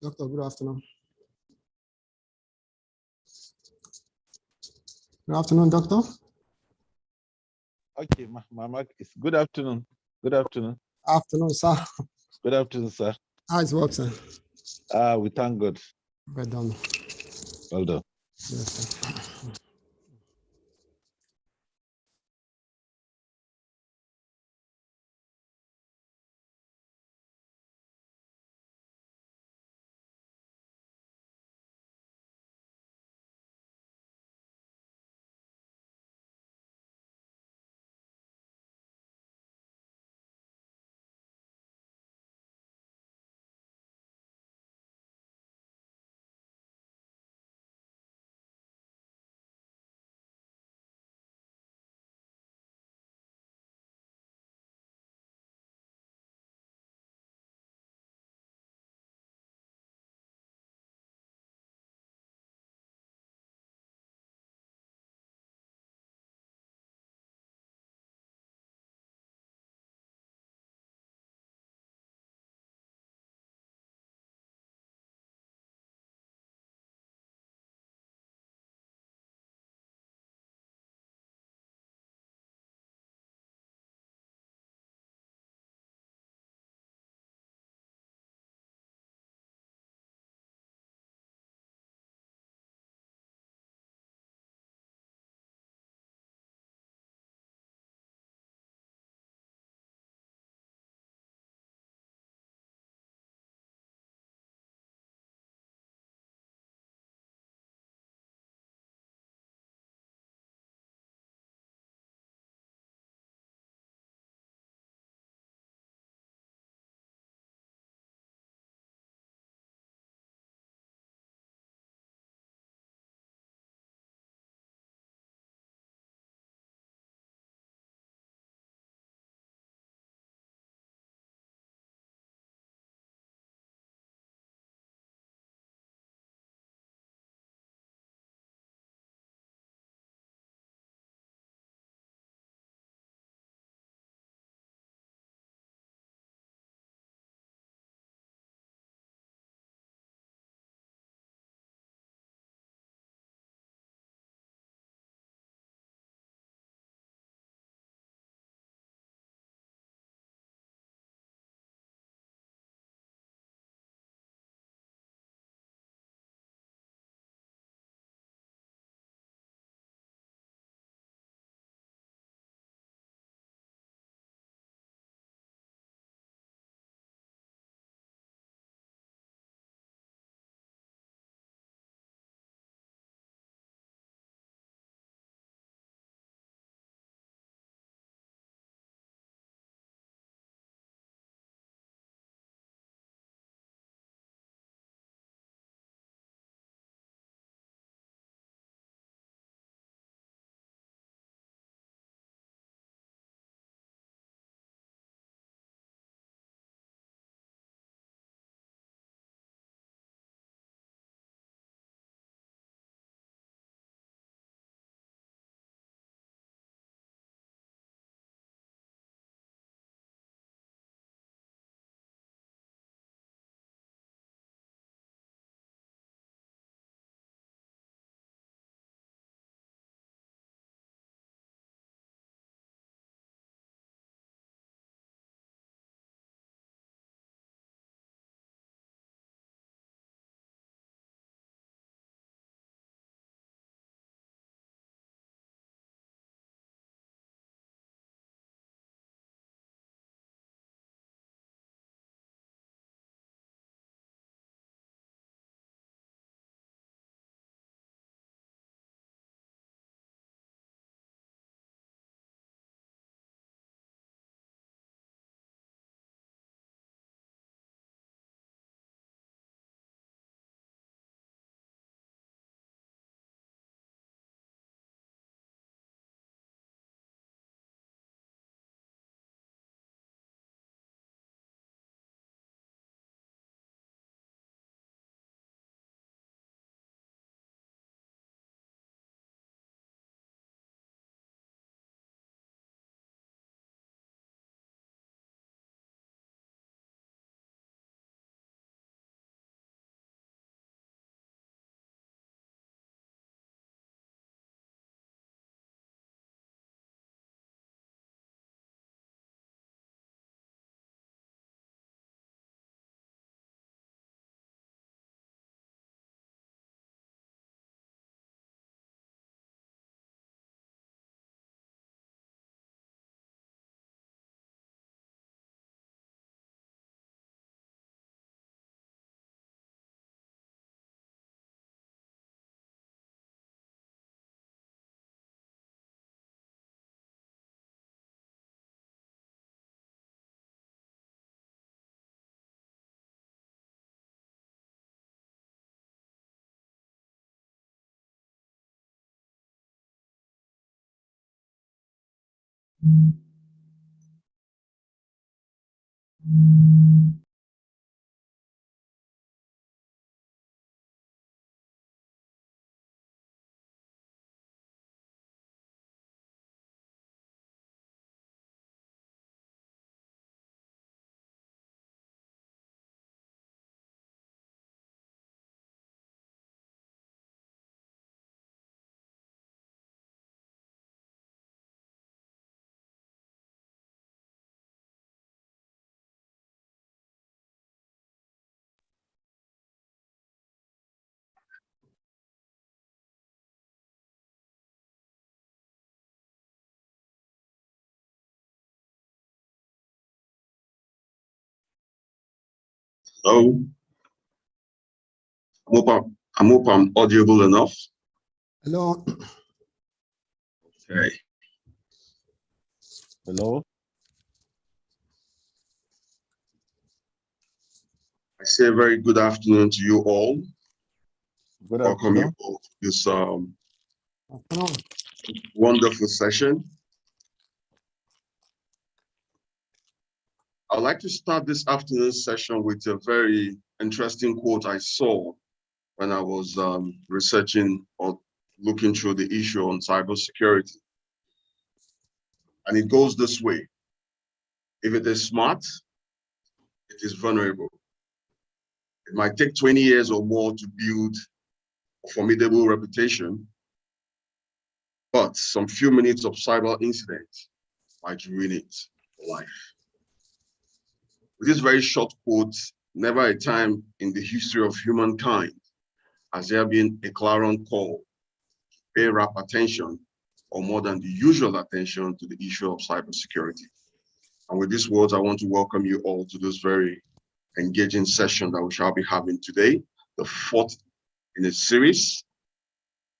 Doctor, good afternoon. Good afternoon, doctor. Okay, my mic is good afternoon. Good afternoon. Afternoon, sir. Good afternoon, sir. How is work, sir? We thank God. Well done. Well done. Yes, sir. Hello. I hope I'm audible enough. Hello. Okay. Hello. I say a very good afternoon to you all. Good Welcome you afternoon. all to this Afternoon. wonderful session. I'd like to start this afternoon's session with a very interesting quote I saw when I was researching or looking through the issue on cybersecurity. And it goes this way: if it is smart, it is vulnerable. It might take 20 years or more to build a formidable reputation, but some few minutes of cyber incident might ruin it for life. With this very short quote, never a time in the history of humankind has there been a clarion call to pay rapt attention, or more than the usual attention, to the issue of cybersecurity. And with these words, I want to welcome you all to this very engaging session that we shall be having today, the fourth in a series.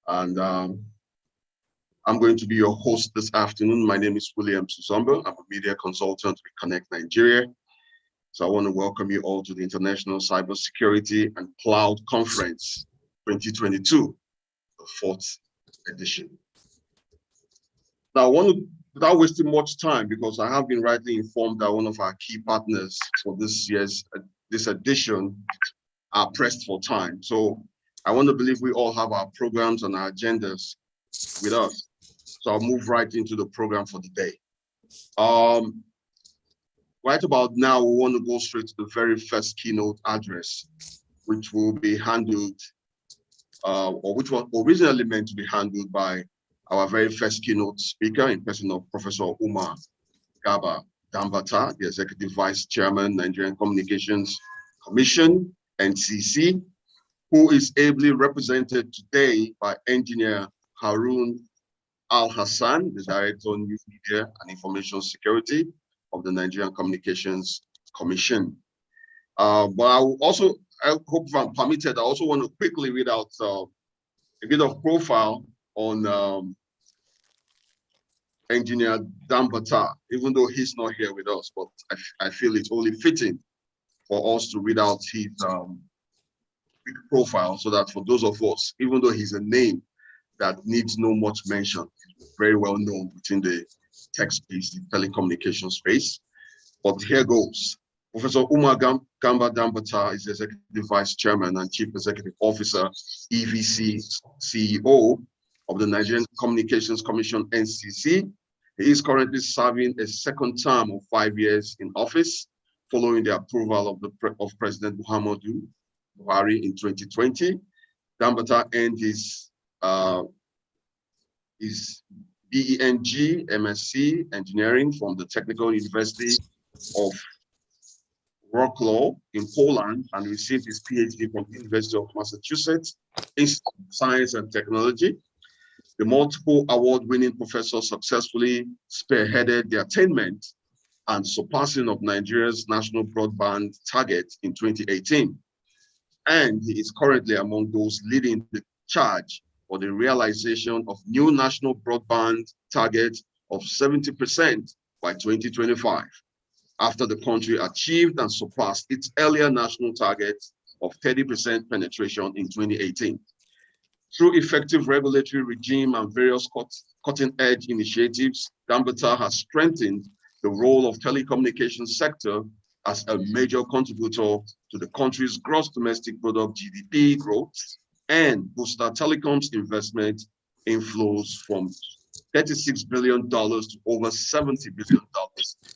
And I'm going to be your host this afternoon. My name is William Suzomba. I'm a media consultant with Connect Nigeria. So I want to welcome you all to the International Cybersecurity and Cloud Conference 2022, the fourth edition. Now, I want to, without wasting much time, because I have been rightly informed that one of our key partners for this year's this edition are pressed for time. So I want to believe we all have our programs and our agendas with us. So I'll move right into the program for the day. Right about now, we want to go straight to the very first keynote address, which will be handled, or which was originally meant to be handled by our very first keynote speaker in person of Professor Umar Garba Dambata, the Executive Vice Chairman, Nigerian Communications Commission, NCC, who is ably represented today by Engineer Harun Al-Hassan, the Director of News Media and Information Security of the Nigerian Communications Commission. But I will also, I hope if I'm permitted, I also want to quickly read out a bit of profile on Engineer Dambata, even though he's not here with us, but I feel it's only fitting for us to read out his quick profile, so that for those of us, even though he's a name that needs no much mention, he's very well known within the tech space, the telecommunication space. But here goes. Professor Umar Garba Dambata is Executive Vice Chairman and Chief Executive Officer, EVC CEO of the Nigerian Communications Commission, NCC. He is currently serving a second term of 5 years in office, following the approval of President Muhammadu Buhari in 2020. Dambata earned his BEng MSc Engineering from the Technical University of Wrocław in Poland, and received his PhD from the University of Massachusetts Institute of Science and Technology. The multiple award-winning professor successfully spearheaded the attainment and surpassing of Nigeria's national broadband target in 2018. And he is currently among those leading the charge for the realization of new national broadband target of 70% by 2025, after the country achieved and surpassed its earlier national target of 30% penetration in 2018. Through effective regulatory regime and various cutting-edge initiatives, Dambata has strengthened the role of telecommunications sector as a major contributor to the country's gross domestic product GDP growth and boosted telecoms investment inflows from $36 billion to over $70 billion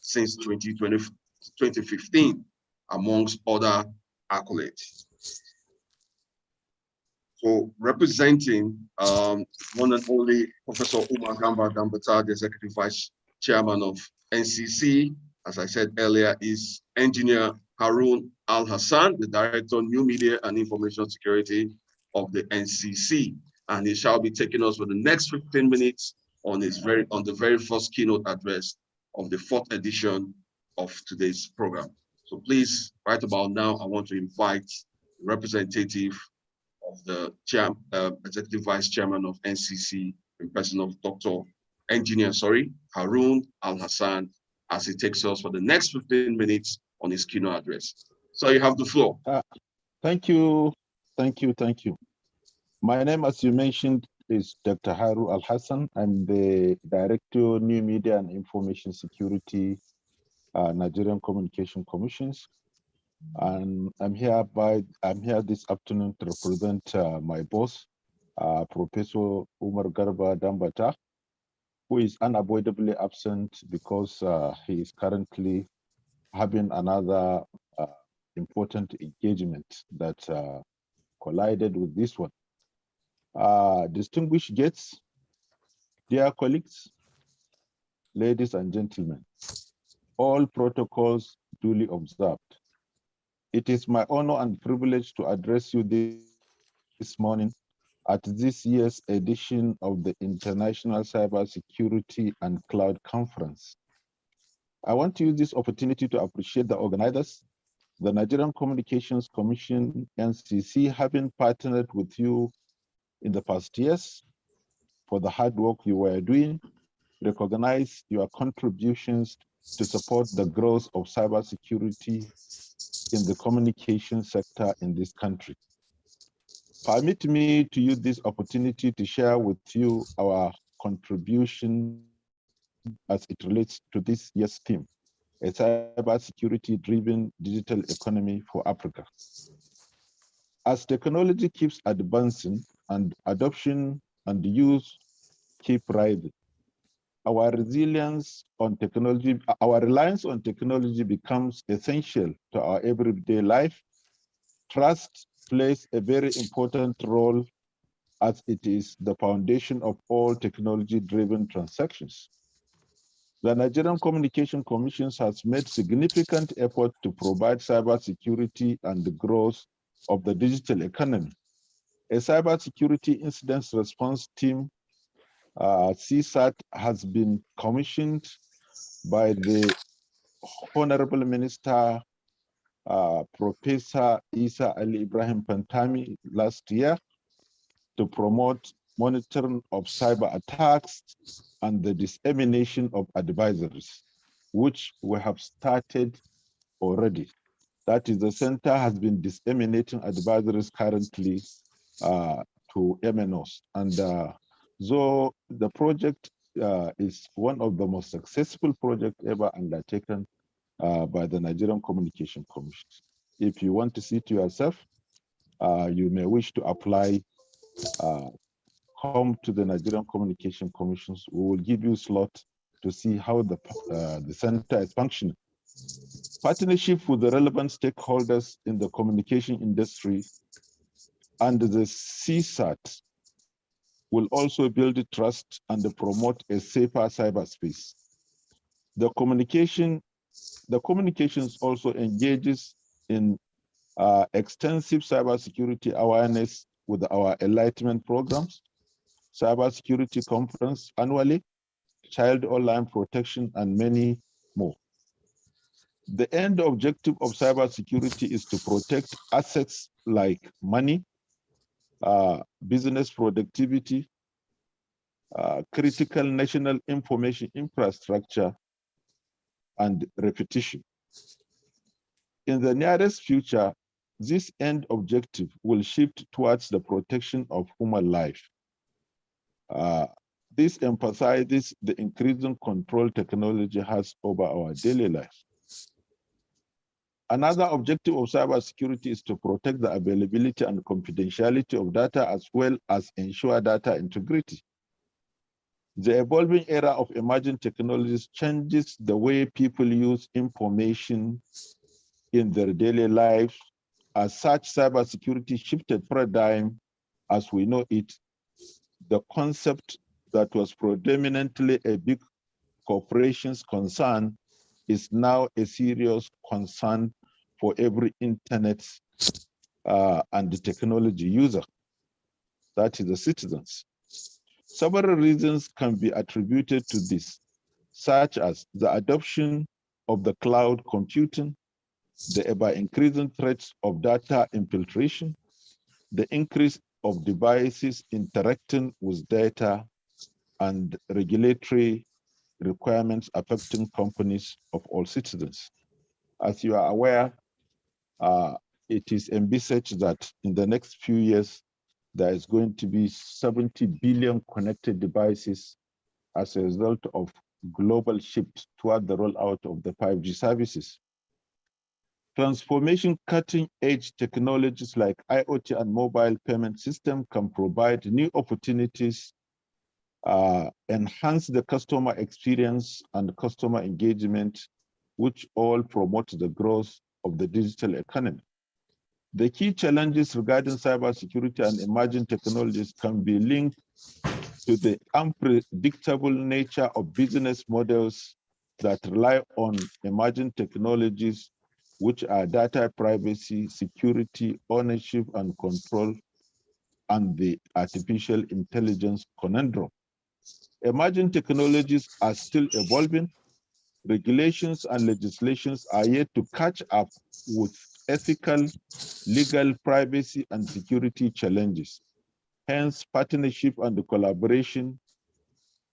since 2015, amongst other accolades. So representing one and only Professor Umar Gamba Dambata, the Executive Vice Chairman of NCC, as I said earlier, is Engineer Harun Al-Hassan, the Director of New Media and Information Security of the NCC. And he shall be taking us for the next 15 minutes on the very first keynote address of the 4th edition of today's program. So please, right about now, I want to invite the representative of the Executive Vice Chairman of NCC in person of Harun Al-Hassan, as he takes us for the next 15 minutes on his keynote address. So you have the floor. Thank you. My name, as you mentioned, is Dr. Harun Al-Hassan. I'm the Director of New Media and Information Security, Nigerian Communication Commissions. And I'm here this afternoon to represent my boss, Professor Umar Garba Dambata, who is unavoidably absent because he is currently having another important engagement that collided with this one. Distinguished guests, dear colleagues, ladies and gentlemen, all protocols duly observed. It is my honor and privilege to address you this morning at this year's edition of the International Cybersecurity and Cloud Conference. I want to use this opportunity to appreciate the organizers, the Nigerian Communications Commission, NCC, having partnered with you in the past years for the hard work you were doing, recognize your contributions to support the growth of cybersecurity in the communication sector in this country. Permit me to use this opportunity to share with you our contribution as it relates to this year's theme, a cybersecurity-driven digital economy for Africa. As technology keeps advancing and adoption and use keep rising, our reliance on technology becomes essential to our everyday life. Trust plays a very important role as it is the foundation of all technology-driven transactions. The Nigerian Communication Commission has made significant effort to provide cybersecurity and the growth of the digital economy. A cybersecurity incident response team, CSAT, has been commissioned by the Honorable Minister, Professor Isa Ali Ibrahim Pantami last year to promote monitoring of cyber attacks and the dissemination of advisories, which we have started already. That is, the center has been disseminating advisories currently to MNOs. And so the project is one of the most successful projects ever undertaken by the Nigerian Communication Commission. If you want to see it yourself, you may wish to apply, come to the Nigerian Communication Commissions. We will give you a slot to see how the center is functioning. Partnership with the relevant stakeholders in the communication industry and the CSAT will also build trust and promote a safer cyberspace. The communications also engages in extensive cybersecurity awareness with our enlightenment programs, cybersecurity conference annually, child online protection, and many more. The end objective of cybersecurity is to protect assets like money, business productivity, critical national information infrastructure, and reputation. In the nearest future, this end objective will shift towards the protection of human life. This emphasizes the increasing control technology has over our daily life. Another objective of cybersecurity is to protect the availability and confidentiality of data as well as ensure data integrity. The evolving era of emerging technologies changes the way people use information in their daily lives. As such, cybersecurity shifted paradigm as we know it. The concept that was predominantly a big corporation's concern is now a serious concern for every internet and the technology user, that is the citizens. Several reasons can be attributed to this, such as the adoption of the cloud computing, the ever-increasing threats of data infiltration, the increase of devices interacting with data, and regulatory requirements affecting companies of all citizens. As you are aware, it is envisaged that in the next few years, there is going to be 70 billion connected devices as a result of global shift toward the rollout of the 5G services. Transformation cutting-edge technologies like IoT and mobile payment system can provide new opportunities, enhance the customer experience and customer engagement, which all promote the growth of the digital economy. The key challenges regarding cybersecurity and emerging technologies can be linked to the unpredictable nature of business models that rely on emerging technologies, which are data privacy, security, ownership and control, and the artificial intelligence conundrum. Emerging technologies are still evolving. Regulations and legislations are yet to catch up with ethical, legal, privacy, and security challenges. Hence, partnership and collaboration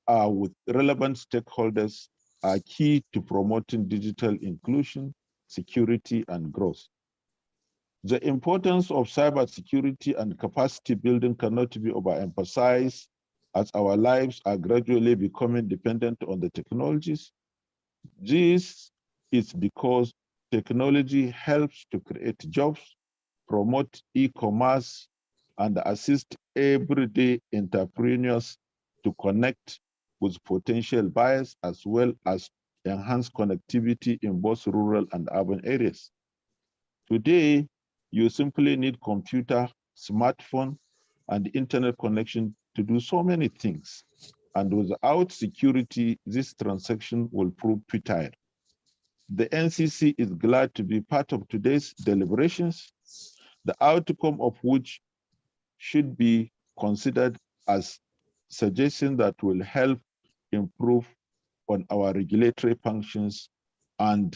with relevant stakeholders are key to promoting digital inclusion, security, and growth. The importance of cybersecurity and capacity building cannot be overemphasized as our lives are gradually becoming dependent on the technologies. This is because technology helps to create jobs, promote e-commerce, and assist everyday entrepreneurs to connect with potential buyers as well as enhance connectivity in both rural and urban areas. Today, you simply need computer, smartphone, and internet connection to do so many things. And without security, this transaction will prove futile. The NCC is glad to be part of today's deliberations, the outcome of which should be considered as suggestions that will help improve on our regulatory functions and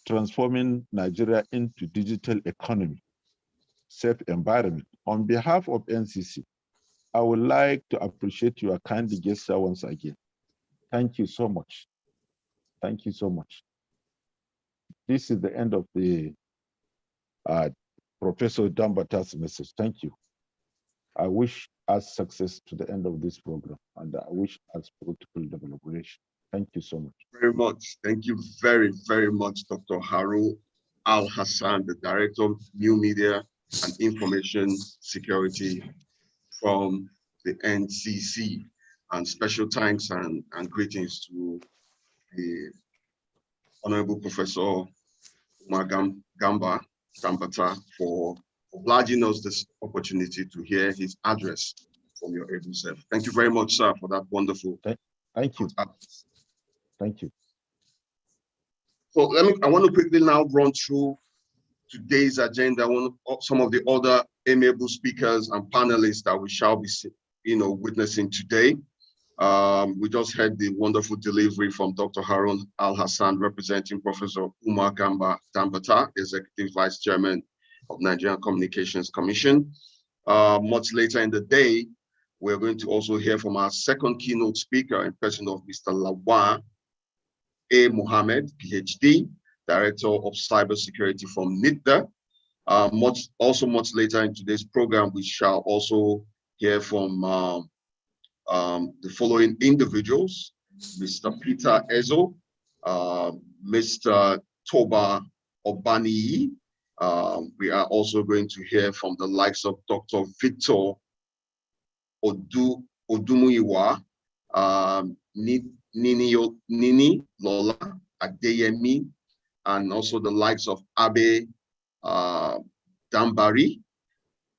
transforming Nigeria into digital economy, safe environment. On behalf of NCC, I would like to appreciate your kind gesture once again. Thank you so much. Thank you so much. This is the end of the Professor Dambata's message. Thank you. I wish us success to the end of this program, and I wish us political development. Thank you so much. Very much. Thank you very, very much, Dr. Harun Al-Hassan, the Director of New Media and Information Security from the NCC. And special thanks and greetings to the Honorable Professor Umar Gambata for obliging us this opportunity to hear his address from your able self. Thank you very much, sir, for that wonderful. Thank you. Thank you. So I want to quickly now run through today's agenda. Some of the other amiable speakers and panelists that we shall be, witnessing today. We just heard the wonderful delivery from Dr. Harun Al-Hassan, representing Professor Umar Gambata, Executive Vice Chairman of Nigerian Communications Commission. Much later in the day, we're going to also hear from our second keynote speaker in person of Mr. Lawan A. Mohammed, PhD, Director of Cybersecurity from NITDA. Much later in today's program, we shall also hear from the following individuals: Mr. Peter Ezo, Mr. Toba Obani. We are also going to hear from the likes of Dr. Victor Odumuyiwa, Nini Lola Adeyemi, and also the likes of Abe Dambari.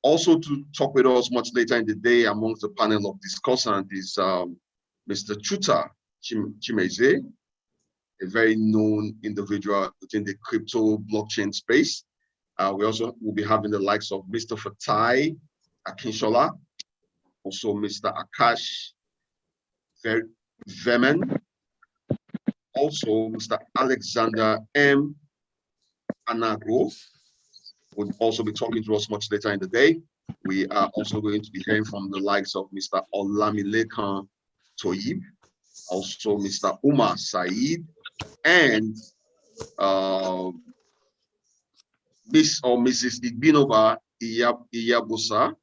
Also to talk with us much later in the day amongst the panel of discussants is Mr. Chuta Chimeze, a very known individual within the crypto blockchain space. We also will be having the likes of Mr. Fatai Akinshola, also Mr. Akash Veman, also Mr. Alexander M. Anago would also be talking to us much later in the day. We are also going to be hearing from the likes of Mr. Olamilekan Toyib, also Mr. Umar Said, and Miss or Mrs. Igbinova Iyobosa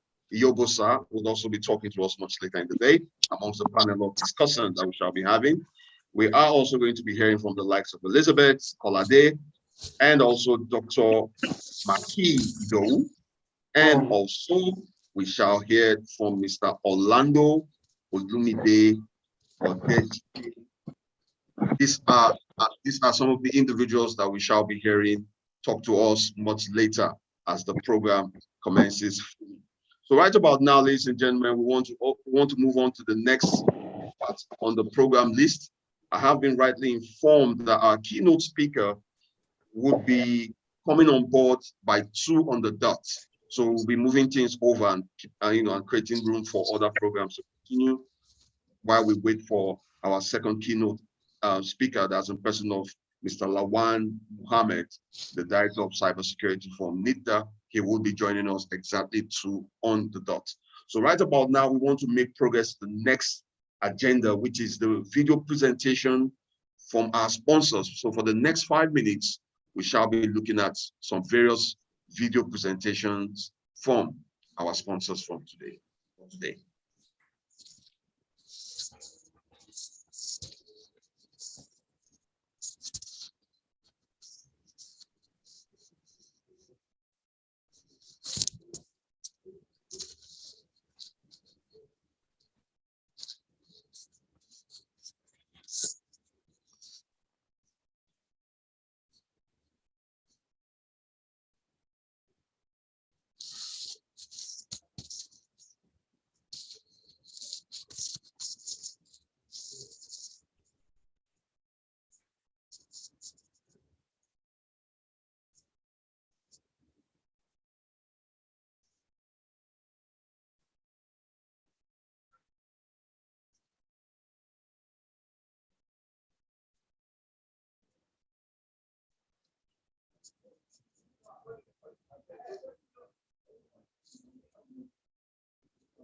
would also be talking to us much later in the day amongst the panel of discussants that we shall be having. We are also going to be hearing from the likes of Elizabeth Kolade and also Dr. Maki Ido. And also we shall hear from Mr. Orlando Olumide Odeji. These are some of the individuals that we shall be hearing talk to us much later as the program commences. So right about now, ladies and gentlemen, we want to move on to the next part on the program list. I have been rightly informed that our keynote speaker would be coming on board by 2 on the dot. So we'll be moving things over and and creating room for other programs to continue while we wait for our second keynote speaker, that's in person of Mr. Lawan Muhammad, the Director of Cybersecurity from NIDA. He will be joining us exactly 2 on the dot. So right about now, we want to make progress to the next agenda, which is the video presentation from our sponsors. So for the next 5 minutes, we shall be looking at some various video presentations from our sponsors from today.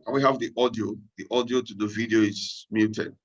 And we have the audio. The audio to the video is muted.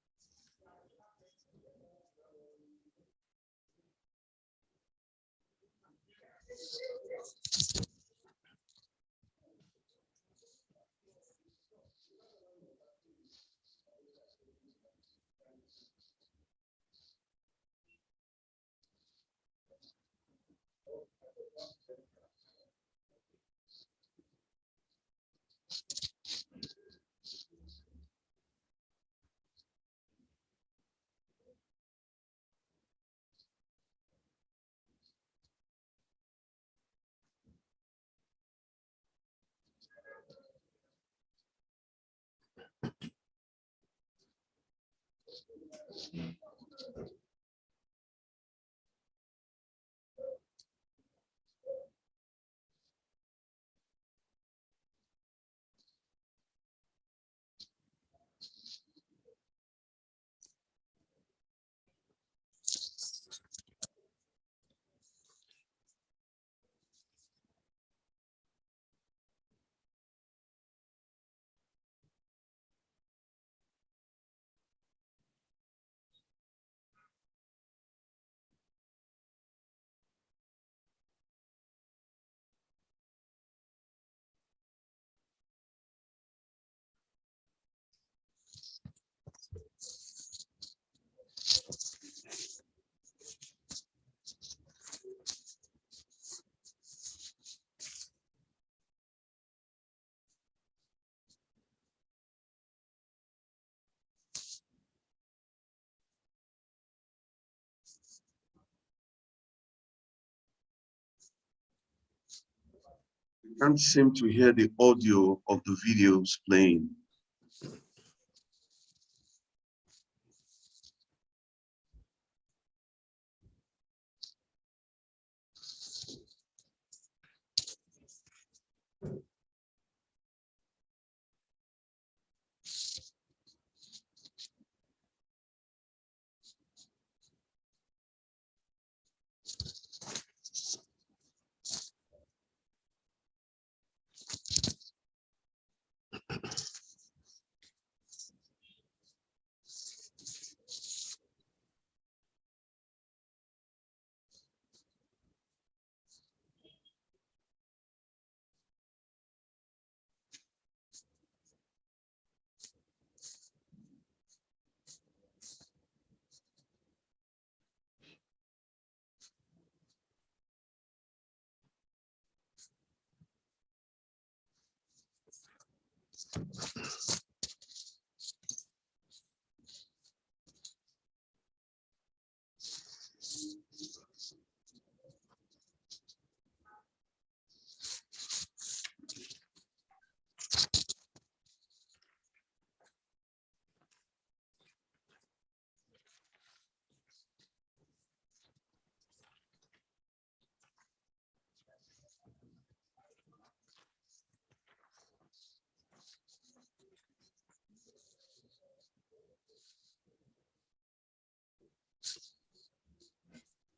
Can't seem to hear the audio of the videos playing.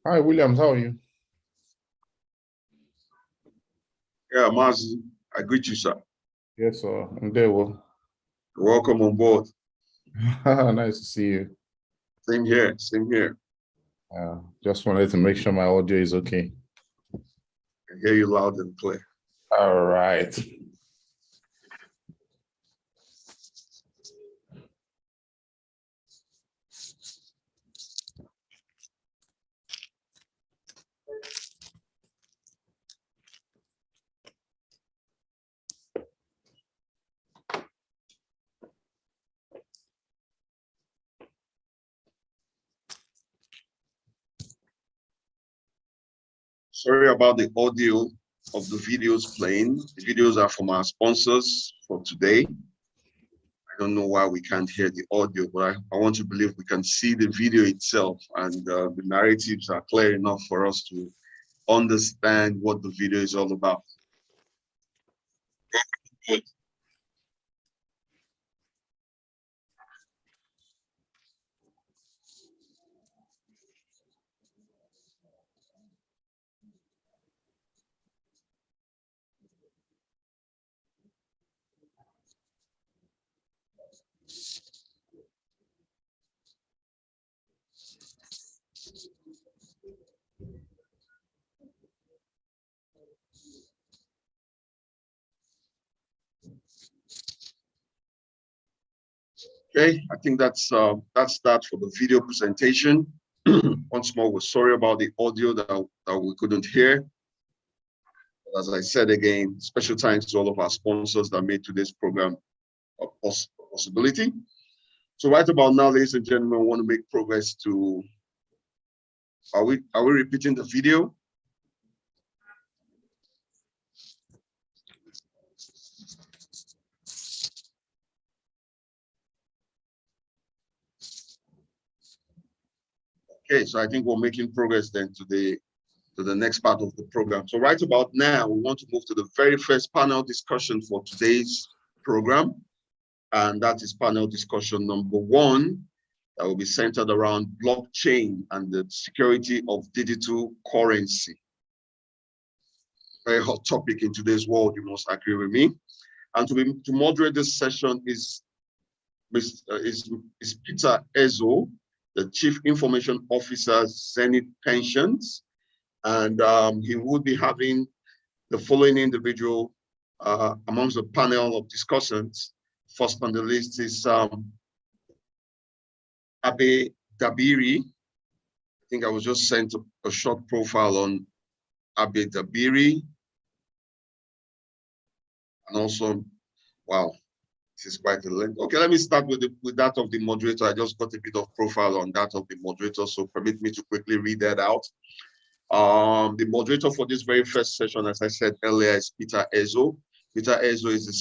Hi, Williams, how are you? Yeah, Mazi, I greet you, sir. Yes, sir. I'm there. Well, Welcome on board. nice to see you. Same here, same here. Just wanted to make sure my audio is okay. I hear you loud and clear. All right. Sorry about the audio of the videos playing. The videos are from our sponsors for today. I don't know why we can't hear the audio, but I want to believe we can see the video itself, and the narratives are clear enough for us to understand what the video is all about. Good. Okay, I think that's that for the video presentation. Once more, we're sorry about the audio that we couldn't hear. But as I said again, special thanks to all of our sponsors that made today's program a possibility. So right about now, ladies and gentlemen, we want to make progress to, are we repeating the video? Okay, so I think we're making progress then to the next part of the program. So right about now, we want to move to the very first panel discussion for today's program. And that is panel discussion number 1, that will be centered around blockchain and the security of digital currency. Very hot topic in today's world, you must agree with me. And to moderate this session is Peter Ezo, the Chief Information Officer, Zenith Pensions. And he would be having the following individual amongst the panel of discussants. First on the list is Abe Dabiri. I think I was just sent a short profile on Abe Dabiri. And also, wow, this is quite a length. Okay, let me start with that of the moderator. I just got a bit of profile on that of the moderator, so permit me to quickly read that out. The moderator for this very first session, as I said earlier, is Peter Ezo. Peter Ezo is the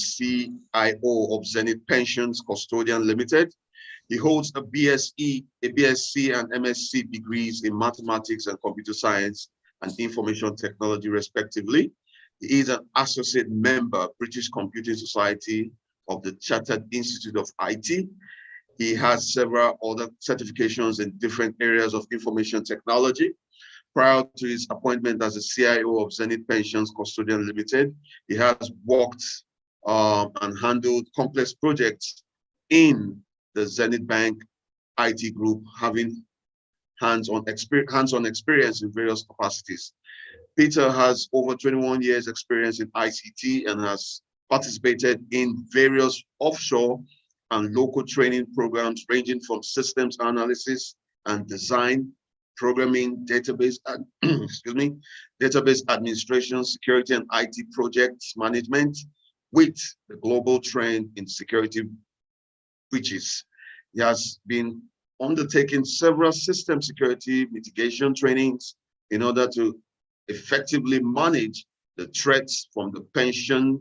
CIO of Zenith Pensions Custodian Limited. He holds a BSc, and MSc degrees in mathematics and computer science and information technology, respectively. He is an associate member, British Computing Society of the Chartered Institute of IT. He has several other certifications in different areas of information technology. Prior to his appointment as the CIO of Zenith Pensions Custodian Limited, he has worked and handled complex projects in the Zenith Bank IT group, having hands-on experience in various capacities. Peter has over 21 years experience in ICT and has participated in various offshore and local training programs ranging from systems analysis and design, programming, database administration, security and IT projects management, with the global trend in security breaches. He has been undertaking several system security mitigation trainings in order to effectively manage the threats from the pension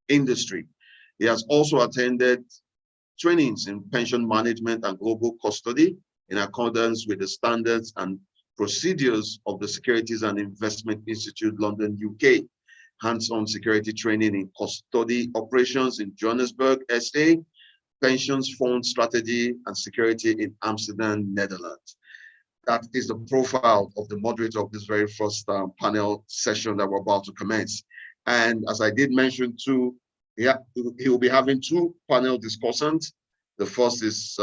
industry. He has also attended trainings in pension management and global custody in accordance with the standards and procedures of the Securities and Investment Institute, London, UK. Hands-on security training in custody operations in Johannesburg, SA, pensions fund strategy and security in Amsterdam, Netherlands. That is the profile of the moderator of this very first panel session that we're about to commence. And as I did mention too, he will be having two panel discussants. The first is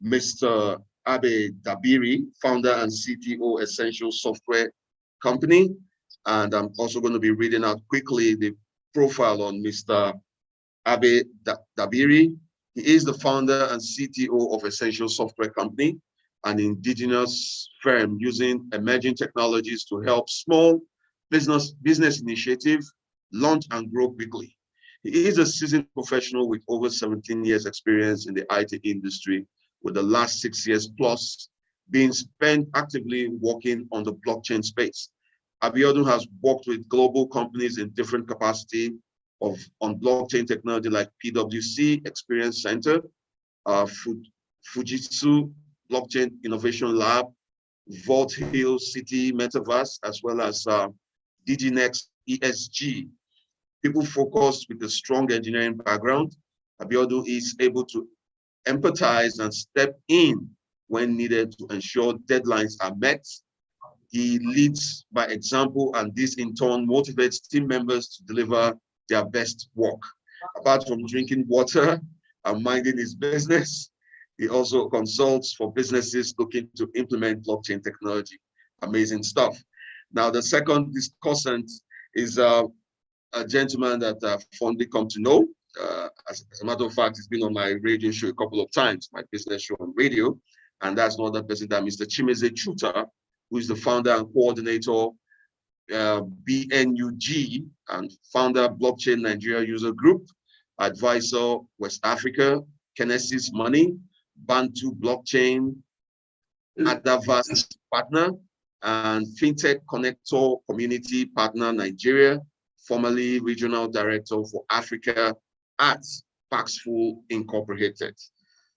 Mr. Abe Dabiri, founder and CTO, Essential Software Company. And I'm also going to be reading out quickly the profile on Mr. Abe Dabiri. He is the founder and CTO of Essential Software Company, an indigenous firm using emerging technologies to help small business initiatives launch and grow quickly. He is a seasoned professional with over 17 years experience in the IT industry, with the last 6 years plus being spent actively working on the blockchain space. Abiodun has worked with global companies in different capacity on blockchain technology like PwC Experience Center, Fujitsu Blockchain Innovation Lab, Vault Hill City Metaverse, as well as DigiNext ESG. People focused with a strong engineering background, Abiodun is able to empathize and step in when needed to ensure deadlines are met. He leads by example, and this in turn motivates team members to deliver their best work. Apart from drinking water and minding his business, he also consults for businesses looking to implement blockchain technology. Amazing stuff. Now, the second discussant is a gentleman that I've fondly come to know. As a matter of fact, he's been on my radio show a couple of times, my business show on radio. And that's no other person than Mr. Chimeze Chuta, who is the founder and coordinator, BNUG, and founder Blockchain Nigeria User Group, advisor West Africa, Kinesis Money, Bantu Blockchain, Adavas partner, and FinTech Connector Community Partner Nigeria, formerly Regional Director for Africa at Paxful Incorporated.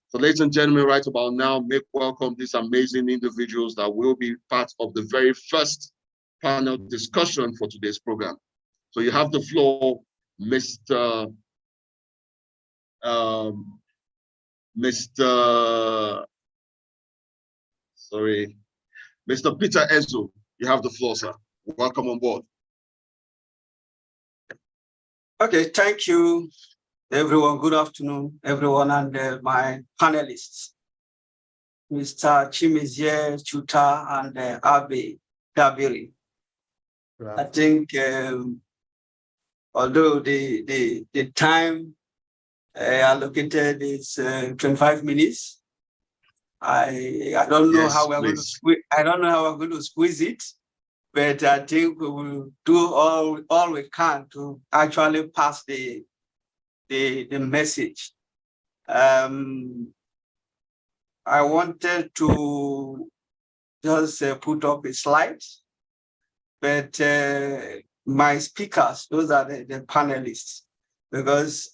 So ladies and gentlemen, right about now, make welcome these amazing individuals that will be part of the very first panel discussion for today's program. So you have the floor, Mr. Peter Ezo. You have the floor, sir. Welcome on board. Okay, thank you, everyone. Good afternoon, everyone, and my panelists, Mr. Chimeze Chuta and Abe Dabiri. Right. I think although the time allocated is 25 minutes, I don't know how we're going to squeeze. I don't know how we're going to squeeze it, but I think we will do all we can to actually pass the message. I wanted to just put up a slide but my speakers, those are the panelists, because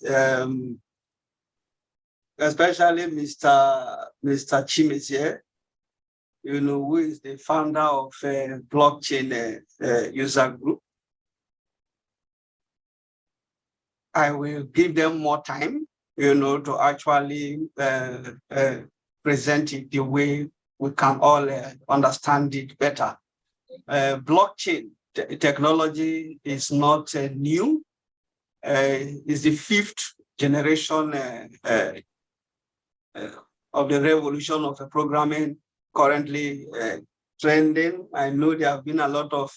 especially Mr. Chimezie, who is the founder of blockchain user group. I will give them more time, to actually present it the way we can all understand it better. Blockchain technology is not new. It's the 5th generation of the revolution of programming currently trending. I know there have been a lot of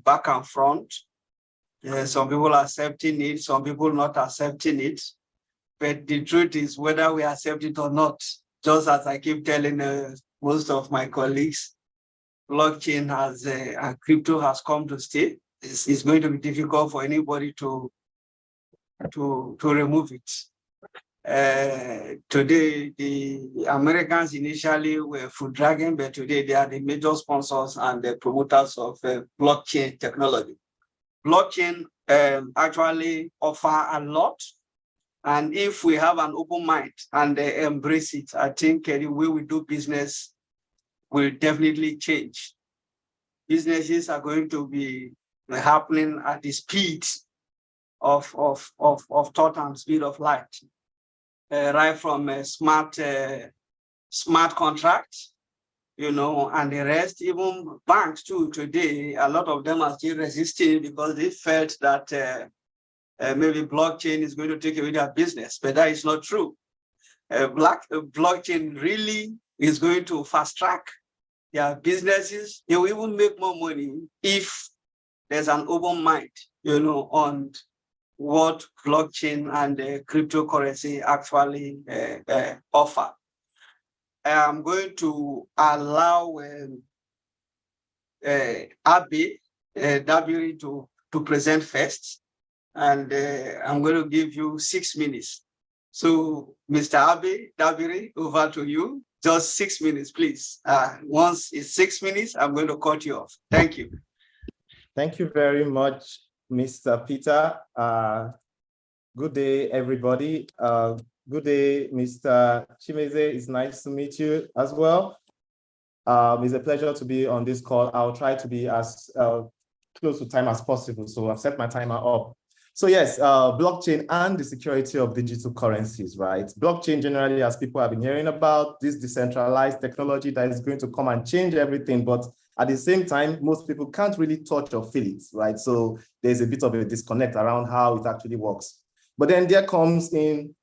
back and front. Some people accepting it, some people not accepting it. But the truth is, whether we accept it or not, just as I keep telling most of my colleagues, blockchain has and crypto has come to stay. It's going to be difficult for anybody to remove it. Today, the Americans initially were Food Dragon, but today they are the major sponsors and the promoters of blockchain technology. Blockchain actually offer a lot. And if we have an open mind and embrace it, I think the way we do business will definitely change. Businesses are going to be happening at the speed of thought and speed of light, right from a smart contract, and the rest. Even banks too today, a lot of them are still resisting because they felt that maybe blockchain is going to take away their business, but that is not true. Blockchain really is going to fast track their businesses. They will even make more money if there's an open mind, on what blockchain and cryptocurrency actually offer. I'm going to allow Abi Dabiri to present first, and I'm going to give you 6 minutes. So, Mr. Abi Dabiri, over to you. Just 6 minutes, please. Once it's 6 minutes, I'm going to cut you off. Thank you. Thank you very much, Mr. Peter. Good day, everybody. Good day, Mr. Chimezie. It's nice to meet you as well. It's a pleasure to be on this call. I'll try to be as close to time as possible. So I've set my timer up. So yes, blockchain and the security of digital currencies, right? Blockchain generally, as people have been hearing about, this decentralized technology that is going to come and change everything. But at the same time, most people can't really touch or feel it, right? So there's a bit of a disconnect around how it actually works. But then there comes in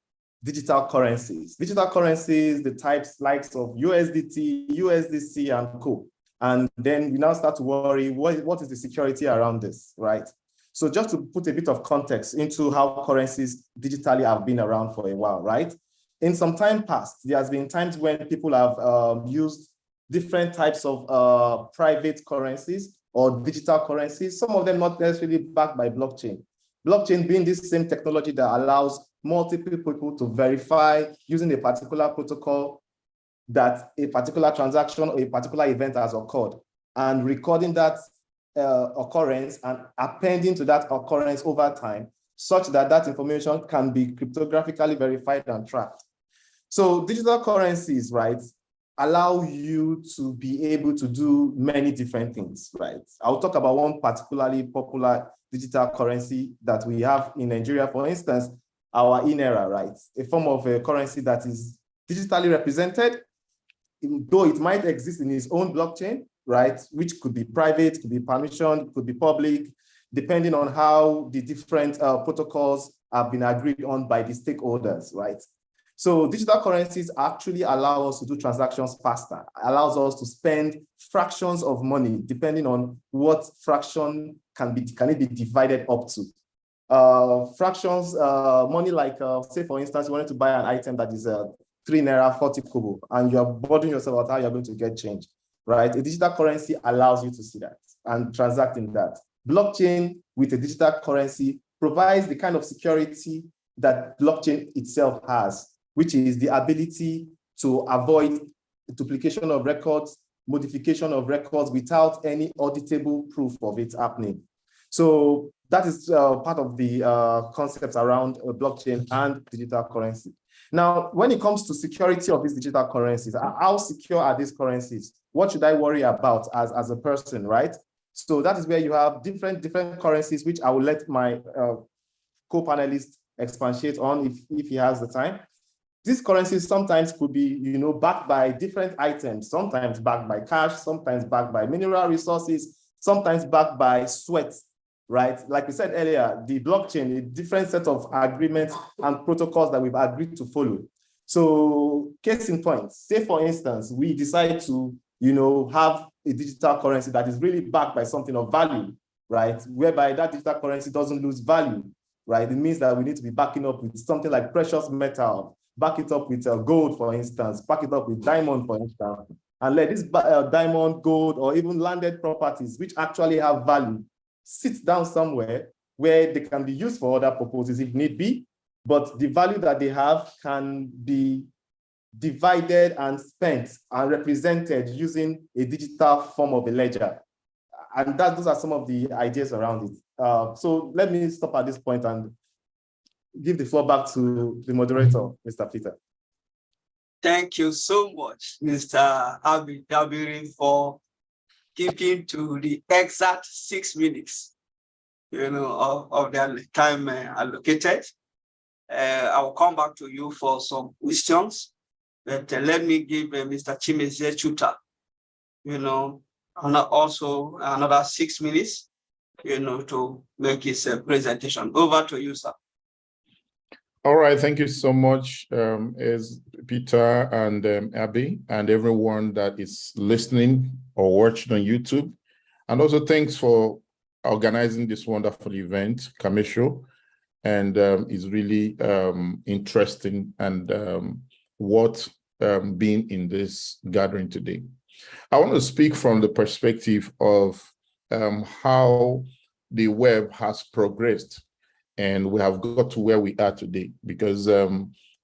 digital currencies. Digital currencies, the types likes of USDT, USDC, and co. And then we now start to worry, what is the security around this, right? So just to put a bit of context into how currencies digitally have been around for a while, right? In some time past, there has been times when people have used different types of private currencies or digital currencies, some of them not necessarily backed by blockchain. Blockchain being this same technology that allows multiple people to verify using a particular protocol that a particular transaction or a particular event has occurred, and recording that occurrence and appending to that occurrence over time, such that that information can be cryptographically verified and tracked. So digital currencies, right, allow you to be able to do many different things, right? I'll talk about one particularly popular digital currency that we have in Nigeria, for instance, our INERA, right? A form of a currency that is digitally represented, though it might exist in its own blockchain, right? Which could be private, could be permission, could be public, depending on how the different protocols have been agreed on by the stakeholders, right? So digital currencies actually allow us to do transactions faster, allows us to spend fractions of money, depending on what fraction can it be divided up to. Fractions, money like, say for instance, you wanted to buy an item that is 3 naira 40 kobo, and you're bothering yourself about how you're going to get change, right? A digital currency allows you to see that and transact in that. Blockchain with a digital currency provides the kind of security that blockchain itself has, which is the ability to avoid duplication of records, modification of records without any auditable proof of it happening. So that is part of the concepts around blockchain and digital currency. Now, when it comes to security of these digital currencies, how secure are these currencies? What should I worry about as a person, right? So that is where you have different currencies, which I will let my co-panelist expatiate on if he has the time. These currencies sometimes could be, backed by different items, sometimes backed by cash, sometimes backed by mineral resources, sometimes backed by sweat, right? Like we said earlier, the blockchain, a different set of agreements and protocols that we've agreed to follow. So case in point, say for instance, we decide to, have a digital currency that is really backed by something of value, right? Whereby that digital currency doesn't lose value, right? It means that we need to be backing up with something like precious metal, back it up with gold, for instance, back it up with diamond, for instance, and let this diamond, gold, or even landed properties, which actually have value, sit down somewhere where they can be used for other purposes if need be, but the value that they have can be divided and spent and represented using a digital form of a ledger. And those are some of the ideas around it. So let me stop at this point and give the floor back to the moderator, Mr. Peter. Thank you so much, Mr. Dabiri, for keeping to the exact 6 minutes, of the time allocated. I will come back to you for some questions, but let me give Mr. Chimezie Chuta, also another 6 minutes, to make his presentation. Over to you, sir. All right, thank you so much, as Peter and Abby and everyone that is listening or watching on YouTube. And also thanks for organizing this wonderful event, Comercio, and it's really interesting and worth being in this gathering today. I want to speak from the perspective of how the web has progressed and we have got to where we are today, because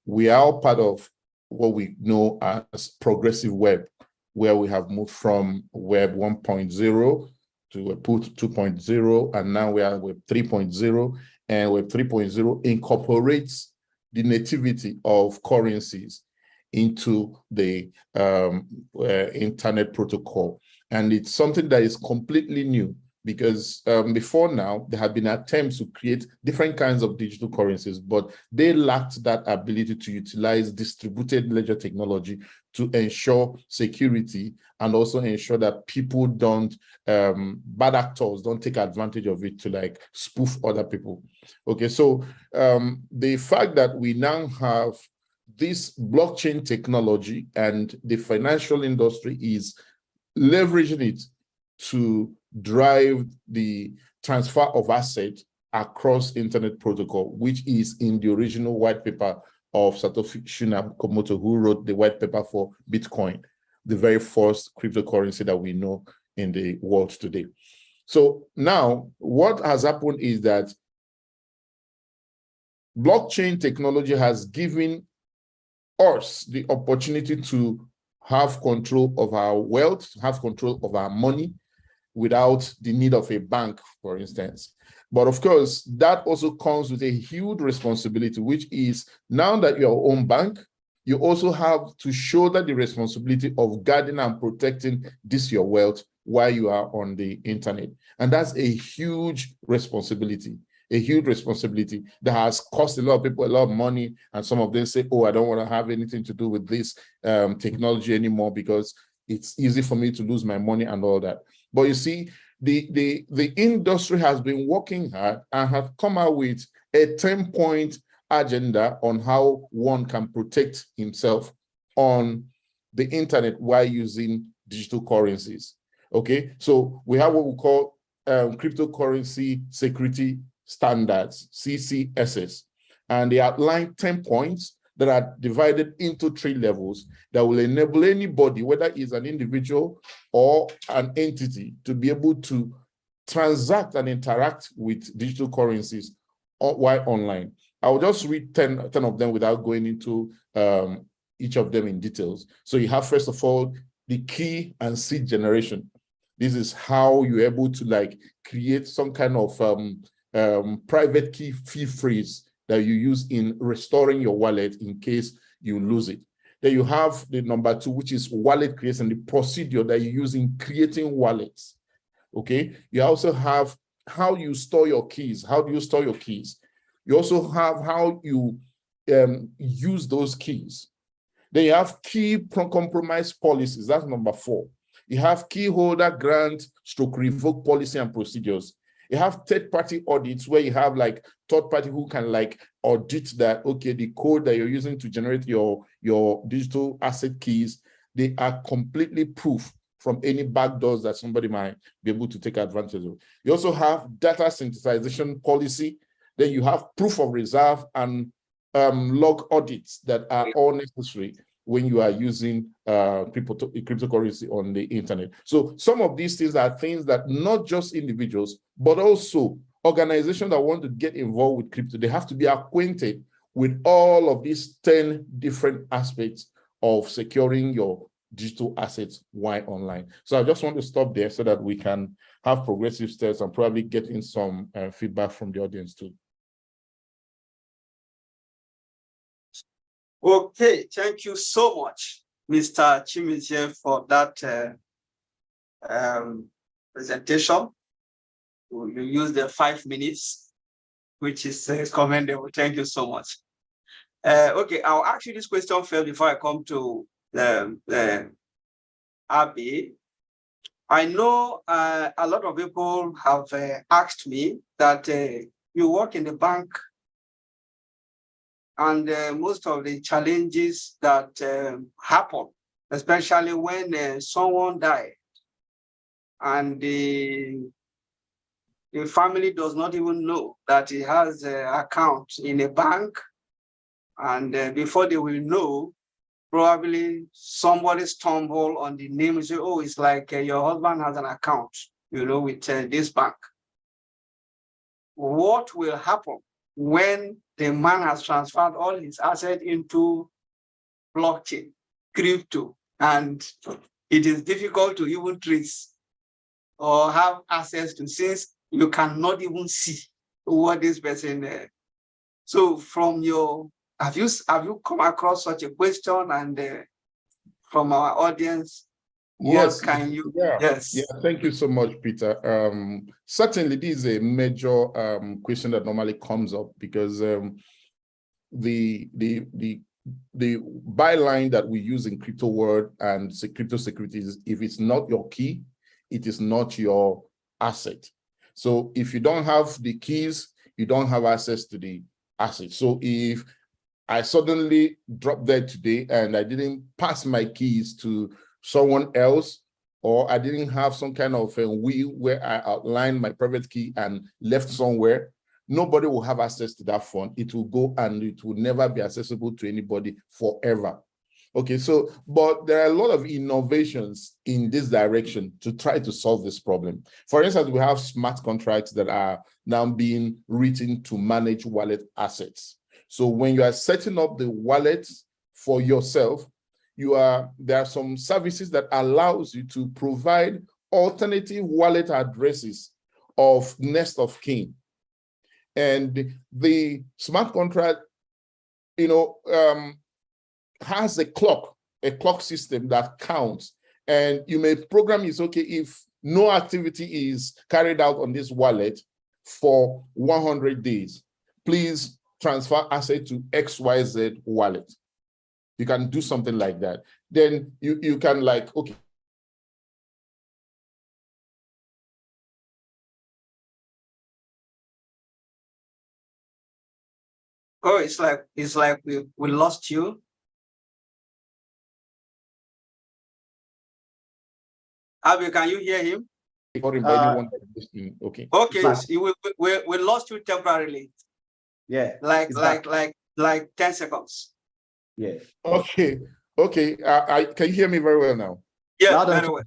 we are all part of what we know as progressive web, where we have moved from web 1.0 to web 2.0, and now we are web 3.0, and web 3.0 incorporates the nativity of currencies into the internet protocol. And it's something that is completely new, because before now, there had been attempts to create different kinds of digital currencies, but they lacked that ability to utilize distributed ledger technology to ensure security and also ensure that people don't, bad actors don't take advantage of it to like spoof other people. Okay, so the fact that we now have this blockchain technology and the financial industry is leveraging it to drive the transfer of assets across internet protocol, which is in the original white paper of Satoshi Nakamoto, who wrote the white paper for Bitcoin, the very first cryptocurrency that we know in the world today. So now what has happened is that blockchain technology has given us the opportunity to have control of our wealth, have control of our money, without the need of a bank, for instance. But of course, that also comes with a huge responsibility, which is now that you're your own bank, you also have to shoulder the responsibility of guarding and protecting your wealth while you are on the internet. And that's a huge responsibility that has cost a lot of people a lot of money. And some of them say, oh, I don't want to have anything to do with this technology anymore because it's easy for me to lose my money and all that. But you see, the industry has been working hard and have come out with a 10-point agenda on how one can protect himself on the internet while using digital currencies. Okay, so we have what we call cryptocurrency security standards, CCSS, and they outline 10 points that are divided into 3 levels that will enable anybody, whether it's an individual or an entity, to be able to transact and interact with digital currencies while online. I'll just read 10 of them without going into each of them in details. So you have, first of all, the key and seed generation. This is how you're able to like create some kind of private key phrase that you use in restoring your wallet in case you lose it. Then you have the number 2, which is wallet creation, the procedure that you use in creating wallets. Okay. You also have how you store your keys. How do you store your keys? You also have how you use those keys. Then you have key compromise policies. That's number 4. You have key holder grant / revoke policy and procedures. You have third-party audits where you have like third party who can like audit that, okay, the code that you're using to generate your digital asset keys, they are completely proof from any backdoors that somebody might be able to take advantage of. You also have data synthesization policy. Then you have proof of reserve and log audits that are all necessary when you are using cryptocurrency on the internet. So some of these things are things that not just individuals, but also organizations that want to get involved with crypto, they have to be acquainted with all of these 10 different aspects of securing your digital assets while online. So I just want to stop there so that we can have progressive steps and probably get in some feedback from the audience too. Okay, thank you so much, Mr. Chimezie, for that presentation. You used the 5 minutes, which is commendable. Thank you so much. Okay, I'll ask you this question first before I come to Abby. I know a lot of people have asked me that you work in the bank, and most of the challenges that happen, especially when someone died and the family does not even know that he has an account in a bank, and before they will know, probably somebody stumble on the name and say, oh, it's like your husband has an account, with this bank. What will happen when the man has transferred all his assets into blockchain, crypto, and it is difficult to even trace or have access to, since you cannot even see what this person So from your, have you come across such a question, and from our audience, Yes, what can you, yes. Yeah, thank you so much, Peter. Certainly, this is a major question that normally comes up because the byline that we use in crypto world and crypto securities, if it's not your key, it is not your asset. So if you don't have the keys, you don't have access to the asset. So if I suddenly drop dead today and I didn't pass my keys to someone else, or I didn't have some kind of a will where I outlined my private key and left somewhere, nobody will have access to that fund. It will go and it will never be accessible to anybody forever. Okay, so, but there are a lot of innovations in this direction to try to solve this problem. For instance, we have smart contracts that are now being written to manage wallet assets. So when you are setting up the wallet for yourself, there are some services that allows you to provide alternative wallet addresses of next of kin. And the smart contract, has a clock system that counts, and you may program is okay if no activity is carried out on this wallet for 100 days, please transfer asset to XYZ wallet. You can do something like that. Then you can like, okay. Oh, it's like we lost you. Abby, can you hear him? Or anyone that is listening. Okay. Okay, so we lost you temporarily. Yeah. Like 10 seconds. Yeah. Okay. Can you hear me very well now? Yeah, very well.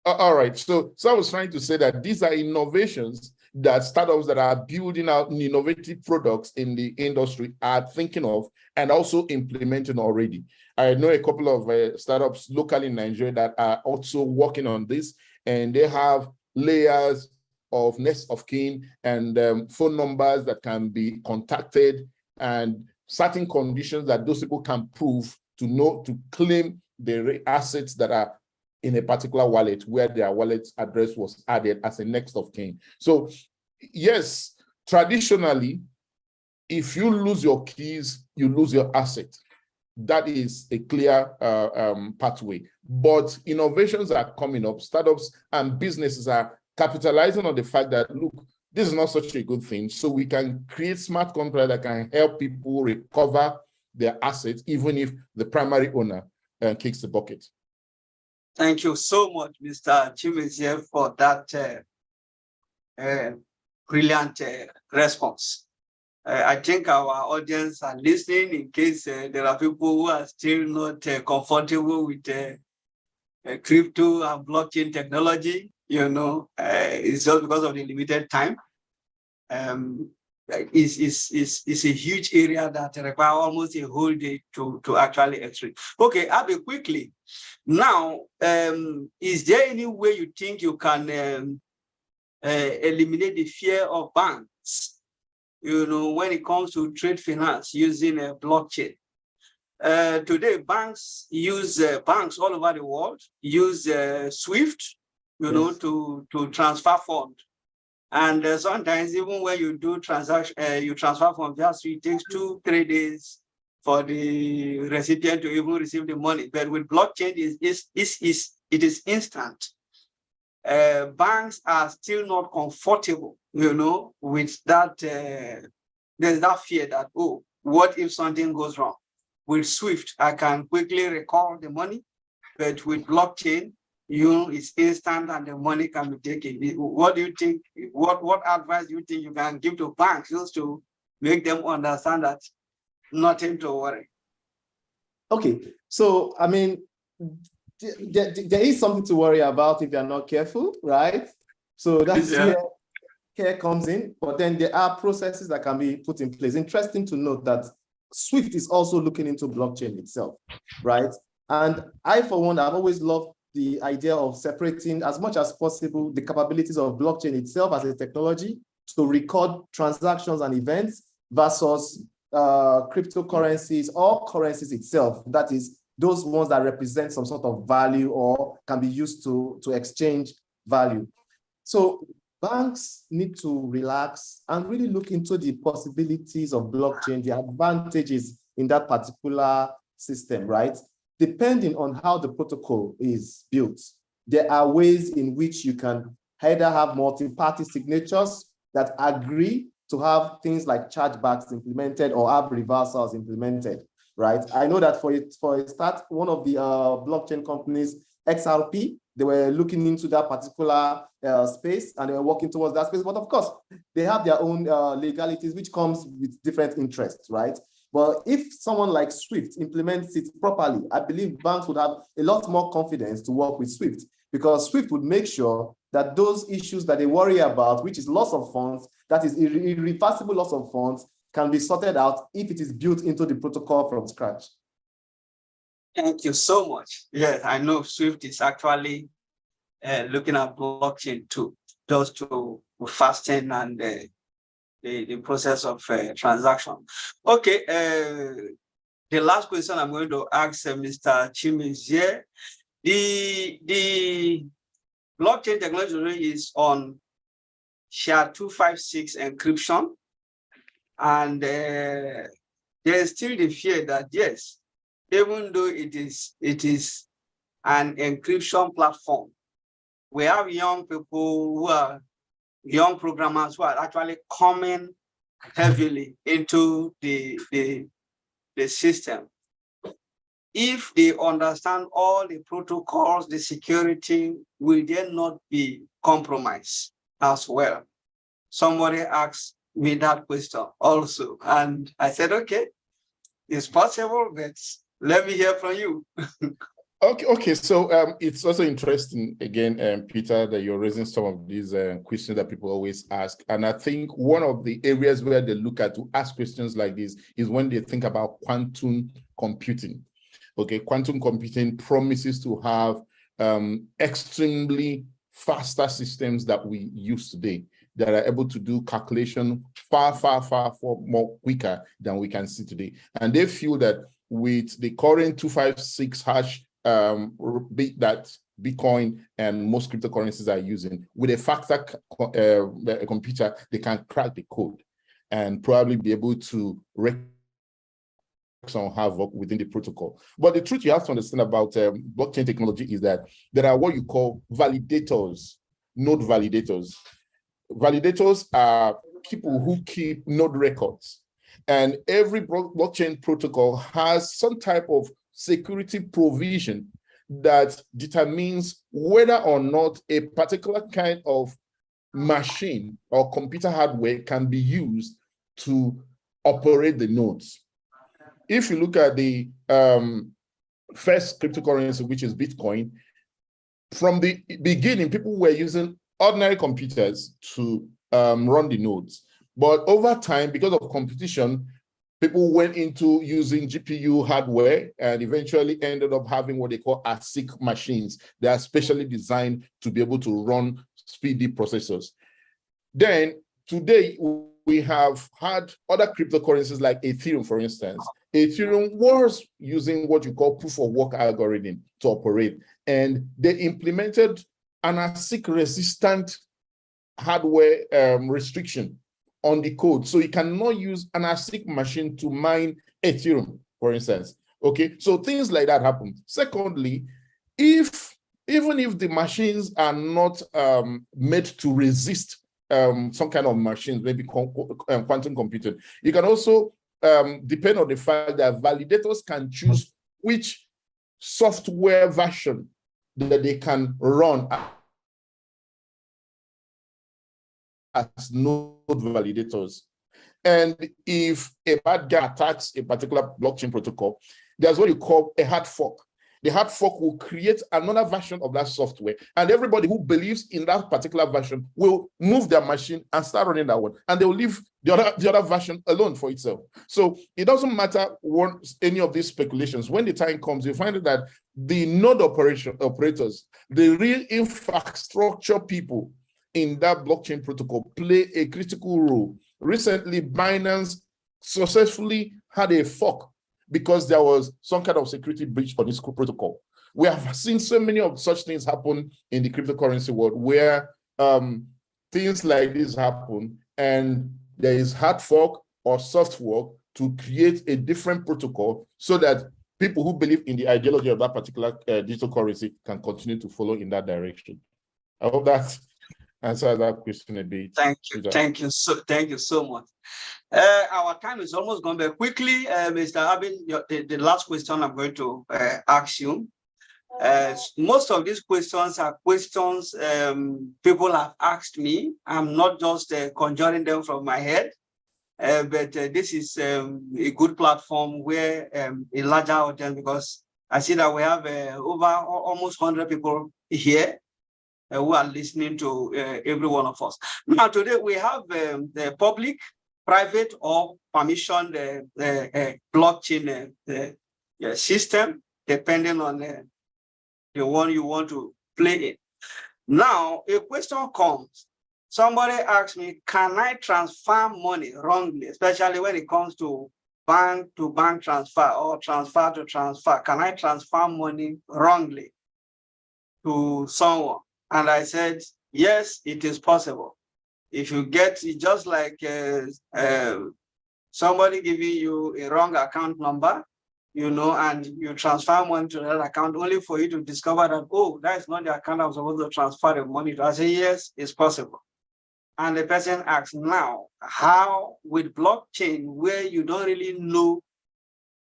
All right. So I was trying to say that these are innovations that startups that are building out innovative products in the industry are thinking of and also implementing already. I know a couple of startups locally in Nigeria that are also working on this, and they have layers of next of kin and phone numbers that can be contacted and certain conditions that those people can prove to claim the assets that are in a particular wallet where their wallet address was added as a next of kin. So yes, traditionally, if you lose your keys, you lose your asset. That is a clear pathway. But innovations are coming up. Startups and businesses are capitalizing on the fact that, look, this is not such a good thing. So we can create smart contracts that can help people recover their assets, even if the primary owner kicks the bucket. Thank you so much, Mr. Chimezie, for that brilliant response. I think our audience are listening in case there are people who are still not comfortable with crypto and blockchain technology. You know, it's just because of the limited time. It's a huge area that requires almost a whole day to actually explain. Okay, Abby, quickly. Now, is there any way you think you can eliminate the fear of banks? You know, when it comes to trade finance using a blockchain. Today, banks all over the world use SWIFT, you know, to transfer funds. And sometimes even when you do transaction, you transfer funds, it takes 2-3 days for the recipient to even receive the money. But with blockchain, it is instant. Banks are still not comfortable, you know, with that. There's that fear that, oh, what if something goes wrong? With SWIFT, I can quickly recall the money, but with blockchain, it's instant and the money can be taken. What do you think? What advice do you think you can give to banks just to make them understand that nothing to worry? Okay, so I mean, there is something to worry about if you're not careful, right? So that's where care comes in, but then there are processes that can be put in place. Interesting to note that SWIFT is also looking into blockchain itself, right? And I, for one, I've always loved the idea of separating as much as possible the capabilities of blockchain itself as a technology to record transactions and events versus cryptocurrencies or currencies itself. That is, those ones that represent some sort of value or can be used to exchange value. So banks need to relax and really look into the possibilities of blockchain, the advantages in that particular system, right? Depending on how the protocol is built, there are ways in which you can either have multi-party signatures that agree to have things like chargebacks implemented or have reversals implemented, right? I know that for a start, one of the blockchain companies, XRP, they were looking into that particular space and they were working towards that space. But of course, they have their own legalities, which comes with different interests, right? But if someone like SWIFT implements it properly, I believe banks would have a lot more confidence to work with SWIFT, because SWIFT would make sure that those issues that they worry about, which is loss of funds, that is irreversible loss of funds, can be sorted out if it is built into the protocol from scratch. Thank you so much. Yes, I know SWIFT is actually looking at blockchain too, just to fasten and the process of transaction. Okay, the last question I'm going to ask Mr. Chimezie. The blockchain technology is on SHA-256 encryption, and there is still the fear that yes, even though it is an encryption platform, we have young people who are young programmers who are actually coming heavily into the system. If they understand all the protocols, the security will then not be compromised as well. Somebody asked me that question also, and I said, okay, it's possible, but let me hear from you. Okay. So it's also interesting again, Peter, that you're raising some of these questions that people always ask. And I think one of the areas where they look at to ask questions like this is when they think about quantum computing. Okay, quantum computing promises to have extremely faster systems that we use today that are able to do calculation far more quicker than we can see today. And they feel that with the current 256 hash bit that Bitcoin and most cryptocurrencies are using, with a factor computer, they can crack the code and probably be able to some havoc within the protocol. But the truth you have to understand about blockchain technology is that there are what you call validators, node validators. Validators are people who keep node records. And every blockchain protocol has some type of security provision that determines whether or not a particular kind of machine or computer hardware can be used to operate the nodes. If you look at the first cryptocurrency, which is Bitcoin, from the beginning, people were using ordinary computers to run the nodes. But over time, because of competition, people went into using GPU hardware and eventually ended up having what they call ASIC machines. They are specially designed to be able to run speedy processors. Then today, we have had other cryptocurrencies like Ethereum, for instance. Ethereum was using what you call proof of work algorithm to operate, and they implemented an ASIC resistant hardware restriction on the code. So you cannot use an ASIC machine to mine Ethereum, for instance. Okay, so things like that happen. Secondly, even if the machines are not made to resist some kind of machines, maybe quantum computing, you can also depend on the fact that validators can choose which software version that they can run as node validators. And if a bad guy attacks a particular blockchain protocol, there's what you call a hard fork. The hard fork will create another version of that software, and everybody who believes in that particular version will move their machine and start running that one, and they will leave the other version alone for itself. So it doesn't matter any of these speculations. When the time comes, you find that the node operators, the real infrastructure people in that blockchain protocol, play a critical role. Recently, Binance successfully had a fork because there was some kind of security breach on this protocol. We have seen so many of such things happen in the cryptocurrency world where things like this happen and there is hard fork or soft fork to create a different protocol so that people who believe in the ideology of that particular digital currency can continue to follow in that direction. I hope that answers that question a bit. Thank you. Thank you so much. Our time is almost gone, but quickly, Mr. Abin, the last question I'm going to ask you. Most of these questions are questions people have asked me. I'm not just conjuring them from my head, but this is a good platform where a larger audience, because I see that we have over almost 100 people here who are listening to every one of us. Now, today we have the public, private, or permission blockchain system, depending on the one you want to play in. Now, a question comes. Somebody asks me, can I transfer money wrongly, especially when it comes to bank transfer or transfer to transfer? Can I transfer money wrongly to someone? And I said, yes, it is possible. If you get it, just like somebody giving you a wrong account number, and you transfer money to that account only for you to discover that, oh, that is not the account I was supposed to transfer the money to. I say, yes, it's possible. And the person asks, now, how with blockchain, where you don't really know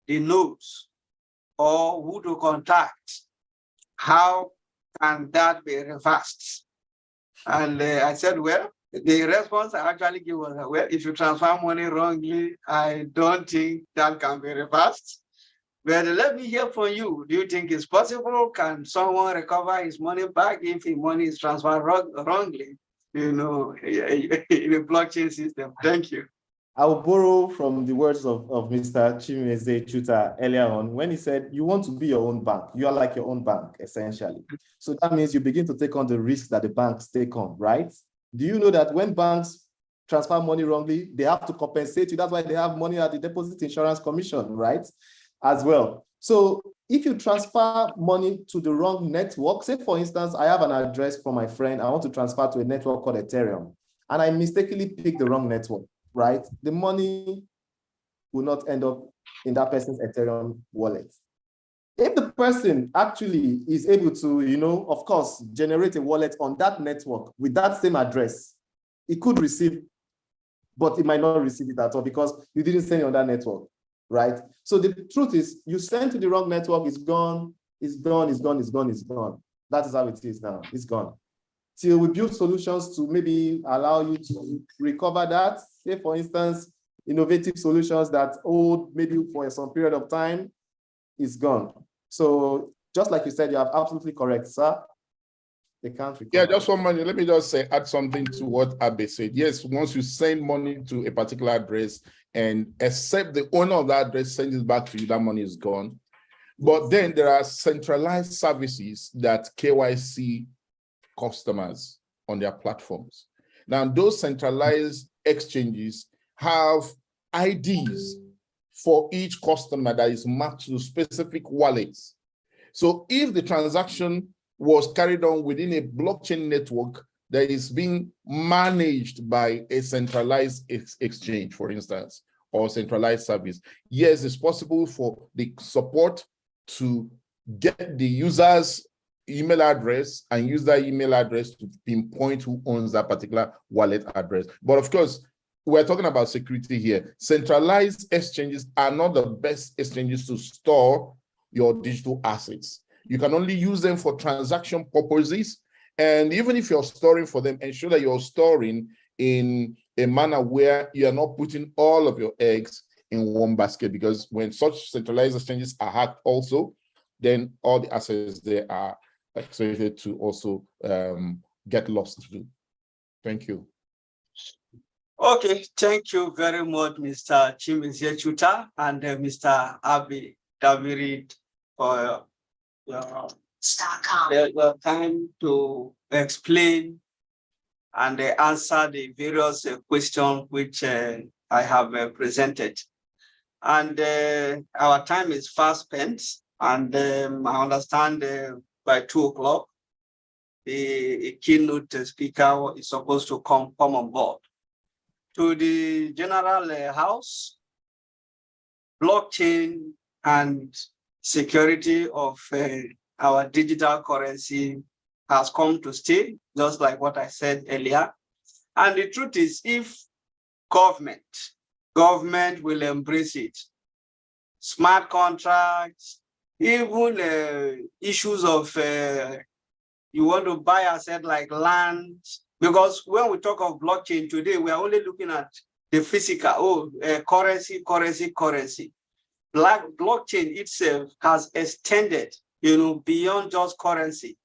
the nodes or who to contact, how can that be reversed? And I said, well, the response I actually give was, well, if you transfer money wrongly, I don't think that can be reversed. But let me hear from you. Do you think it's possible? Can someone recover his money back if his money is transferred wrongly, in a blockchain system? Thank you. I'll borrow from the words of Mr. Chimeze Chuta earlier on when he said, you want to be your own bank. You are like your own bank, essentially. So that means you begin to take on the risks that the banks take on, right? Do you know that when banks transfer money wrongly, they have to compensate you? That's why they have money at the Deposit Insurance Commission, right? As well. So if you transfer money to the wrong network, say for instance, I have an address from my friend, I want to transfer to a network called Ethereum, and I mistakenly pick the wrong network, right? The money will not end up in that person's Ethereum wallet. If the person actually is able to, of course, generate a wallet on that network with that same address, it could receive, but it might not receive it at all because you didn't send it on that network, right? So the truth is, you send to the wrong network, it's gone, it's gone, it's gone, it's gone, it's gone. That is how it is now, it's gone. Till we build solutions to maybe allow you to recover that. Say, for instance, innovative solutions that hold maybe for some period of time is gone. So just like you said, you are absolutely correct, sir. They can't recover. Yeah, just one minute. Let me just add something to what Abe said. Yes, once you send money to a particular address and except the owner of that address sends it back to you, that money is gone. But then there are centralized services that KYC customers on their platforms. Now, those centralized exchanges have IDs for each customer that is mapped to specific wallets. So if the transaction was carried on within a blockchain network that is being managed by a centralized exchange, for instance, or centralized service, yes, it's possible for the support to get the user's email address and use that email address to pinpoint who owns that particular wallet address. But of course, we're talking about security here. Centralized exchanges are not the best exchanges to store your digital assets. You can only use them for transaction purposes. And even if you're storing for them, ensure that you're storing in a manner where you are not putting all of your eggs in one basket, because when such centralized exchanges are hacked also, then all the assets there are expected to also get lost too. Thank you. Okay, thank you very much, Mr. Chimeze Chuta and Mr. Abe Davirid for your time to explain and answer the various questions which I have presented. And our time is fast spent, and I understand by 2 o'clock, the keynote speaker is supposed to come on board. To the general house, blockchain and security of our digital currency has come to stay, just like what I said earlier. And the truth is, if government will embrace it, smart contracts, even issues of you want to buy asset like land, because when we talk of blockchain today, we are only looking at the physical, currency. Blockchain itself has extended, beyond just currency.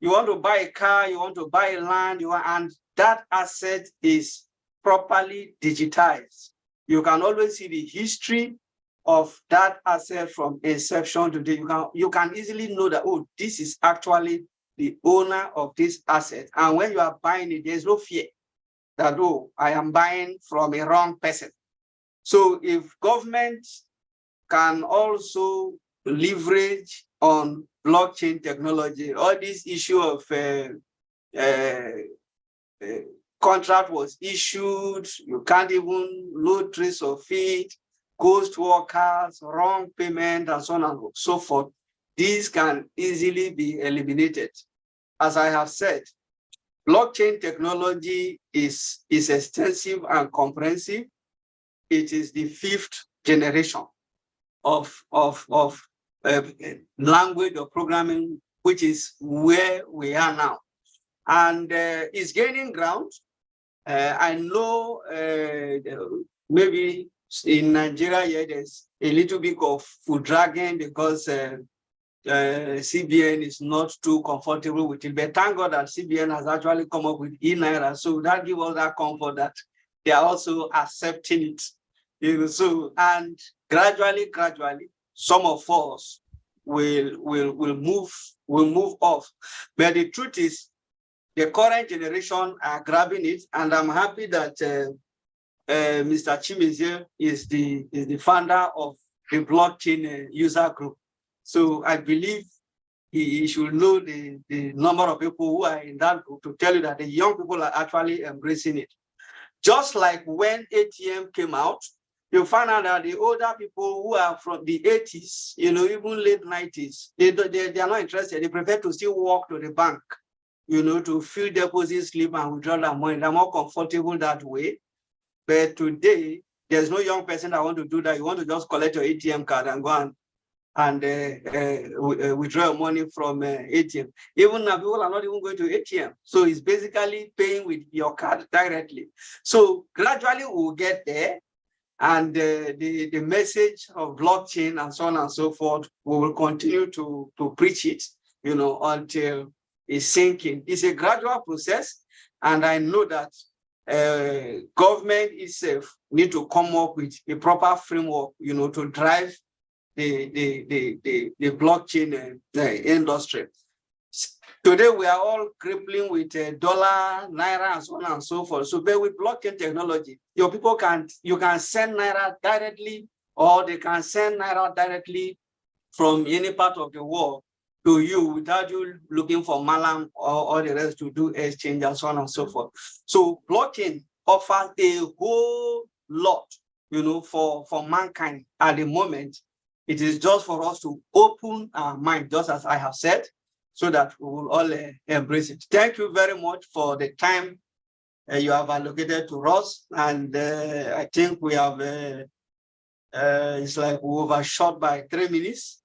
You want to buy a car, you want to buy land, and that asset is properly digitized. You can always see the history of that asset from inception to date. You can easily know that, oh, this is actually the owner of this asset. And when you are buying it, there's no fear that, oh, I am buying from a wrong person. So if government can also leverage on blockchain technology, all this issue of contract was issued, you can't even load trace of it, ghost workers, wrong payment, and so on and so forth. These can easily be eliminated. As I have said, blockchain technology is extensive and comprehensive. It is the 5th generation of language or programming, which is where we are now. And it's gaining ground. I know maybe in Nigeria, yeah, there's a little bit of food dragging because CBN is not too comfortable with it. But thank God that CBN has actually come up with e-Naira. So that gives us that comfort that they are also accepting it. You know, so, and gradually, some of us will move off. But the truth is, the current generation are grabbing it, and I'm happy that Mr. Chimezie is the founder of the blockchain user group. So I believe he should know the number of people who are in that group to tell you that the young people are actually embracing it. Just like when ATM came out, you find out that the older people who are from the 80s, you know, even late 90s, they are not interested. They prefer to still walk to the bank, you know, to fill deposit slip and withdraw their money. They're more comfortable that way. But today, there's no young person that want to do that. You want to just collect your ATM card and go and withdraw money from ATM. Even now, people are not even going to ATM. So it's basically paying with your card directly. So gradually we'll get there. And the message of blockchain and so on and so forth, we will continue to preach it, you know, until it's sinking. It's a gradual process. And I know that government itself need to come up with a proper framework, you know, to drive the blockchain industry. Today, we are all crippling with dollar, naira, and so on and so forth. So, but with blockchain technology, your people you can send naira directly, or they can send naira directly from any part of the world to you without you looking for Malam or the rest to do exchange and so on and so forth. So, blockchain offers a whole lot, you know, for mankind at the moment. It is just for us to open our mind, just as I have said, so that we will all embrace it. Thank you very much for the time you have allocated to us. And I think we have, it's like we overshot by 3 minutes.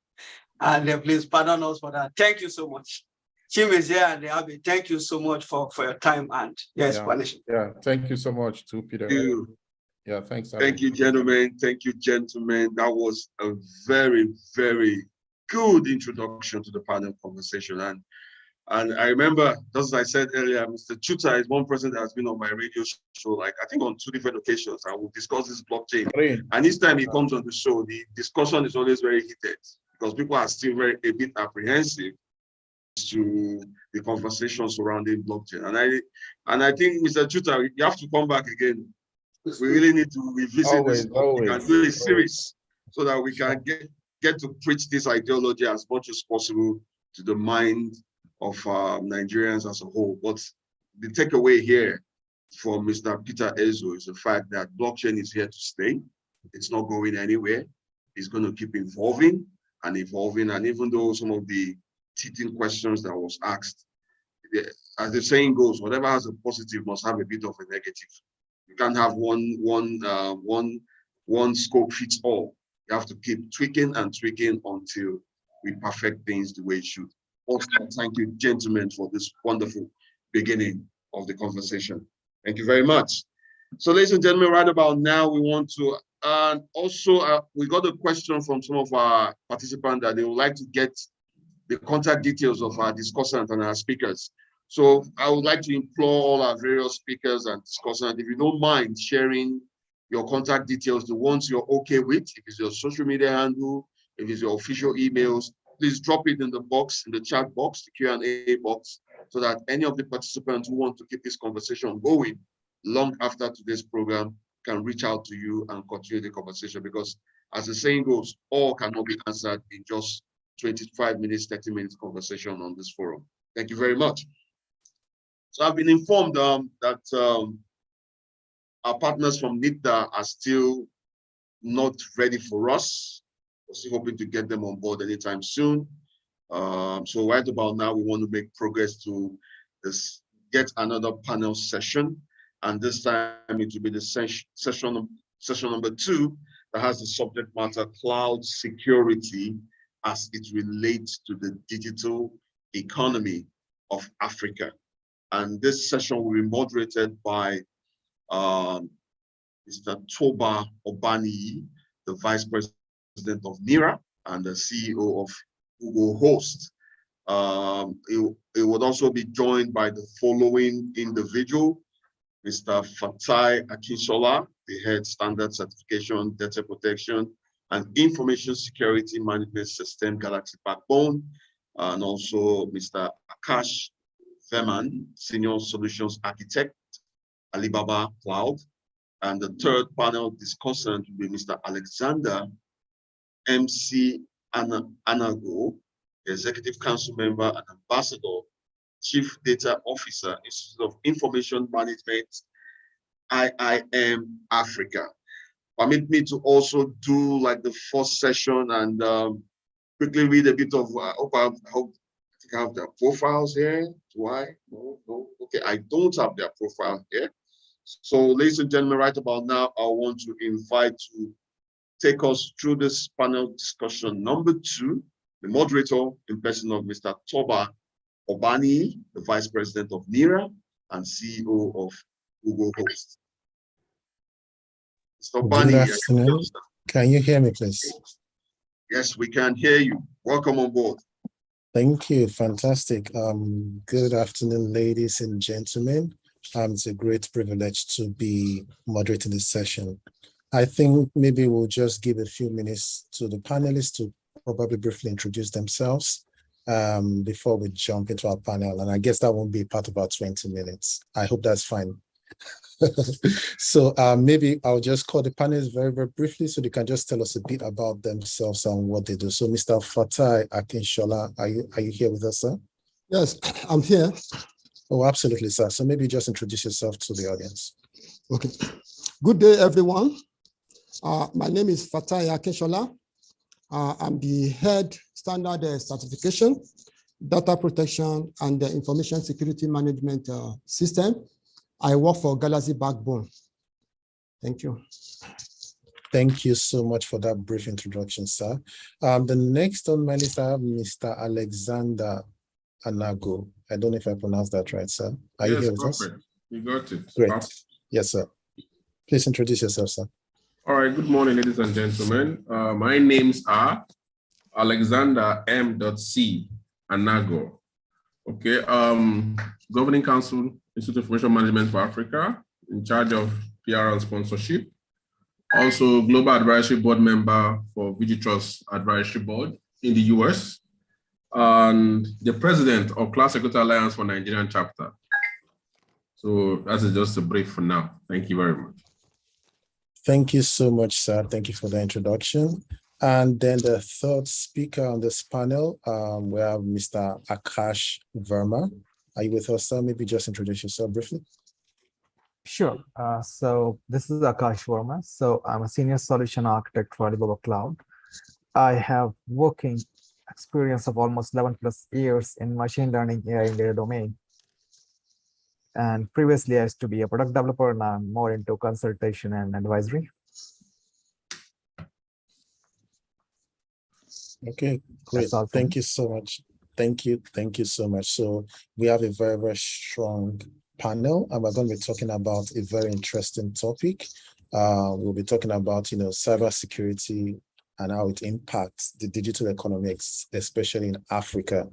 And please pardon us for that. Thank you so much. Chimezie and Abi, thank you so much for your time and your explanation. Yeah, thank you so much too, Peter. Thank you. Yeah, thanks. Thank you, gentlemen. Thank you, gentlemen. That was a very, very good introduction to the panel conversation. And I remember, just as I said earlier, Mr. Chuta is one person that has been on my radio show, like I think on 2 different occasions, and we'll discuss this blockchain. And each time he comes on the show, the discussion is always very heated because people are still a bit apprehensive to the conversation surrounding blockchain. And I think, Mr. Chuta, you have to come back again. We really need to revisit this. We can do a series so that we can get to preach this ideology as much as possible to the mind of Nigerians as a whole. But the takeaway here for Mr. Peter Ezo is the fact that blockchain is here to stay. It's not going anywhere. It's going to keep evolving and evolving. And even though some of the teaching questions that was asked, as the saying goes, whatever has a positive must have a bit of a negative. You can't have one scope fits all. You have to keep tweaking and tweaking until we perfect things the way it should. Also, thank you, gentlemen, for this wonderful beginning of the conversation. Thank you very much. So, ladies and gentlemen, right about now, we want to, and also we got a question from some of our participants that they would like to get the contact details of our discussants and our speakers. So I would like to implore all our various speakers and discussants, if you don't mind sharing your contact details, the ones you're okay with, if it's your social media handle, if it's your official emails, please drop it in the box, in the chat box, the Q&A box, so that any of the participants who want to keep this conversation going long after today's program can reach out to you and continue the conversation. Because as the saying goes, all cannot be answered in just 25 minutes, 30 minutes conversation on this forum. Thank you very much. So I've been informed that our partners from NITDA are still not ready for us. We're still hoping to get them on board anytime soon. So right about now, we want to make progress to get another panel session. And this time it will be the session number 2 that has the subject matter cloud security as it relates to the digital economy of Africa. And this session will be moderated by Mr. Toba Obani, the Vice President of NIRA and the CEO of Google Host. It would also be joined by the following individual: Mr. Fatai Akinshola, the Head Standard Certification, Data Protection, and Information Security Management System, Galaxy Backbone, and also Mr. Akash Veman, Senior Solutions Architect, Alibaba Cloud. And the third panel discussant will be Mr. Alexander MC Anago, Executive Council Member and Ambassador, Chief Data Officer, Institute of Information Management, IIM Africa. Permit me to also do like the first session and quickly read a bit of, I think I have their profiles here. Do I? No. Okay, I don't have their profile here. So ladies and gentlemen, right about now, I want to invite to take us through this panel discussion number 2, the moderator in person of Mr. Toba Obani, the Vice President of NIRA and CEO of Google Host. Mr. Obani, Good afternoon. Can you hear me, please? Yes, we can hear you. Welcome on board. Thank you. Fantastic. Good afternoon, ladies and gentlemen. It's a great privilege to be moderating this session. I think maybe we'll just give a few minutes to the panelists to probably briefly introduce themselves before we jump into our panel. And I guess that won't be part of our 20 minutes. I hope that's fine. So maybe I'll just call the panelists very, very briefly so they can just tell us a bit about themselves and what they do. So Mr. Fatai Akinshola, are you here with us, sir? Yes, I'm here. Oh, absolutely, sir. So maybe just introduce yourself to the audience. Okay. Good day, everyone. My name is Fatai Akinshola. I'm the Head Standard Certification, Data Protection, and the Information Security Management System. I work for Galaxy Backbone. Thank you. Thank you so much for that brief introduction, sir. The next on my list, I have Mr. Alexander Anago. I don't know if I pronounced that right, sir. Are you here with us? You got it. Great. Yes, sir. Please introduce yourself, sir. All right. Good morning, ladies and gentlemen. My names are Alexander M.C. Anago. Okay. Governing Council, Institute of Information Management for Africa, in charge of PR and sponsorship. Also, Global Advisory Board member for Vigitrust Advisory Board in the US. And the president of Cloud Security Alliance for Nigerian chapter. So that is just a brief for now. Thank you very much. Thank you so much, sir. Thank you for the introduction. And then the third speaker on this panel, we have Mr. Akash Verma. Are you with us, sir? Maybe just introduce yourself briefly. Sure. So this is Akash Verma. So I'm a senior solution architect for Alibaba Cloud. I have working experience of almost 11 plus years in machine learning AI and data domain. And previously I used to be a product developer, and I'm more into consultation and advisory. Okay, great. Thank you so much. Thank you so much. So we have a very, very strong panel, and we're going to be talking about a very interesting topic. We'll be talking about, cybersecurity and how it impacts the digital economy, especially in Africa.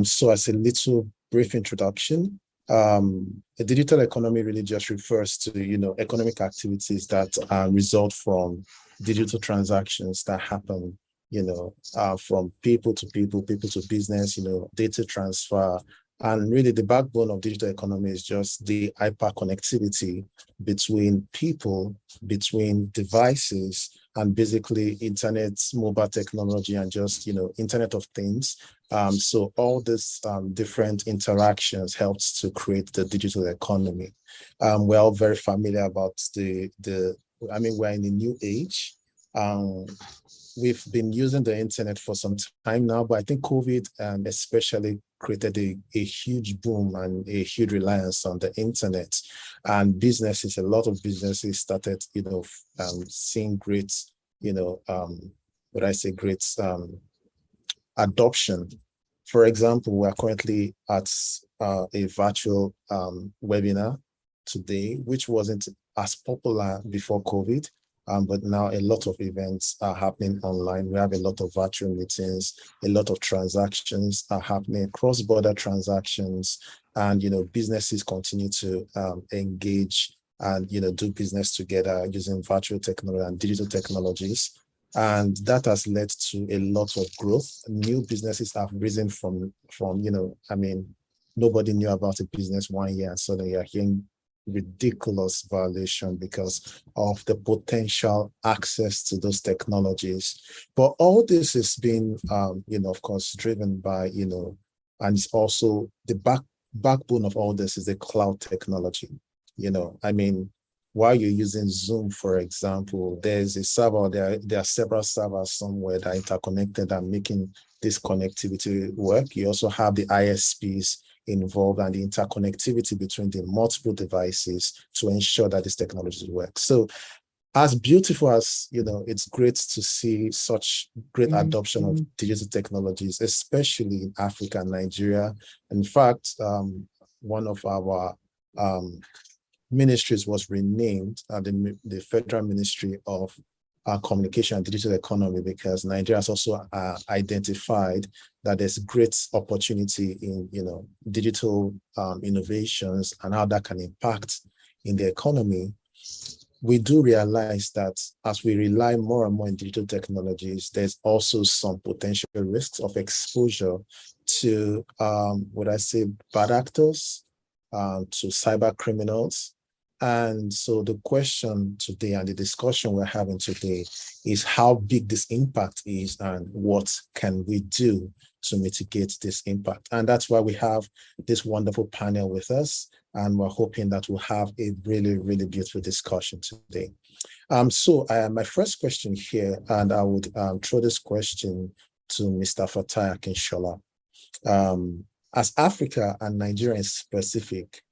So as a little brief introduction, the digital economy really just refers to, economic activities that result from digital transactions that happen, from people to people, people to business, data transfer. And really the backbone of digital economy is just the hyperconnectivity between people, between devices, and basically internet, mobile technology, and just, Internet of Things. So all these different interactions helps to create the digital economy. We're all very familiar about we're in a new age. We've been using the internet for some time now, but I think COVID especially created a huge boom and a huge reliance on the internet. And businesses, a lot of businesses started, seeing great, great adoption. For example, we're currently at a virtual webinar today, which wasn't as popular before COVID, but now a lot of events are happening online. We have a lot of virtual meetings, a lot of transactions are happening, cross-border transactions, and businesses continue to engage and do business together using virtual technology and digital technologies. And that has led to a lot of growth. New businesses have risen from nobody knew about a business 1 year, and suddenly you're hearing ridiculous valuation because of the potential access to those technologies. But all this is being, of course, driven by, and it's also the backbone of all this is the cloud technology. While you're using Zoom, for example, there's a server, there are several servers somewhere that are interconnected and making this connectivity work. You also have the ISPs involved and the interconnectivity between the multiple devices to ensure that this technology works. So as beautiful as, it's great to see such great adoption of digital technologies, especially in Africa and Nigeria. In fact, one of our ministries was renamed the Federal Ministry of Communication and Digital Economy, because Nigeria has also identified that there's great opportunity in digital innovations and how that can impact in the economy. We do realize that as we rely more and more on digital technologies, there's also some potential risks of exposure to bad actors, to cyber criminals. And so the question today and the discussion we're having today is how big this impact is and what can we do to mitigate this impact. And that's why we have this wonderful panel with us, and we're hoping that we'll have a really, really beautiful discussion today. My first question here, and I would throw this question to Mr. Fatai Akinshola. As Africa and Nigeria in specific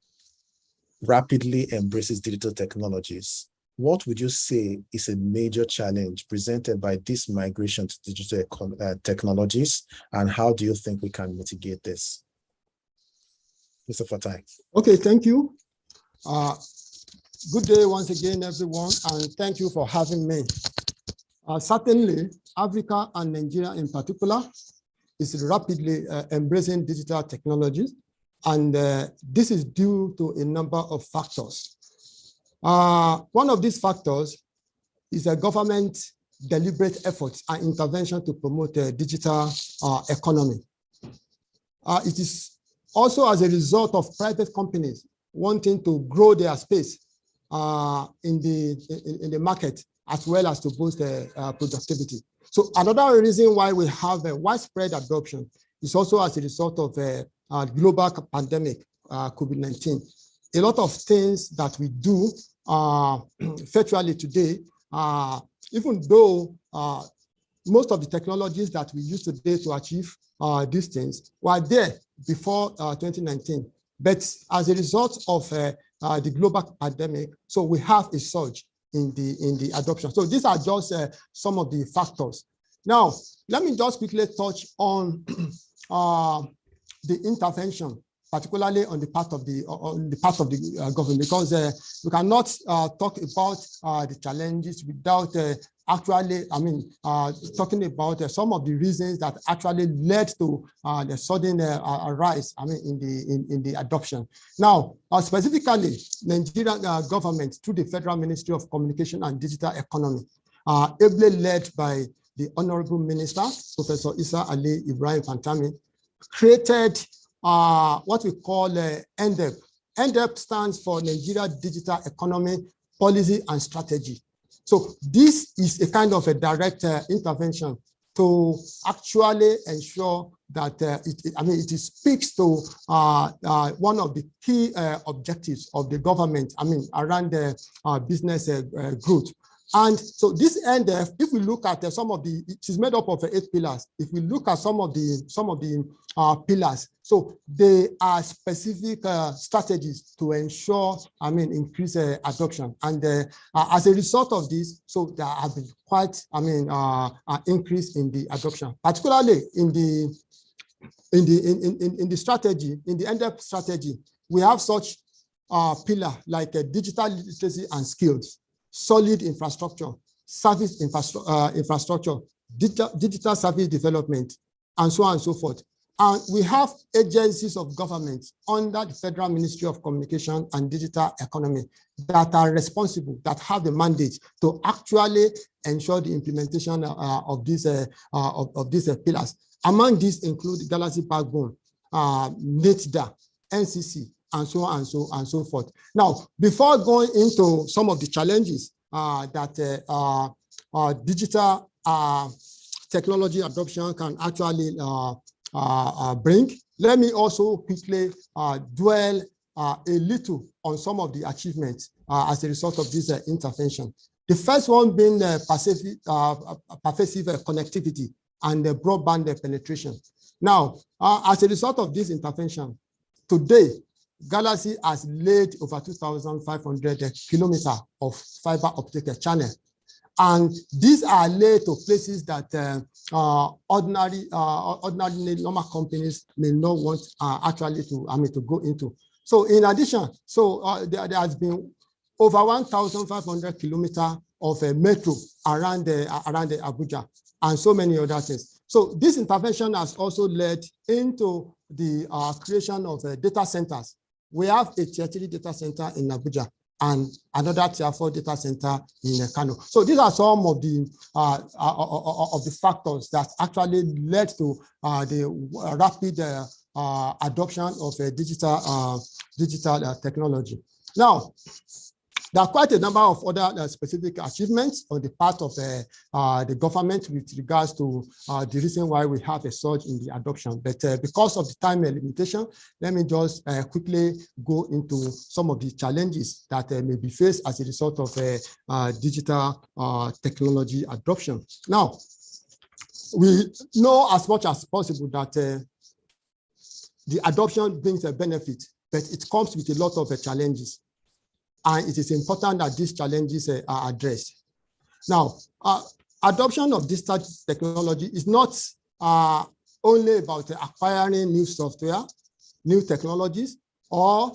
rapidly embraces digital technologies, what would you say is a major challenge presented by this migration to digital technologies, and how do you think we can mitigate this? Mr. Fatai. Okay, thank you. Good day once again, everyone, and thank you for having me. Certainly, Africa and Nigeria in particular is rapidly embracing digital technologies, and this is due to a number of factors. One of these factors is a government deliberate efforts and intervention to promote a digital economy. It is also as a result of private companies wanting to grow their space in the market, as well as to boost productivity. So another reason why we have a widespread adoption is also as a result of a global pandemic, COVID-19. A lot of things that we do virtually today, even though most of the technologies that we use today to achieve these things were there before 2019, but as a result of the global pandemic, so we have a surge in the adoption. So these are just some of the factors. Now, let me just quickly touch on the intervention, particularly on the part of the government, because we cannot talk about the challenges without actually, talking about some of the reasons that actually led to the sudden rise, in the adoption. Now, specifically, Nigerian government through the Federal Ministry of Communication and Digital Economy, ably led by the Honorable Minister, Professor Isa Ali Ibrahim Pantami, created what we call NDEP. NDEP stands for Nigeria Digital Economy Policy and Strategy. So this is a kind of a direct intervention to actually ensure that it speaks to one of the key objectives of the government, around the business growth. And so this NDF, if we look at some of the, it is made up of 8 pillars. If we look at some of the pillars, so they are specific strategies to ensure, increase adoption. And as a result of this, so there have been quite, increase in the adoption, particularly in the strategy, in the NDF strategy. We have such pillar like digital literacy and skills, solid infrastructure, service infrastructure, digital service development, and so on and so forth. And we have agencies of government under the Federal Ministry of Communication and Digital Economy that are responsible, that have the mandate to actually ensure the implementation of these pillars. Among these include Galaxy Backbone, NITDA, NCC, and so on and so forth. Now, before going into some of the challenges that digital technology adoption can actually bring, let me also quickly dwell a little on some of the achievements as a result of this intervention. The first one being pervasive connectivity and broadband penetration. Now, as a result of this intervention, today, Galaxy has laid over 2,500 kilometers of fiber optic channel. And these are laid to places that ordinary normal companies may not want actually to go into. So in addition, there has been over 1,500 kilometers of metro around Abuja and so many other things. So this intervention has also led into the creation of data centers. We have a tier 3 data center in Abuja and another tier 4 data center in Kano. So these are some of the factors that actually led to the rapid adoption of digital technology. Now, there are quite a number of other specific achievements on the part of the government with regards to the reason why we have a surge in the adoption. But because of the time limitation, let me just quickly go into some of the challenges that may be faced as a result of digital technology adoption. Now, we know as much as possible that the adoption brings a benefit, but it comes with a lot of challenges. And it is important that these challenges are addressed. Now, adoption of digital technology is not only about acquiring new software, new technologies, or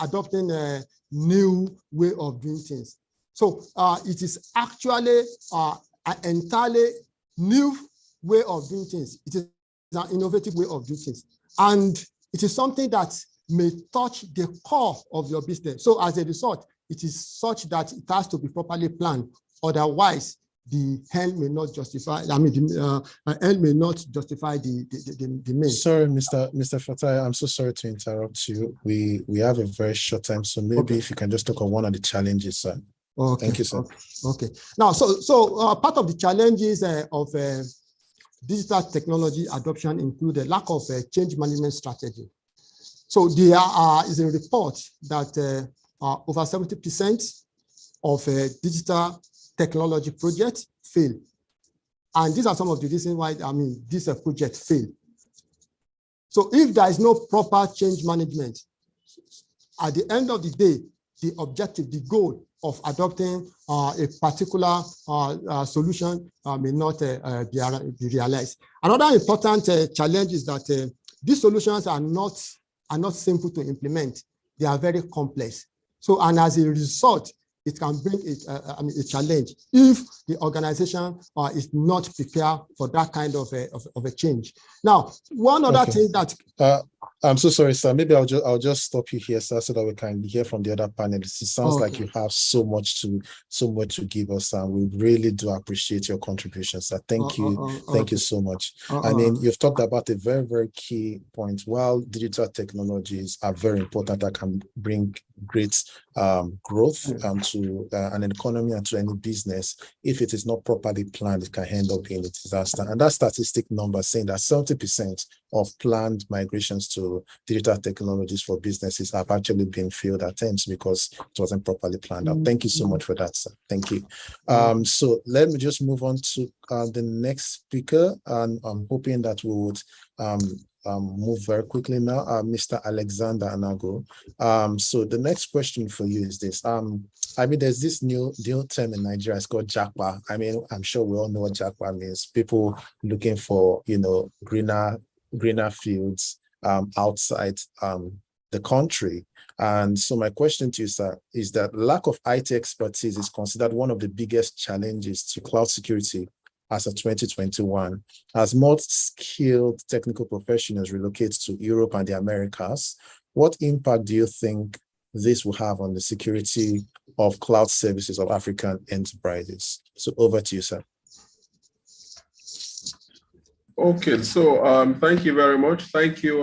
adopting a new way of doing things. So it is actually an entirely new way of doing things. It is an innovative way of doing things. And it is something that may touch the core of your business. So as a result, it is such that it has to be properly planned. Otherwise, the end may not justify, the end may not justify the means. Sorry, Mr. Fatai, I'm so sorry to interrupt you. We have a very short time, so maybe if you can just talk on one of the challenges, sir. Okay. Thank you, sir. Okay. Now, so part of the challenges of digital technology adoption include a lack of change management strategy. So there is a report that over 70% of digital technology projects fail. And these are some of the reasons why, this project failed. So if there is no proper change management, at the end of the day, the objective, the goal of adopting a particular solution may not be realized. Another important challenge is that these solutions are not simple to implement. They are very complex. So, and as a result, it can bring a challenge if the organization is not prepared for that kind of a change. Now, one other thing that I'm so sorry, sir. Maybe I'll just stop you here, sir, so that we can hear from the other panelists. It sounds like you have so much to give us, and we really do appreciate your contribution, sir. Thank you. Thank you so much. I mean, you've talked about a very, very key point. While digital technologies are very important, that can bring great growth to an economy and to any business, if it is not properly planned, it can end up being a disaster. And that statistic number saying that 70% of planned migrations to digital technologies for businesses have actually been failed attempts because it wasn't properly planned out. Thank you so much for that, sir. Thank you. So let me just move on to the next speaker, and I'm hoping that we would move very quickly now, Mr. Alexander Anago. So the next question for you is this. I mean, there's this new term in Nigeria, it's called Japa. I mean, I'm sure we all know what Japa means. People looking for, greener fields outside the country. And so my question to you, sir, is that lack of IT expertise is considered one of the biggest challenges to cloud security as of 2021. As more skilled technical professionals relocate to Europe and the Americas, what impact do you think this will have on the security of cloud services of African enterprises? So over to you, sir. Okay, so thank you very much. Thank you,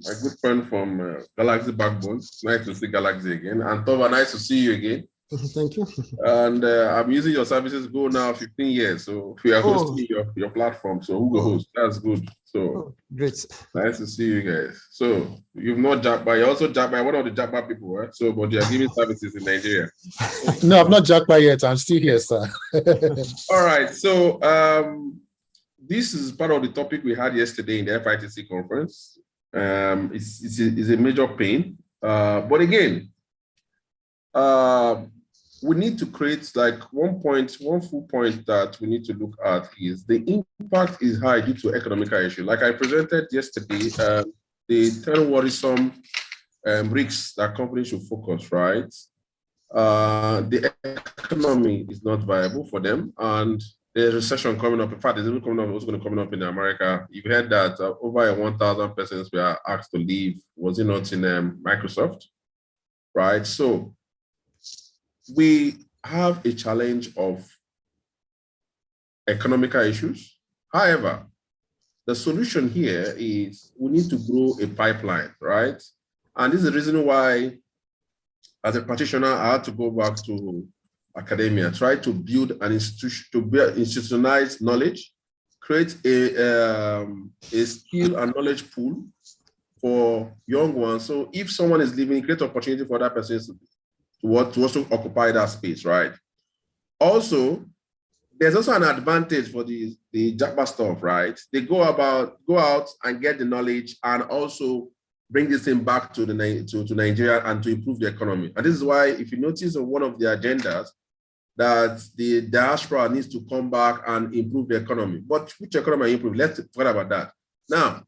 my good friend from Galaxy Backbone. Nice to see Galaxy again. And Tova, nice to see you again. Thank you. And I'm using your services go now 15 years. So we are hosting your platform. So who will host? That's good. So great. Nice to see you guys. So you've not Jackpot, you're also Jackpot, one of the Jackpot people, right? So, but you are giving services in Nigeria. No, I'm not Jackpot yet. I'm still here, sir. All right. So this is part of the topic we had yesterday in the FITC conference. It's a major pain. But again, we need to create like one full point that we need to look at is the impact is high due to economic issue. Like I presented yesterday, the 10 worrisome risks that companies should focus, right? The economy is not viable for them, and there's a recession coming up. In fact, there's even also going to come up in America. You've heard that over 1,000 persons were asked to leave. Was it not in Microsoft, right? So we have a challenge of economical issues. However, the solution here is we need to grow a pipeline, right? And this is the reason why, as a practitioner, I had to go back to academia, try to build an institution, to build institutionalized knowledge, create a skill and knowledge pool for young ones. So if someone is leaving, create opportunity for that person to also occupy that space, right? Also, there's also an advantage for the Jackpot stuff, right? They go out and get the knowledge and also bring this thing back to Nigeria and to improve the economy. And this is why, if you notice on one of the agendas, that the diaspora needs to come back and improve the economy. But which economy improve? Let's forget about that. Now,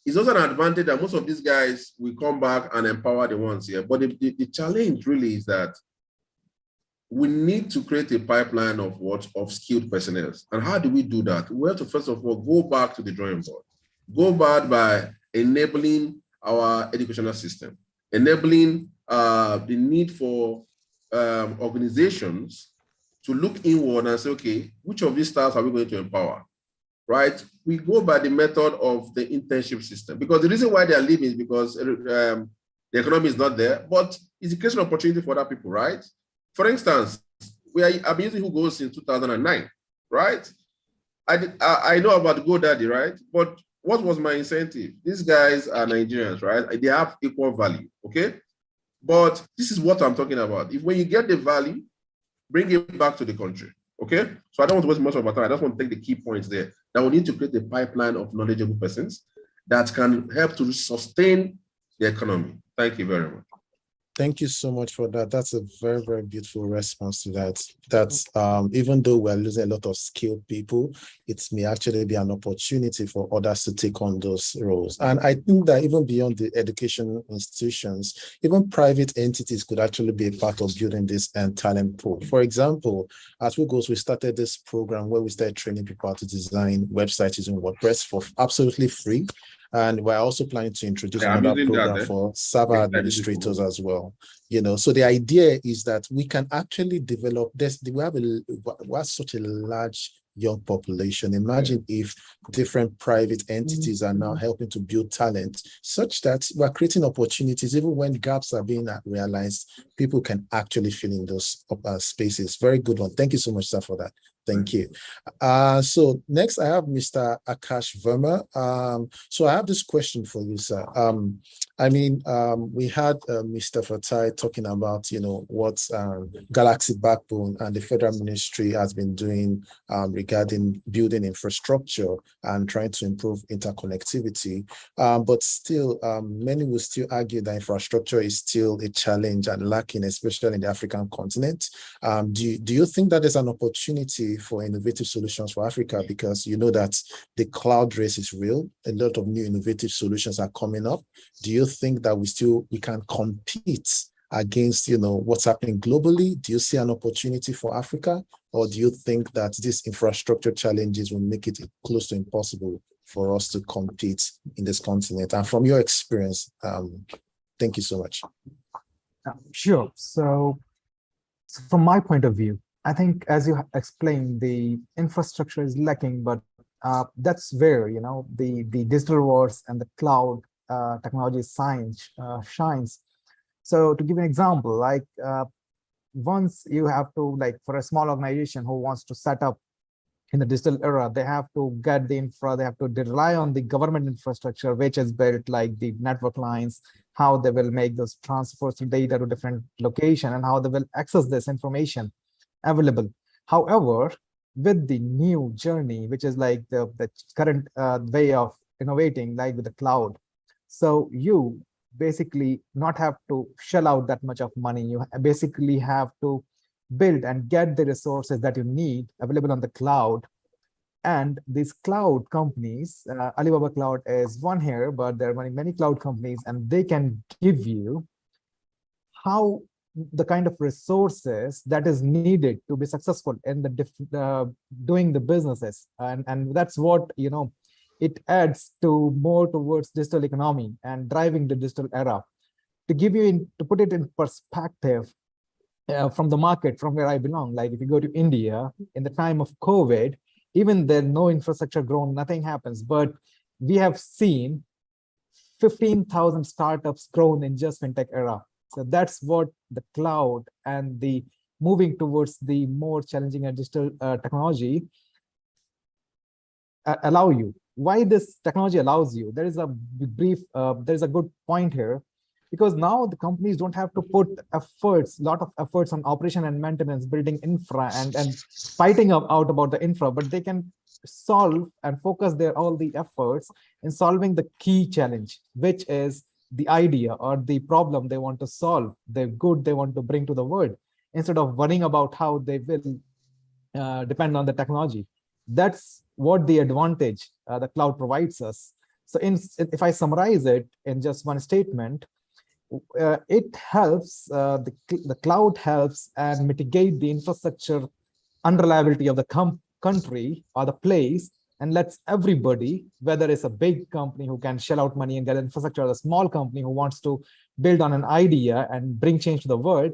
it's also an advantage that most of these guys will come back and empower the ones here. But the challenge really is that we need to create a pipeline of skilled personnel. And how do we do that? We have to, first of all, go back to the drawing board. Go back by enabling our educational system, enabling the need for organizations to look inward and say, okay, which of these staff are we going to empower? Right? We go by the method of the internship system, because the reason why they are leaving is because the economy is not there, but it's a creation opportunity for other people, right? For instance, I've been using Hugo since 2009, right? I know about GoDaddy, right? But what was my incentive? These guys are Nigerians, right? They have equal value, okay? But this is what I'm talking about. When you get the value, bring it back to the country. Okay, so I don't want to waste much of our time. I just want to take the key points there. That we need to create a pipeline of knowledgeable persons that can help to sustain the economy. Thank you very much. Thank you so much for that. That's a very, very beautiful response to that. That's even though we're losing a lot of skilled people, it may actually be an opportunity for others to take on those roles. And I think that even beyond the education institutions, even private entities could actually be a part of building this talent pool. For example, at WUGOS, we started this program where we started training people how to design websites using WordPress for absolutely free. And we're also planning to introduce another program for server administrators as well. You know, so the idea is that we can actually develop this. We have such a large young population. Imagine if different private entities are now helping to build talent such that we're creating opportunities. Even when gaps are being realized, people can actually fill in those spaces. Very good one. Thank you so much, sir, for that. Thank you. So next I have Mr. Akash Verma. So I have this question for you, sir. We had Mr. Fatai talking about, what Galaxy Backbone and the Federal Ministry has been doing regarding building infrastructure and trying to improve interconnectivity. But still, many will still argue that infrastructure is still a challenge and lacking, especially in the African continent. Do you think that there's an opportunity for innovative solutions for Africa? Because you know that the cloud race is real. A lot of new innovative solutions are coming up. Do you you think that we can compete against, what's happening globally? Do you see an opportunity for Africa, or do you think that these infrastructure challenges will make it close to impossible for us to compete in this continent? And from your experience, thank you so much. Sure. So from my point of view, I think, as you explained, the infrastructure is lacking, but that's where, the digital wars and the cloud technology shines. So to give an example, like once you have to, like for a small organization who wants to set up in the digital era, they have to get the infra, they have to rely on the government infrastructure, which is built like the network lines, how they will make those transfers of data to different location, and how they will access this information available. However, with the new journey, which is like the current way of innovating, like with the cloud, so you basically not have to shell out that much of money. You basically have to build and get the resources that you need available on the cloud. And these cloud companies, Alibaba Cloud is one here, but there are many cloud companies, and they can give you how the kind of resources that is needed to be successful in the doing the businesses. And that's what, it adds to more towards digital economy and driving the digital era. To put it in perspective, from the market, from where I belong, like if you go to India in the time of COVID, even there no infrastructure grown, nothing happens, but we have seen 15,000 startups grown in just fintech era. So that's what the cloud and the moving towards the more challenging and digital technology allow you. Why this technology allows you? There is a good point here, because now the companies don't have to put lot of efforts on operation and maintenance, building infra and fighting out about the infra, but they can solve and focus all the efforts in solving the key challenge, which is the idea or the problem they want to solve, the good they want to bring to the world, instead of worrying about how they will depend on the technology. That's what the advantage the cloud provides us. So if I summarize it in just one statement, it helps, the cloud helps and mitigate the infrastructure unreliability of the country or the place, and lets everybody, whether it's a big company who can shell out money and get infrastructure, or a small company who wants to build on an idea and bring change to the world,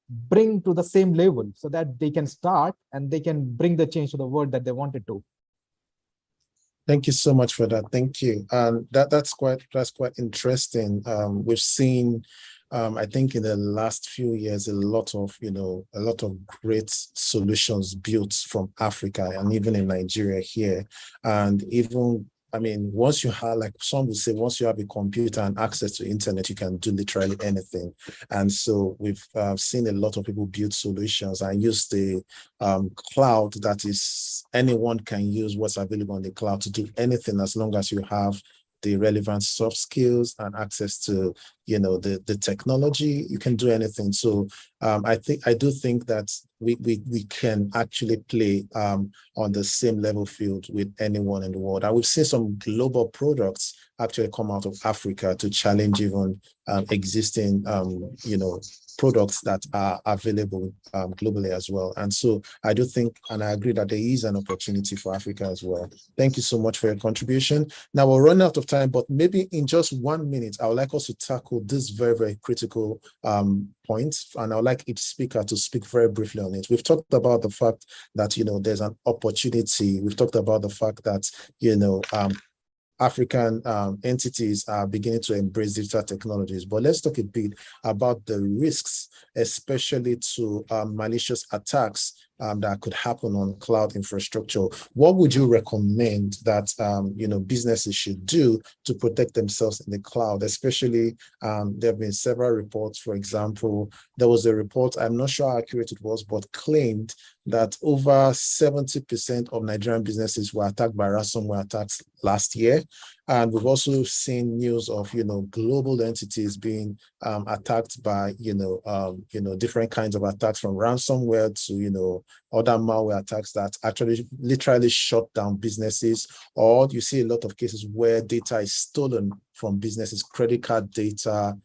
bring to the same level, so that they can start and they can bring the change to the world that they wanted to. Thank you so much for that. Thank you. And that's quite interesting. We've seen, I think in the last few years, a lot of great solutions built from Africa and even in Nigeria here. And even, once you have, like some will say, once you have a computer and access to internet, you can do literally anything. And so we've seen a lot of people build solutions and use the cloud, that is, anyone can use what's available on the cloud to do anything, as long as you have the relevant soft skills and access to, the technology, you can do anything. So I do think that we can actually play on the same level field with anyone in the world. And we've seen some global products actually come out of Africa to challenge even existing, products that are available globally as well. And so I do think, and I agree, that there is an opportunity for Africa as well. Thank you so much for your contribution. Now we're running out of time, but maybe in just 1 minute, I would like us to tackle this very, very critical point. And I would like each speaker to speak very briefly on it. We've talked about the fact that, there's an opportunity. We've talked about the fact that, African entities are beginning to embrace digital technologies. But let's talk a bit about the risks, especially to malicious attacks that could happen on cloud infrastructure. What would you recommend that businesses should do to protect themselves in the cloud? Especially, there have been several reports. For example, there was a report, I'm not sure how accurate it was, but claimed that over 70% of Nigerian businesses were attacked by ransomware attacks last year. And we've also seen news of, global entities being attacked by, different kinds of attacks, from ransomware to, other malware attacks that actually literally shut down businesses. Or you see a lot of cases where data is stolen from businesses, credit card data,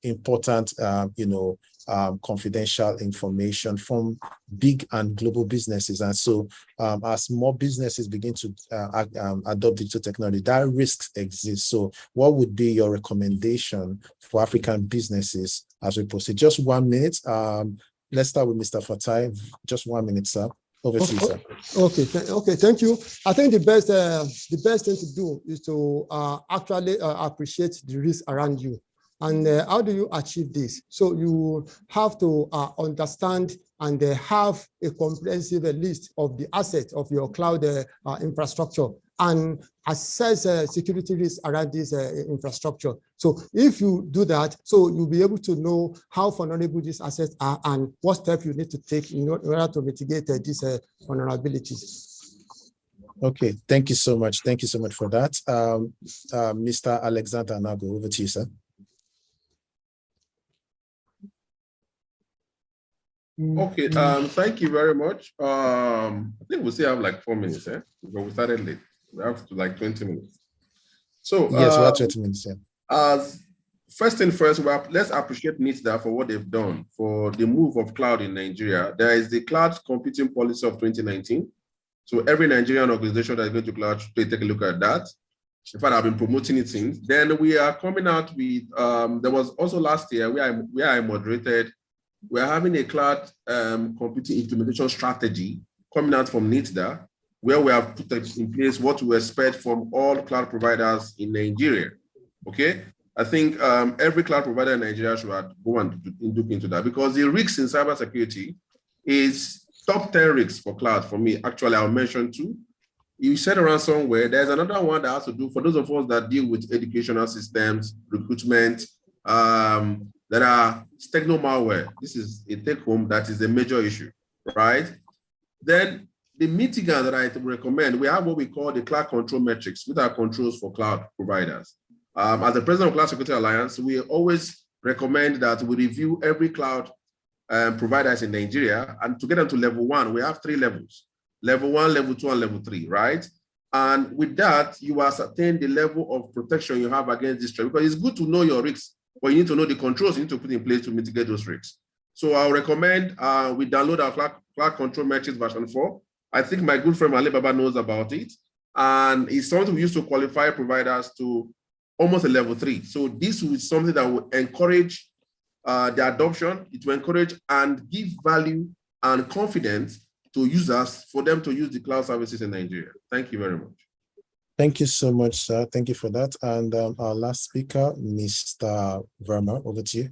important, confidential information from big and global businesses. And so as more businesses begin to adopt digital technology, that risks exist. So what would be your recommendation for African businesses as we proceed? Just 1 minute. Let's start with Mr. Fatai. Just 1 minute, sir. Over to you, sir. Okay, thank you. I think the best thing to do is to actually appreciate the risk around you. And how do you achieve this? So you have to understand and have a comprehensive list of the assets of your cloud infrastructure and assess security risks around this infrastructure. So if you do that, so you'll be able to know how vulnerable these assets are and what steps you need to take in order to mitigate these vulnerabilities. Okay, thank you so much. Thank you so much for that. Mr. Alexander Nago, over to you, sir. Okay, thank you very much. I think we still have like 4 minutes, but we started late. We have to like 20 minutes. So yes, we have 20 minutes. As first thing first, let's appreciate NITDA for what they've done for the move of cloud in Nigeria. There is the cloud computing policy of 2019. So every Nigerian organization that is going to cloud should take a look at that. In fact, I've been promoting it since. Then we are coming out with, there was also last year where I moderated. We're having a cloud computing implementation strategy coming out from NITDA, where we have put in place what we expect from all cloud providers in Nigeria. Okay, I think every cloud provider in Nigeria should go and look into that, because the risks in cybersecurity is top 10 risks for cloud for me. Actually, I'll mention two. You said around somewhere, there's another one that has to do for those of us that deal with educational systems, recruitment, that are stego malware. This is a take-home that is a major issue, right? Then the mitigant that I recommend, we have what we call the cloud control metrics, which are controls for cloud providers. As the president of Cloud Security Alliance, we always recommend that we review every cloud providers in Nigeria, and to get them to level 1, we have 3 levels: level 1, level 2, and level 3, right? And with that, you ascertain the level of protection you have against this threat, because it's good to know your risks, but you need to know the controls you need to put in place to mitigate those risks. So I'll recommend we download our cloud control metrics version 4. I think my good friend Alibaba knows about it, and it's something we use to qualify providers to almost a level 3. So this is something that will encourage the adoption. It will encourage and give value and confidence to users for them to use the cloud services in Nigeria. Thank you very much. Thank you so much, sir. Thank you for that. And our last speaker, Mr. Verma, over to you.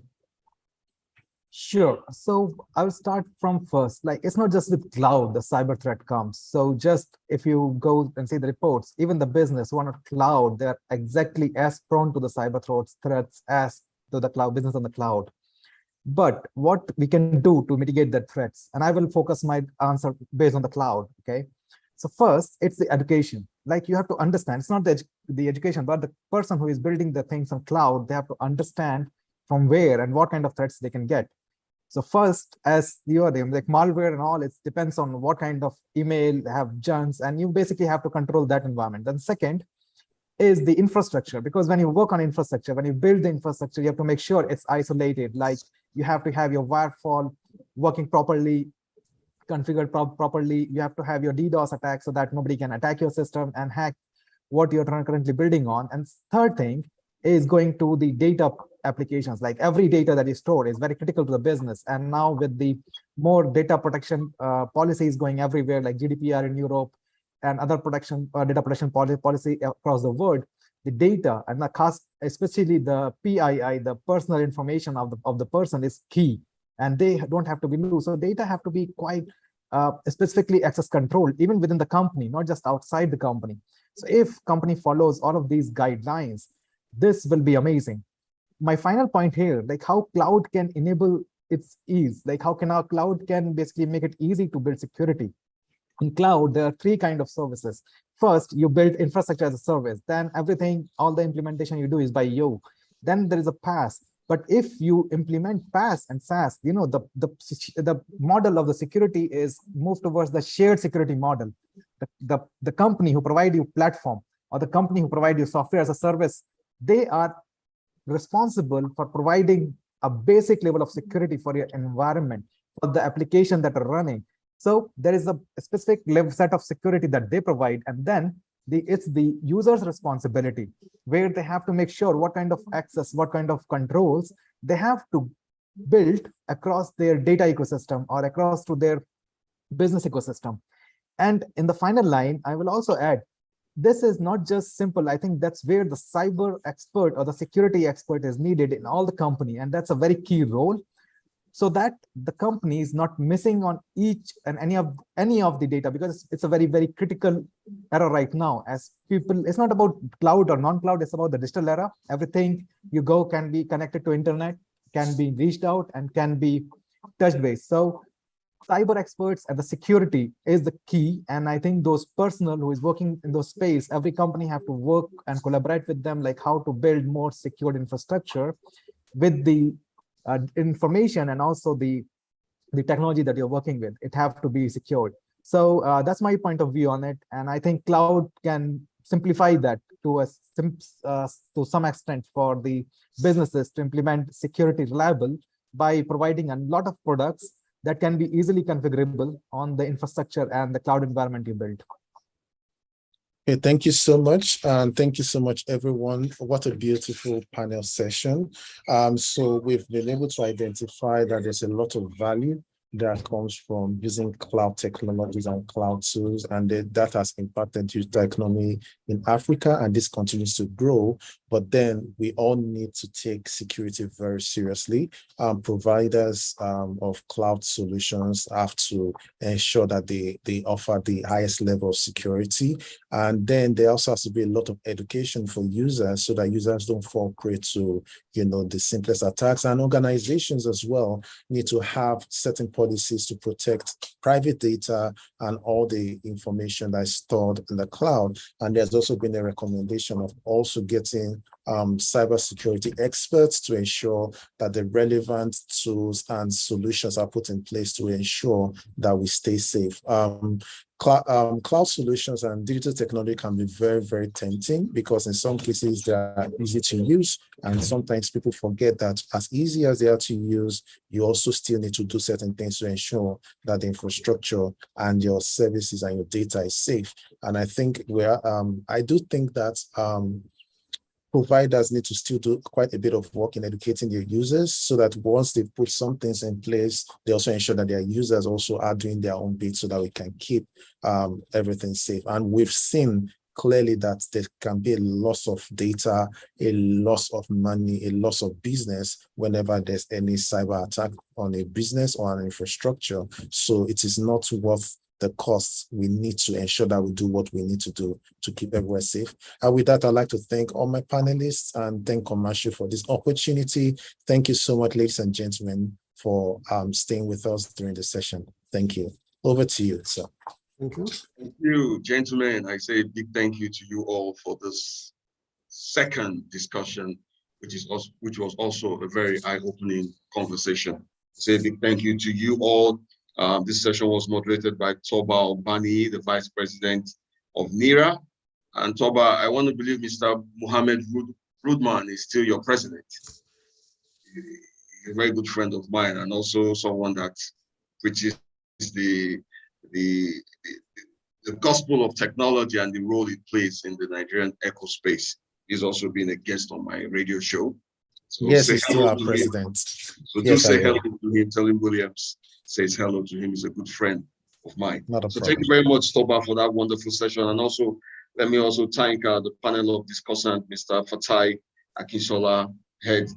Sure. So I will start from first. Like, it's not just with cloud, the cyber threat comes. So just if you go and see the reports, even the business one of cloud, they're exactly as prone to the cyber threats as to the cloud business on the cloud. But what we can do to mitigate the threats, and I will focus my answer based on the cloud. Okay. So first, it's the education. Like, you have to understand, it's not the education, but the person who is building the things on cloud, they have to understand from where and what kind of threats they can get. So first, as you are like malware and all, it depends on what kind of email have junks, and you basically have to control that environment. Then second is the infrastructure, because when you work on infrastructure, when you build the infrastructure, you have to make sure it's isolated. Like, you have to have your firewall working properly, configured properly. You have to have your DDoS attack so that nobody can attack your system and hack what you're currently building on. And third thing is going to the data applications. Like, every data that is stored is very critical to the business. And now with the more data protection policies going everywhere, like GDPR in Europe and other data protection policy across the world, the data and the cost, especially the PII, the personal information of the person, is key, and they don't have to be loose. So data have to be quite specifically access controlled, even within the company, not just outside the company. So if company follows all of these guidelines, this will be amazing. My final point here, like how cloud can enable its ease, like how can our cloud can basically make it easy to build security. In cloud, there are three kinds of services. First, you build infrastructure as a service. Then everything, all the implementation you do is by you. Then there is a PaaS. But if you implement PaaS and SaaS, you know, the model of the security is moved towards the shared security model. The company who provide you platform or the company who provide you software as a service, they are responsible for providing a basic level of security for your environment, for the application that are running. So there is a specific level set of security that they provide, and then it's the user's responsibility, where they have to make sure what kind of access, what kind of controls they have to build across their data ecosystem or across to their business ecosystem. And in the final line, I will also add, this is not just simple. I think that's where the cyber expert or the security expert is needed in all the company, and that's a very key role, so that the company is not missing on each and any of the data, because it's a very, very critical era right now. As people, it's not about cloud or non-cloud, it's about the digital era. Everything you go can be connected to internet, can be reached out, and can be touched base. So cyber experts and the security is the key. And I think those personnel who is working in those space, every company have to work and collaborate with them, like how to build more secured infrastructure with the information and also the technology that you're working with. It have to be secured. So that's my point of view on it. And I think cloud can simplify that to some extent for the businesses to implement security reliable by providing a lot of products that can be easily configurable on the infrastructure and the cloud environment you build. Okay, thank you so much. And thank you so much, everyone. What a beautiful panel session. So we've been able to identify that there's a lot of value that comes from using cloud technologies and cloud tools, and that has impacted the economy in Africa, and this continues to grow. But then we all need to take security very seriously. Providers of cloud solutions have to ensure that they offer the highest level of security. And then there also has to be a lot of education for users so that users don't fall prey to, you know, the simplest attacks. And organizations as well need to have certain policies to protect private data and all the information that is stored in the cloud. And there's also been a recommendation of also getting cybersecurity experts to ensure that the relevant tools and solutions are put in place to ensure that we stay safe. Cloud solutions and digital technology can be very, very tempting because in some cases they are easy to use, and sometimes people forget that as easy as they are to use, you also still need to do certain things to ensure that the infrastructure and your services and your data is safe. And I think I do think that providers need to still do quite a bit of work in educating their users so that once they put some things in place, they also ensure that their users also are doing their own bit so that we can keep everything safe. And we've seen clearly that there can be a loss of data, a loss of money, a loss of business whenever there's any cyber attack on a business or an infrastructure. So it is not worth the costs. We need to ensure that we do what we need to do to keep everyone safe. And with that, I'd like to thank all my panelists and thank Comercio for this opportunity. Thank you so much, ladies and gentlemen, for staying with us during the session. Thank you. Over to you, sir. Thank you. Thank you, gentlemen. I say a big thank you to you all for this second discussion, which was also a very eye-opening conversation. Say a big thank you to you all. This session was moderated by Toba Obani, the Vice President of NIRA. And Toba, I want to believe Mr. Mohammed Rudman is still your president. He's a very good friend of mine and also someone that preaches the gospel of technology and the role it plays in the Nigerian eco space. He's also been a guest on my radio show. So yes, he's still our president. Him. So yes, do say hello to him. Tell him Williams says hello to him. He's a good friend of mine. So problem. Thank you very much, Toba, for that wonderful session. And also, let me also thank the panel of discussants, Mr. Fatai Akinshola, Head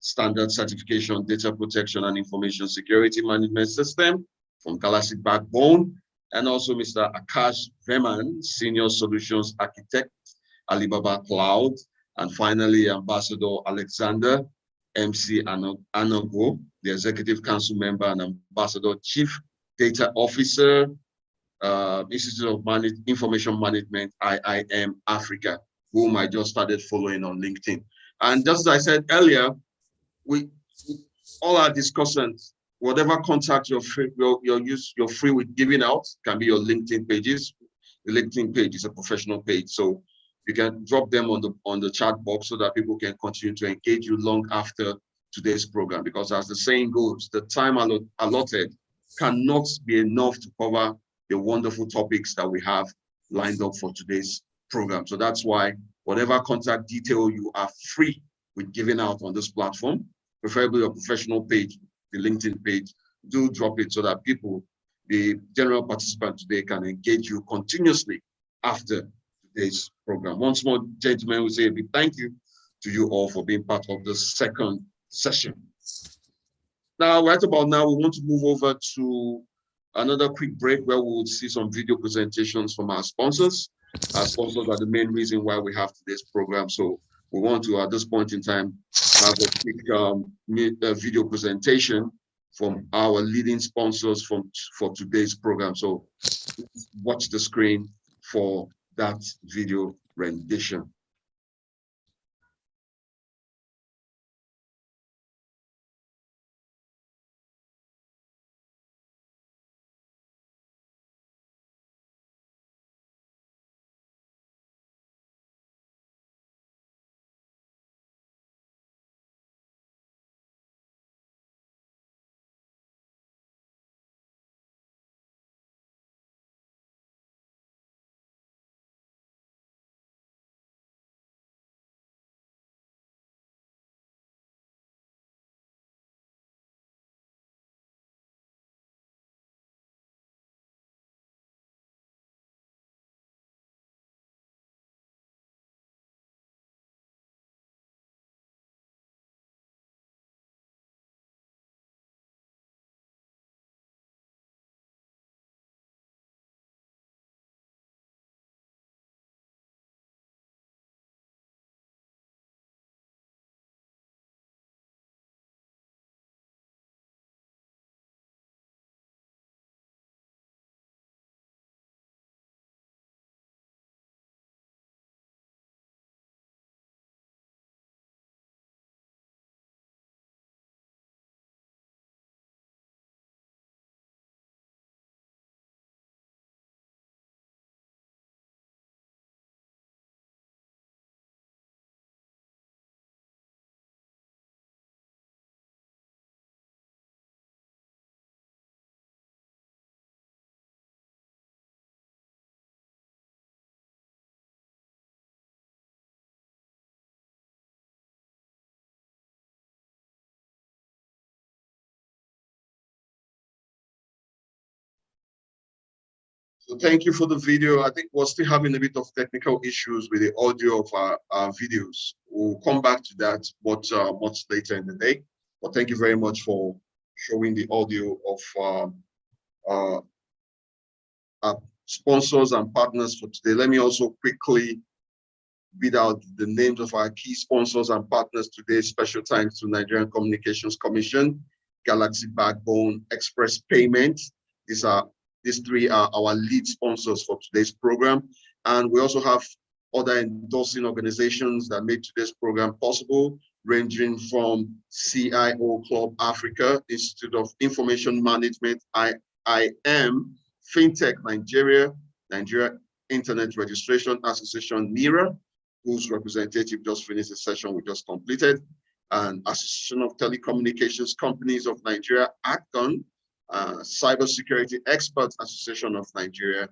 Standard Certification, Data Protection and Information Security Management System from Galaxy Backbone, and also Mr. Akash Veman, Senior Solutions Architect, Alibaba Cloud, and finally, Ambassador Alexander MC Anogo, the Executive Council Member and Ambassador Chief Data Officer, Institute of Information Management, IIM Africa, whom I just started following on LinkedIn. And just as I said earlier, we all our discussants, whatever contact you're free with giving out, can be your LinkedIn pages. The LinkedIn page is a professional page, so you can drop them on the chat box so that people can continue to engage you long after today's program. Because as the saying goes, the time allotted cannot be enough to cover the wonderful topics that we have lined up for today's program. So that's why whatever contact detail you are free with giving out on this platform, preferably a professional page, the LinkedIn page, do drop it so that people, the general participant today, can engage you continuously after today's program. Once more, gentlemen, we say a big thank you to you all for being part of the second session. Now, right about now, we want to move over to another quick break where we will see some video presentations from our sponsors. Our sponsors are the main reason why we have today's program. So we want to, at this point in time, have a quick video presentation from our leading sponsors for today's program. So watch the screen for that video rendition. So thank you for the video. I think we're still having a bit of technical issues with the audio of our videos. We'll come back to that much later in the day. But thank you very much for showing the audio of our sponsors and partners for today. Let me also quickly read out the names of our key sponsors and partners today. Special thanks to Nigerian Communications Commission, Galaxy Backbone, Express Payment. These three are our lead sponsors for today's program. And we also have other endorsing organizations that made today's program possible, ranging from CIO Club Africa, Institute of Information Management, IIM, FinTech Nigeria, Nigeria Internet Registration Association, NIRA, whose representative just finished the session we just completed, and Association of Telecommunications Companies of Nigeria, ACCON, Cybersecurity Experts Association of Nigeria.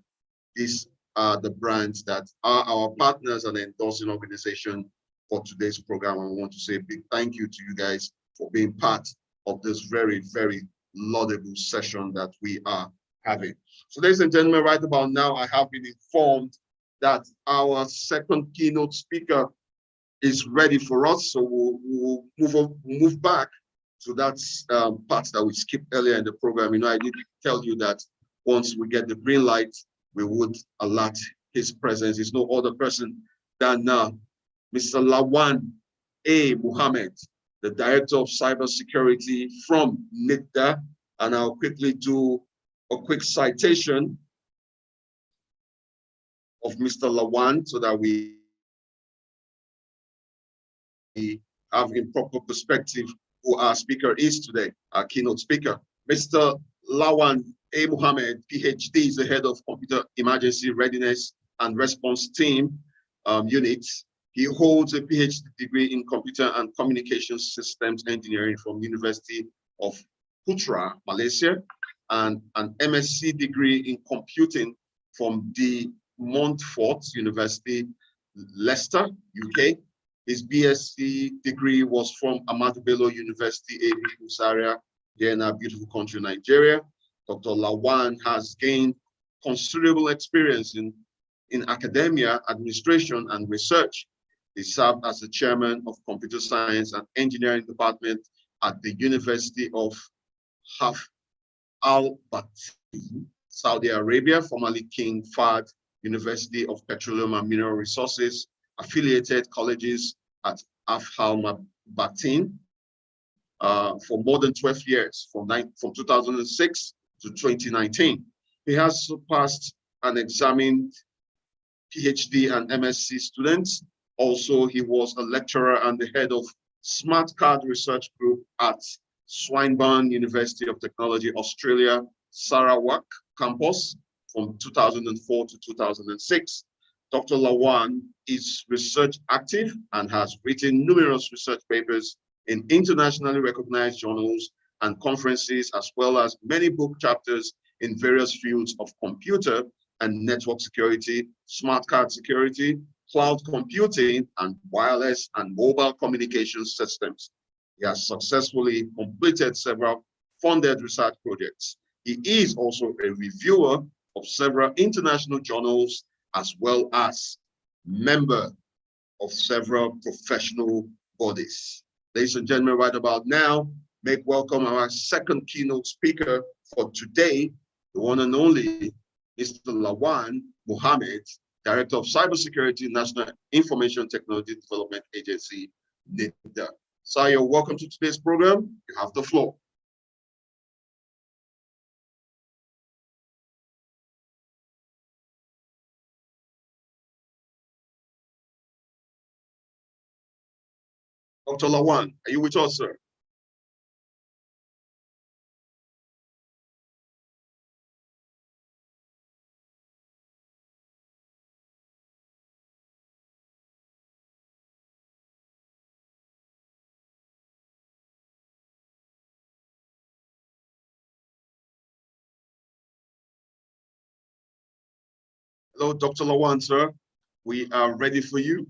These are the brands that are our partners and endorsing organization for today's program. I want to say a big thank you to you guys for being part of this very, very laudable session that we are having. So ladies and gentlemen, right about now, I have been informed that our second keynote speaker is ready for us. So we'll move back to that part that we skipped earlier in the program. You know, I did tell you that once we get the green light, we would alert his presence. It's no other person than Mr. Lawan A. Muhammad, the Director of Cybersecurity from NITDA. And I'll quickly do a quick citation of Mr. Lawan so that we have in proper perspective who our speaker is today, our keynote speaker. Mr. Lawan A. Mohammed, PhD, is the head of Computer Emergency Readiness and Response Team unit. He holds a PhD degree in Computer and Communication Systems Engineering from University of Putra, Malaysia, and an MSc degree in Computing from De Montfort University, Leicester, UK. His BSc degree was from Ahmadu Bello University, AB Zaria, here in our beautiful country, Nigeria. Dr. Lawan has gained considerable experience in academia, administration, and research. He served as the chairman of Computer Science and Engineering Department at the University of Al Batin, Saudi Arabia, formerly King Fahd University of Petroleum and Mineral Resources, affiliated colleges at Al Batin for more than 12 years, from 2006 to 2019. He has surpassed and examined PhD and MSc students. Also, he was a lecturer and the head of Smart Card Research Group at Swinburne University of Technology, Australia, Sarawak campus from 2004 to 2006. Dr. Lawan is research active and has written numerous research papers in internationally recognized journals and conferences, as well as many book chapters in various fields of computer and network security, smart card security, cloud computing, and wireless and mobile communication systems. He has successfully completed several funded research projects. He is also a reviewer of several international journals, as well as member of several professional bodies. Ladies and gentlemen, right about now, make welcome our second keynote speaker for today, the one and only Mr. Lawan Mohammed, Director of Cybersecurity, National Information Technology Development Agency, NIDA. Sir, you're welcome to today's program. You have the floor. Dr. Lawan, are you with us, sir? Hello, Dr. Lawan, sir. We are ready for you.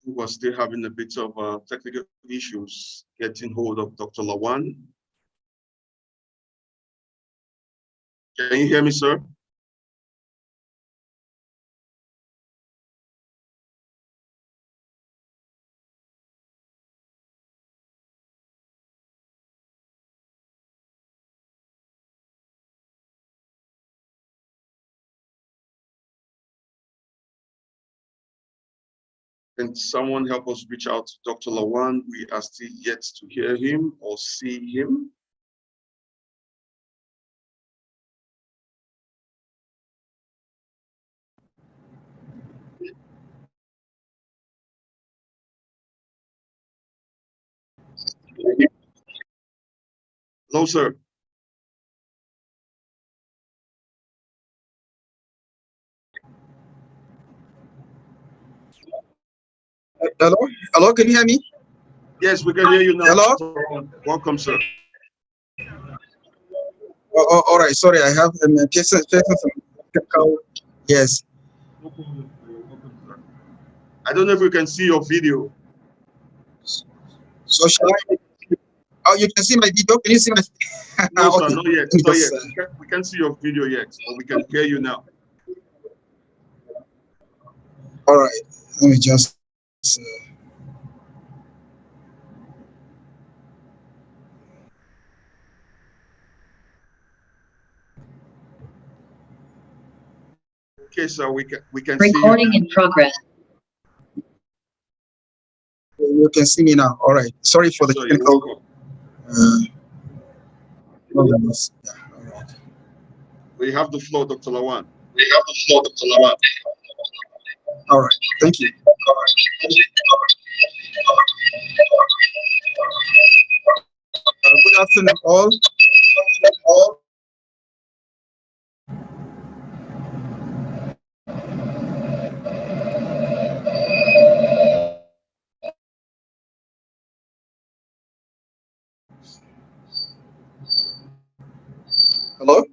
We were still having a bit of technical issues getting hold of Dr. Lawan. Can you hear me, sir? Can someone help us reach out to Dr. Lawan? We are still yet to hear him or see him. Hello, sir. Hello? Hello, can you hear me? Yes, we can hear you now. Hello? Welcome, sir. All right, sorry, I have some technical. Yes. I don't know if we can see your video. So shall I? Oh, you can see my video? Can you see my? No, Okay. sir, not yet. Not yet. We can't see your video yet, but we can hear you now. All right, let me just. Okay, so we can Recording in progress. You can see me now. All right. Sorry for the technical problems. Yeah, all right. We have the floor, Dr. Lawan. All right. Thank you. Good afternoon, all. Hello?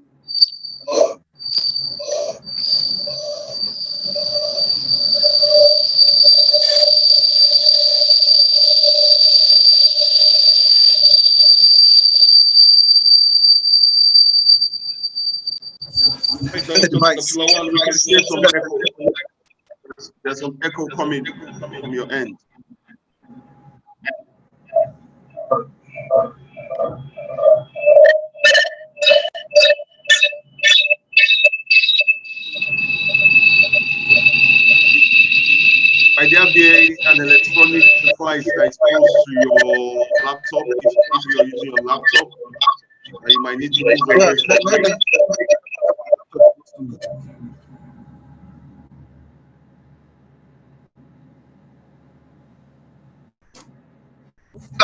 Dr. Lawan, we can hear some echo. There's some echo coming from your end. Might there be an electronic device that is close to your laptop if you're using your laptop? You might need to move away from it.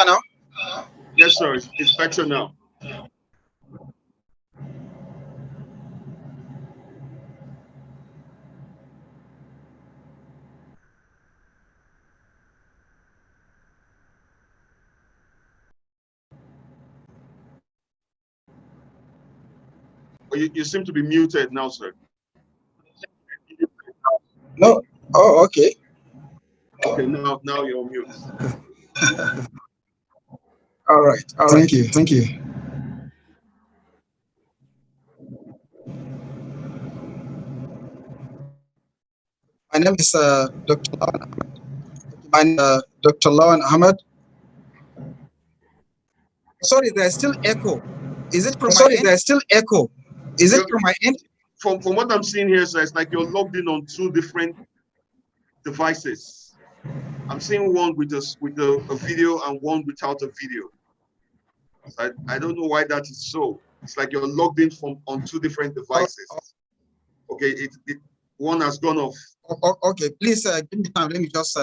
Now? Yes, sir. It's better now. You seem to be muted now, sir. No. Oh, okay. Okay, now you're muted. All right. Thank you. Thank you. My name is Dr. Lawan Ahmed. Sorry, there's still echo. Is it from my end? There's still echo. Is it from my end? From what I'm seeing here, sir, it's like you're logged in on two different devices. I'm seeing one with a video and one without a video. So I don't know why that is so. It's like you're logged in on two different devices. Okay, one has gone off. Okay, please give me time. Let me just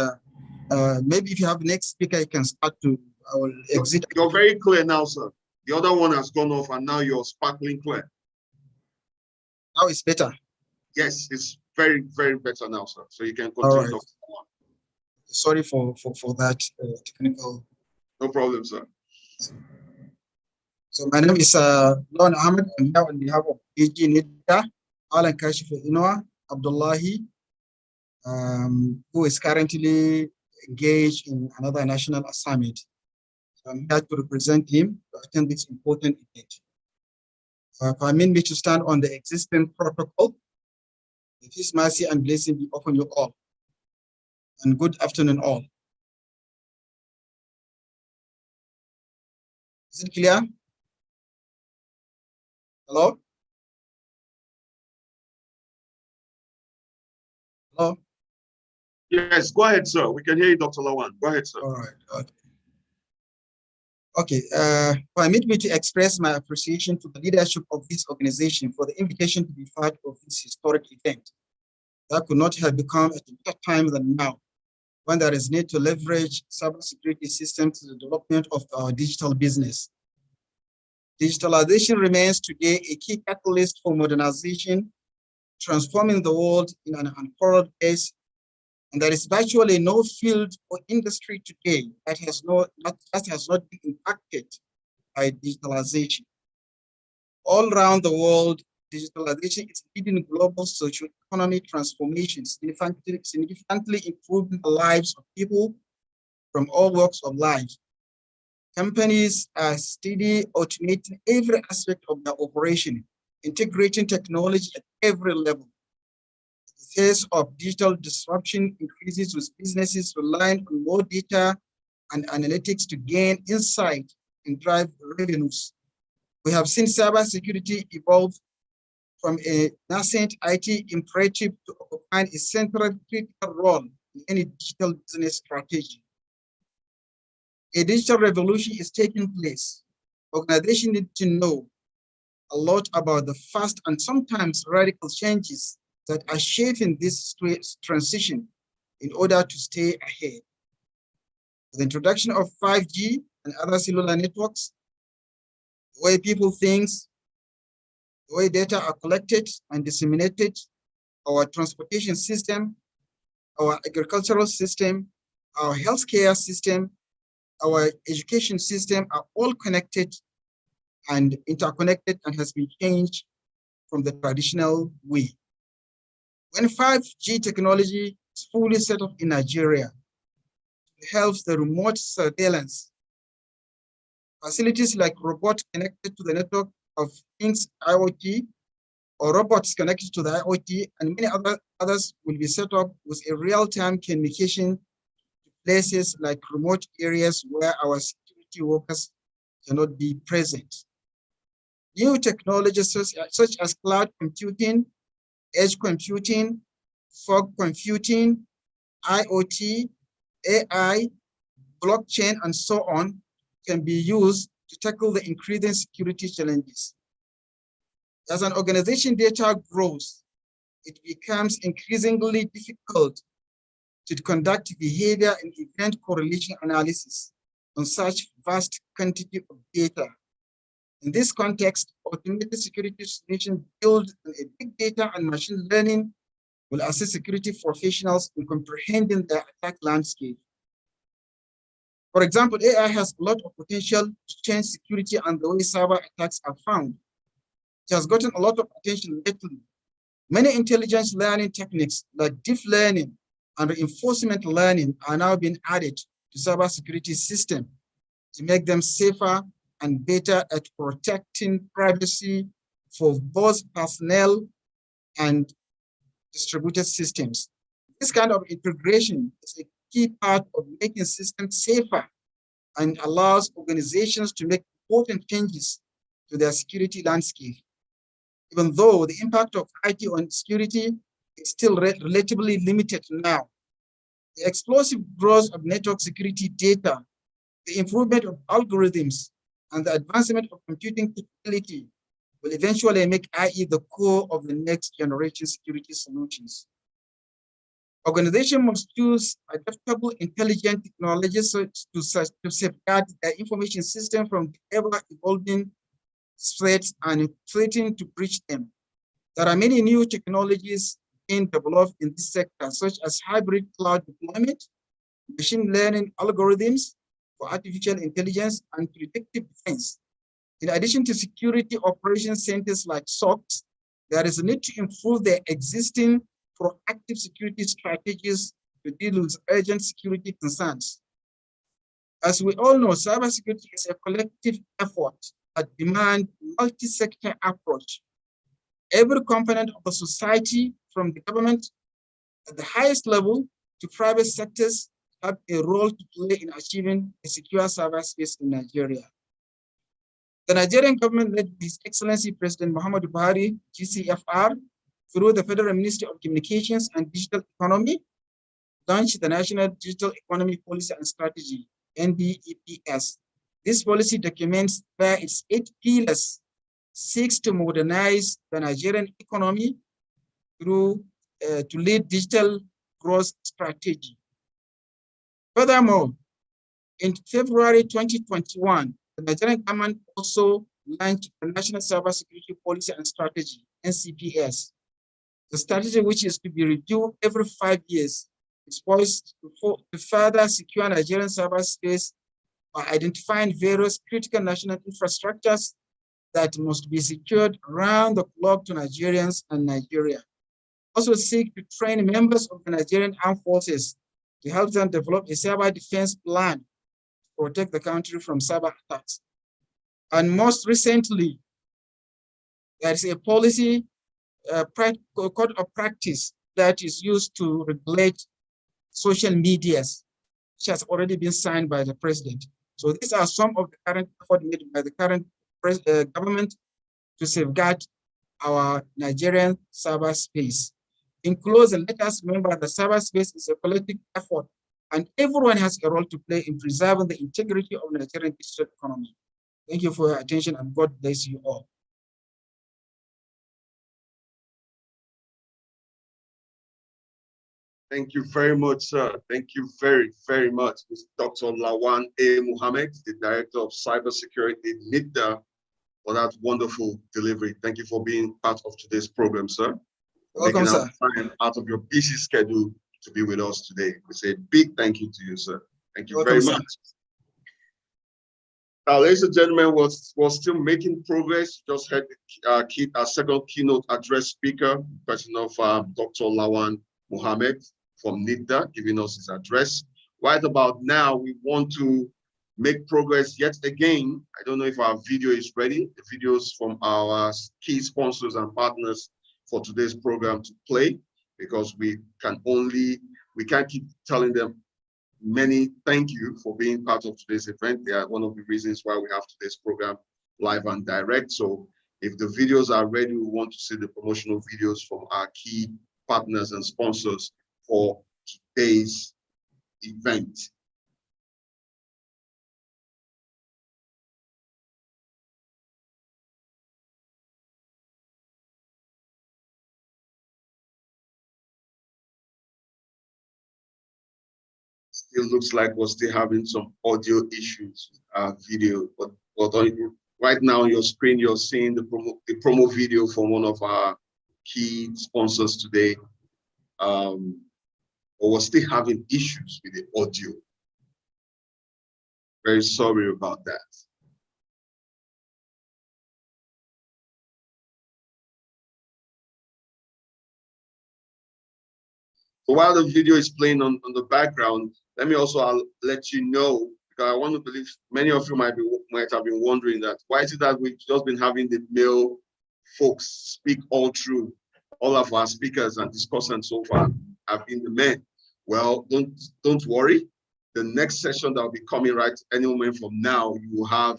maybe if you have next speaker, you can start to. I will exit. You're very clear now, sir. The other one has gone off, and now you're sparkling clear. Now it's better. Yes, it's very, very better now, sir. So you can continue. All right. Sorry for that technical. No problem, sir. So my name is Lawan Ahmed. I'm here on behalf of AG Nida, Alan Kashif Inoa, Abdullahi, who is currently engaged in another national assignment. So I'm here to represent him to attend this important event. Permit me to stand on the existing protocol. With His mercy and blessing be upon you all. And good afternoon, all. Is it clear? Hello? Hello? Yes, go ahead, sir. We can hear you, Dr. Lawan. Go ahead, sir. All right. Okay. Permit me to express my appreciation to the leadership of this organization for the invitation to be part of this historic event. That could not have become at a better time than now, when there is need to leverage cybersecurity systems to the development of our digital business. Digitalization remains today a key catalyst for modernization, transforming the world in an unparalleled pace, and there is virtually no field or industry today that has not been impacted by digitalization. All around the world, digitalization is leading global socio-economic transformations, significantly improving the lives of people from all walks of life. Companies are steadily automating every aspect of their operation, integrating technology at every level. At the pace of digital disruption increases with businesses relying on more data and analytics to gain insight and drive revenues. We have seen cybersecurity evolve from a nascent IT imperative to occupy a central critical role in any digital business strategy. A digital revolution is taking place. Organizations need to know a lot about the fast and sometimes radical changes that are shaping this transition in order to stay ahead. With the introduction of 5G and other cellular networks, the way people think, the way data are collected and disseminated, our transportation system, our agricultural system, our healthcare system, our education system are all connected and interconnected and has been changed from the traditional way. When 5G technology is fully set up in Nigeria, it helps the remote surveillance. Facilities like robots connected to the network of things IoT, or robots connected to the IoT, and many others will be set up with a real-time communication to places like remote areas where our security workers cannot be present. New technologies such as cloud computing, edge computing, fog computing, IoT, AI, blockchain, and so on can be used to tackle the increasing security challenges. As an organization data grows, it becomes increasingly difficult to conduct behavior and event correlation analysis on such vast quantity of data. In this context, automated security solutions built on a big data and machine learning will assist security professionals in comprehending their attack landscape. For example, AI has a lot of potential to change security and the way cyber attacks are found. It has gotten a lot of attention lately. Many intelligence learning techniques like deep learning and reinforcement learning are now being added to cybersecurity systems to make them safer and better at protecting privacy for both personnel and distributed systems. This kind of integration is a key part of making systems safer and allows organizations to make important changes to their security landscape. Even though the impact of IT on security is still relatively limited now, the explosive growth of network security data, the improvement of algorithms, and the advancement of computing capability will eventually make IE the core of the next generation security solutions. Organizations must use adaptable, intelligent technologies to safeguard their information system from ever-evolving threats and threatening to breach them. There are many new technologies being developed in this sector, such as hybrid cloud deployment, machine learning algorithms for artificial intelligence, and predictive defense. In addition to security operations centers like SOCs, there is a need to improve their existing proactive security strategies to deal with urgent security concerns. As we all know, cybersecurity is a collective effort that demands multi-sector approach. Every component of the society, from the government at the highest level to private sectors, have a role to play in achieving a secure cyberspace in Nigeria. The Nigerian government, led by His Excellency President Muhammadu Buhari, GCFR, through the Federal Ministry of Communications and Digital Economy, launched the National Digital Economy Policy and Strategy, NDEPS. This policy documents where its 8 pillars seeks to modernize the Nigerian economy through to lead digital growth strategy. Furthermore, in February 2021, the Nigerian government also launched the National Cybersecurity Policy and Strategy, NCPS. The strategy, which is to be reviewed every 5 years, is poised to further secure Nigerian cyberspace by identifying various critical national infrastructures that must be secured around the clock to Nigerians and Nigeria. Also seek to train members of the Nigerian Armed Forces to help them develop a cyber defense plan to protect the country from cyber attacks. And most recently, there is a policy code of practice that is used to regulate social medias, which has already been signed by the president. So these are some of the current efforts made by the current government to safeguard our Nigerian cyberspace. In closing, let us remember that cyberspace is a collective effort, and everyone has a role to play in preserving the integrity of Nigerian digital economy. Thank you for your attention, and God bless you all. Thank you very much, sir. Thank you very, very much, Mr. Dr. Lawan A. Mohammed, the Director of Cybersecurity, NIDA, for that wonderful delivery. Thank you for being part of today's program, sir. Welcome, making sir. time out of your busy schedule to be with us today. We say a big thank you to you, sir. Thank you Welcome, very sir. much. Now, ladies and gentlemen, we're still making progress. Just heard our second keynote address speaker, person of Dr. Lawan Mohammed from NIDA, giving us his address. Right about now, we want to make progress yet again. I don't know if our video is ready. The videos from our key sponsors and partners for today's program to play, because we can't keep telling them many thank you for being part of today's event. They are one of the reasons why we have today's program live and direct. So if the videos are ready, we want to see the promotional videos from our key partners and sponsors for today's event. Still looks like we're still having some audio issues, video, but right now on your screen, you're seeing the promo video from one of our key sponsors today. But we're still having issues with the audio. Very sorry about that. So while the video is playing on the background, let me also let you know, because I want to believe many of you might have been wondering that why is it that we've just been having the male folks speak all through. All of our speakers and discussants so far have been the men. Well, don't worry. The next session that will be coming right any moment from now, you will have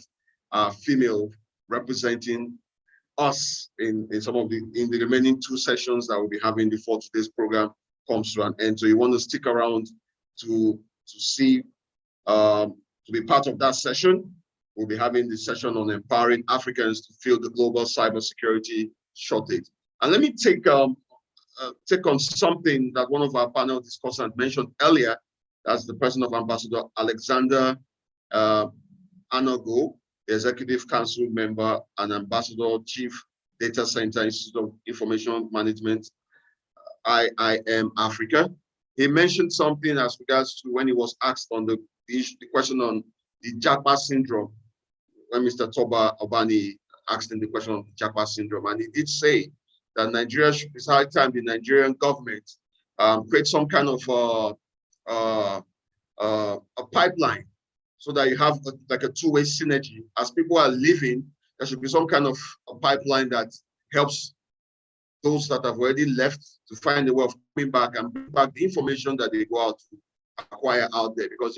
a female representing us in the remaining 2 sessions that we'll be having before today's program comes to an end. So you want to stick around to see to be part of that session. We'll be having the session on empowering Africans to fill the global cybersecurity shortage. And let me take on something that one of our panel discussants mentioned earlier. That's the person of Ambassador Alexander Anago, the Executive Council member and Ambassador Chief Data Center Institute of Information Management, IIM Africa. He mentioned something as regards to when he was asked on the question on the Japa syndrome, when Mr. Toba Obani asked him the question on the Japa syndrome, and he did say that Nigeria should, it's high time the Nigerian government create some kind of a pipeline so that you have like a two-way synergy. As people are leaving, there should be some kind of a pipeline that helps those that have already left to find a way of coming back and bring back the information that they go out to acquire out there. Because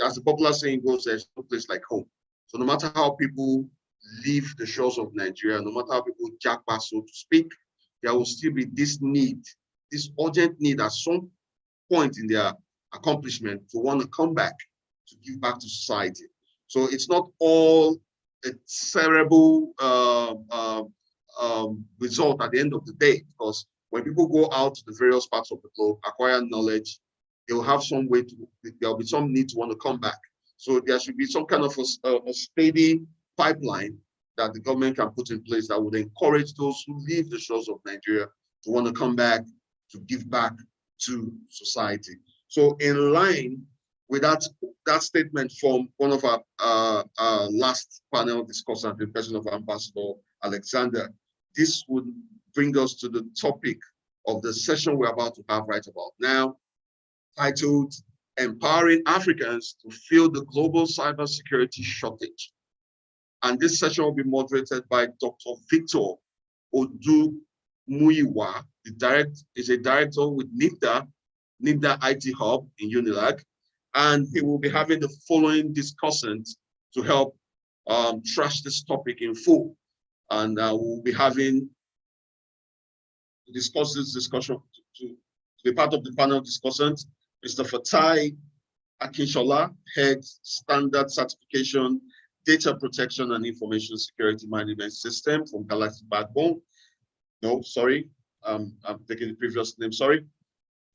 as the popular saying goes, there's no place like home. So no matter how people leave the shores of Nigeria, no matter how people jackpot, so to speak, there will still be this need, this urgent need at some point in their accomplishment to want to come back, to give back to society. So it's not all a terrible result at the end of the day, because when people go out to the various parts of the globe, acquire knowledge, they'll have some way to, there'll be some need to want to come back. So there should be some kind of a steady pipeline that the government can put in place that would encourage those who leave the shores of Nigeria to want to come back, to give back to society. So in line with that statement from one of our last panel discussants, the person of Ambassador Alexander, this would bring us to the topic of the session we're about to have right about now, titled Empowering Africans to Fill the Global Cybersecurity Shortage. And this session will be moderated by Dr. Victor Odunuga. Muyiwa, is a director with NIDA IT Hub in Unilag, and he will be having the following discussant to help trash this topic in full. And we'll be having to discuss this discussion to be part of the panel discussant, Mr. Fatai Akinshola, Head Standard Certification, Data Protection and Information Security Management System from Galactic Backbone. No, sorry, I'm taking the previous name, sorry.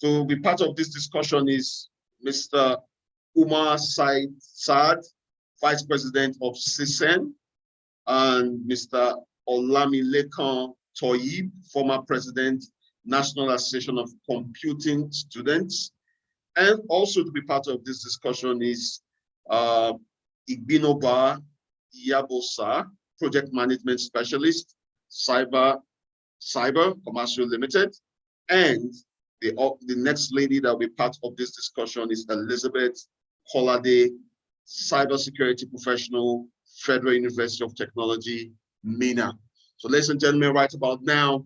To be part of this discussion is Mr. Umar Saad, Vice President of CISEN, and Mr. Olamilekan Toyib, former President, National Association of Computing Students. And also to be part of this discussion is Igbinoba Yabosa, Project Management Specialist, Cyber Comercio Limited. And the next lady that will be part of this discussion is Elizabeth Kolade, Cybersecurity Professional, Federal University of Technology, MENA. So ladies and gentlemen, right about now,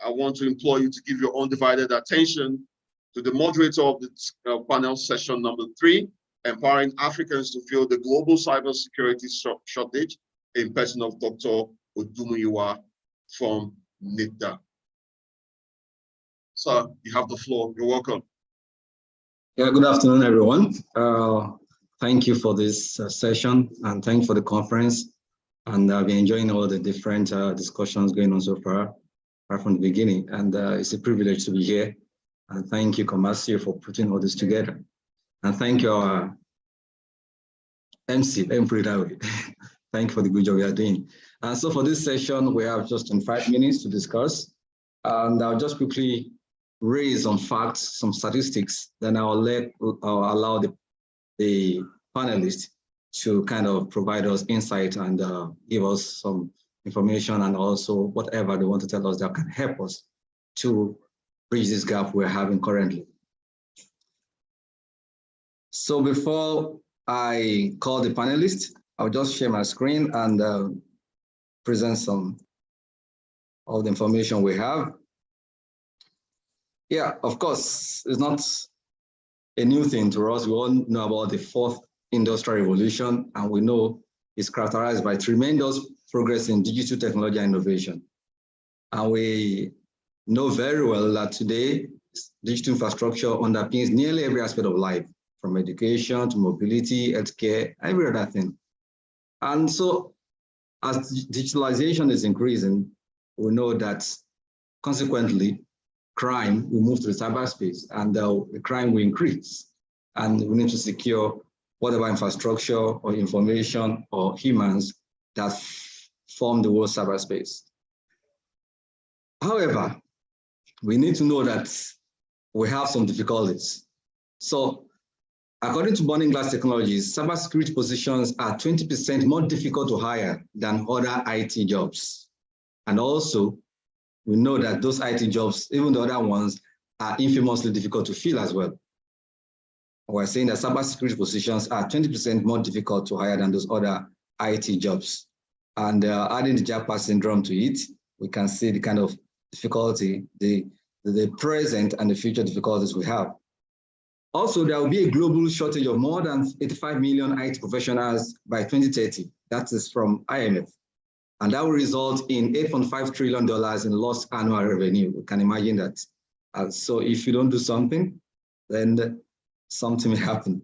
I want to implore you to give your undivided attention to the moderator of the panel session number 3, empowering Africans to fill the global cybersecurity shortage, in person of Dr. Odumuyiwa from NIDA. Sir, you have the floor. You're welcome. Yeah, good afternoon, everyone. Thank you for this session, and thanks for the conference. And I've been enjoying all the different discussions going on so far, right from the beginning. And it's a privilege to be here. And thank you, Comercio, for putting all this together. And thank you, our MC, let me put it that way. Thank you for the good job you are doing. And so for this session, we have just 5 minutes to discuss. And I'll just quickly raise some facts, some statistics, then I'll allow the panelists to kind of provide us insight and give us some information, and also whatever they want to tell us that can help us to bridge this gap we're having currently. So before I call the panelists, I'll just share my screen and present some of the information we have. Yeah, of course, it's not a new thing to us. We all know about the 4th Industrial Revolution, and we know it's characterized by tremendous progress in digital technology and innovation. And we know very well that today, digital infrastructure underpins nearly every aspect of life, from education to mobility, healthcare, every other thing. And so as digitalization is increasing, we know that consequently, crime will move to the cyberspace, and the crime will increase. And we need to secure whatever infrastructure or information or humans that form the world cyberspace. However, we need to know that we have some difficulties. So according to Burning Glass Technologies, cybersecurity positions are 20% more difficult to hire than other IT jobs. And also, we know that those IT jobs, even the other ones, are infamously difficult to fill as well. We're saying that cybersecurity positions are 20% more difficult to hire than those other IT jobs. And adding the jackpot syndrome to it, we can see the kind of difficulty, the present and the future difficulties we have. Also, there will be a global shortage of more than 85 million IT professionals by 2030. That is from IMF. And that will result in $8.5 trillion in lost annual revenue. We can imagine that. So if you don't do something, then something will happen.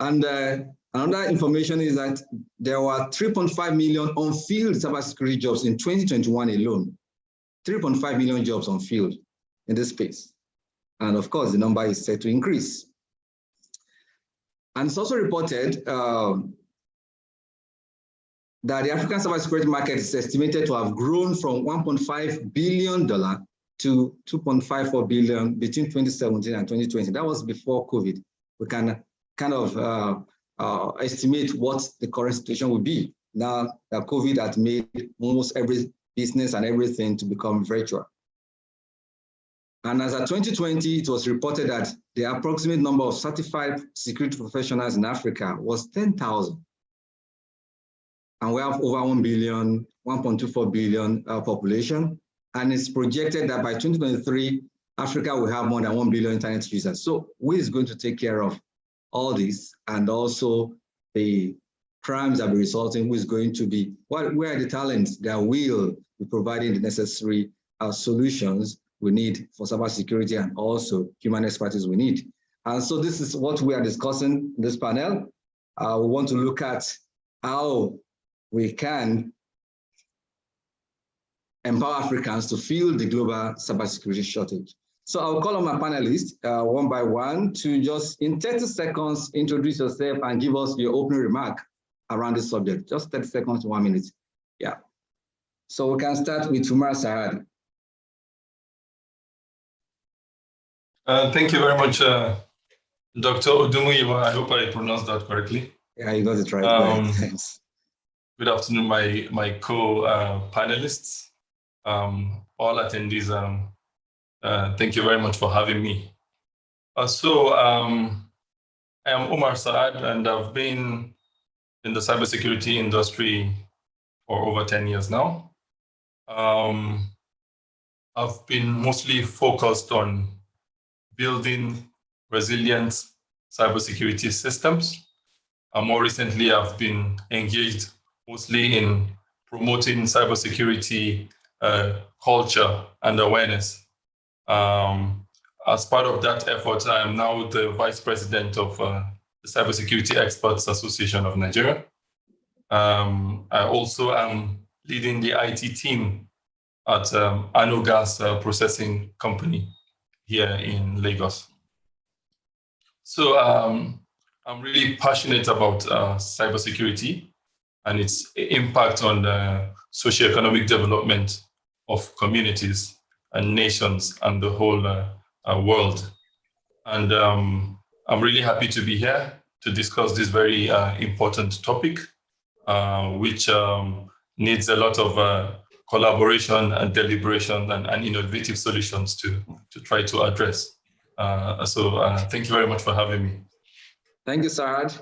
And another information is that there were 3.5 million on-field cybersecurity jobs in 2021 alone. 3.5 million jobs on field in this space. And of course, the number is set to increase. And it's also reported that the African cybersecurity market is estimated to have grown from $1.5 billion to $2.54 billion between 2017 and 2020. That was before COVID. We can kind of estimate what the current situation will be now that COVID has made almost every business and everything to become virtual. And as of 2020, it was reported that the approximate number of certified security professionals in Africa was 10,000. And we have over 1 billion, 1.24 billion population. And it's projected that by 2023, Africa will have more than 1 billion internet users. So who is going to take care of all this, and also the crimes that will be resulting? Who is going to be, where are the talents that will be providing the necessary solutions we need for cybersecurity, and also human expertise we need? And so this is what we are discussing in this panel. We want to look at how we can empower Africans to fill the global cybersecurity shortage. So I'll call on my panelists one by one to just, in 30 seconds, introduce yourself and give us your opening remark around this subject. Just 30 seconds to 1 minute. Yeah. So we can start with Umar Saad. Thank you very much, Dr. Odumuyiwa. I hope I pronounced that correctly. Yeah, you got it right. Thanks. Good afternoon, my co-panelists, all attendees. Thank you very much for having me. I am Umar Saad, and I've been in the cybersecurity industry for over 10 years now. I've been mostly focused on building resilient cybersecurity systems. More recently, I've been engaged mostly in promoting cybersecurity culture and awareness. As part of that effort, I am now the Vice President of the Cybersecurity Experts Association of Nigeria. I also am leading the IT team at Ano Gas Processing Company here in Lagos. So I'm really passionate about cybersecurity and its impact on the socioeconomic development of communities and nations and the whole world. And I'm really happy to be here to discuss this very important topic, which needs a lot of collaboration and deliberation and innovative solutions to try to address. Thank you very much for having me. Thank you, Saraj.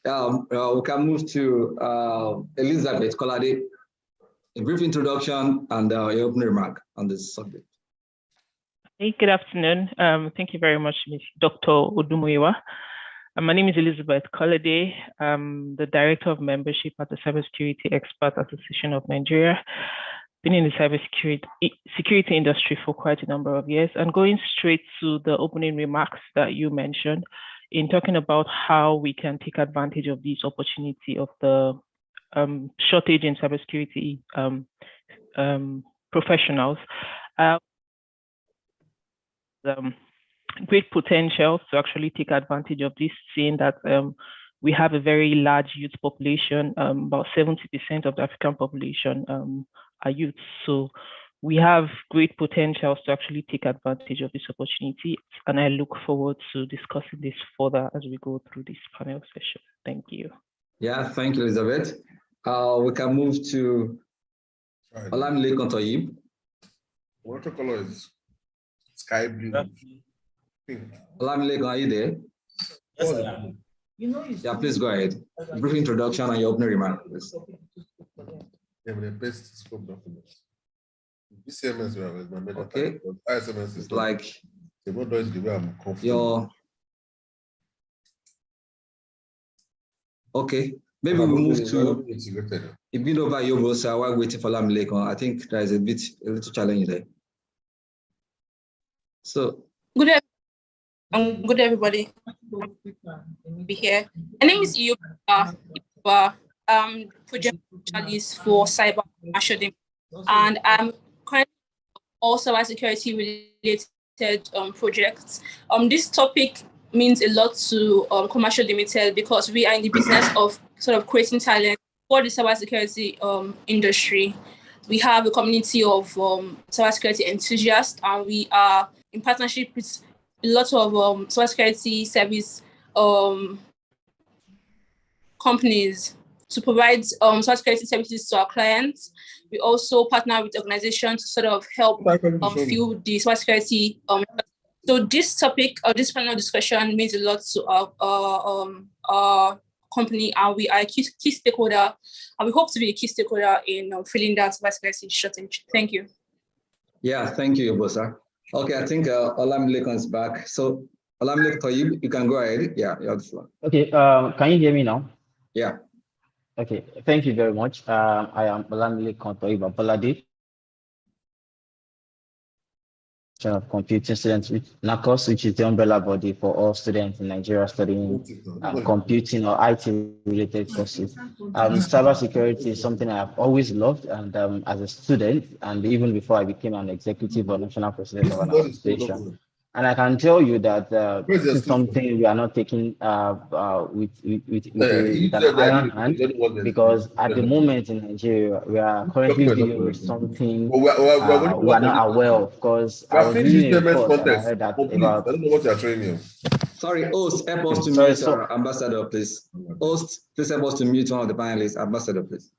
We can move to Elizabeth Kolade. A brief introduction and your opening remark on this subject. Hey, good afternoon. Thank you very much, Ms. Dr. Odumuyiwa. My name is Elizabeth Kolade. I'm the Director of Membership at the Cybersecurity Experts Association of Nigeria. Been in the cybersecurity industry for quite a number of years, and going straight to the opening remarks that you mentioned in talking about how we can take advantage of this opportunity of the shortage in cybersecurity professionals. Great potential to actually take advantage of this, seeing that we have a very large youth population. About 70% of the African population are youth. So we have great potentials to actually take advantage of this opportunity. And I look forward to discussing this further as we go through this panel session. Thank you. Yeah, thank you, Elizabeth. We can move to Olamide Kontoyib. Water color is sky blue. Olamide, are you there? Yes, I am. Yeah, please go ahead. Brief introduction and your opening remark, please. The best scope documents. BCMS is my meta. Okay. ISMS is like the word is the way I'm comfortable. Okay. Maybe we move to Ibinova Yobosa while waiting for Olamide. I think there is a little challenge there. So good everybody be here. My name is Yobosa. Project specialist for cyber commercial, and I'm currently all cybersecurity related projects. This topic means a lot to Comercio Limited because we are in the business of sort of creating talent for the cybersecurity industry. We have a community of cybersecurity enthusiasts, and we are in partnership with a lot of cybersecurity service companies to provide cybersecurity services to our clients. We also partner with organizations to sort of help fuel the cybersecurity. So this topic or this panel discussion means a lot to our company, and we are a key stakeholder, and we hope to be a key stakeholder in filling that cybersecurity shortage. Thank you. Yeah, thank you, Bosa. Okay, I think Olamilekan is back. So Olamilekan, you can go ahead. Yeah, you have the floor. Okay, can you hear me now? Yeah. Okay, thank you very much. I am Olamilekan Balade of computing students with NACOS, which is the umbrella body for all students in Nigeria studying computing or IT related courses. Cybersecurity is something I've always loved, and as a student, and even before I became an executive or national president of an association. And I can tell you that this is something we are not taking with an iron hand, because at the moment in Nigeria, we are currently dealing with something we are not aware of. Because I was reading a report and I heard that about. I don't know what you are training. Sorry, host, help us to mute our ambassador, please. Host, please help us to mute one of the panelists. Ambassador, please.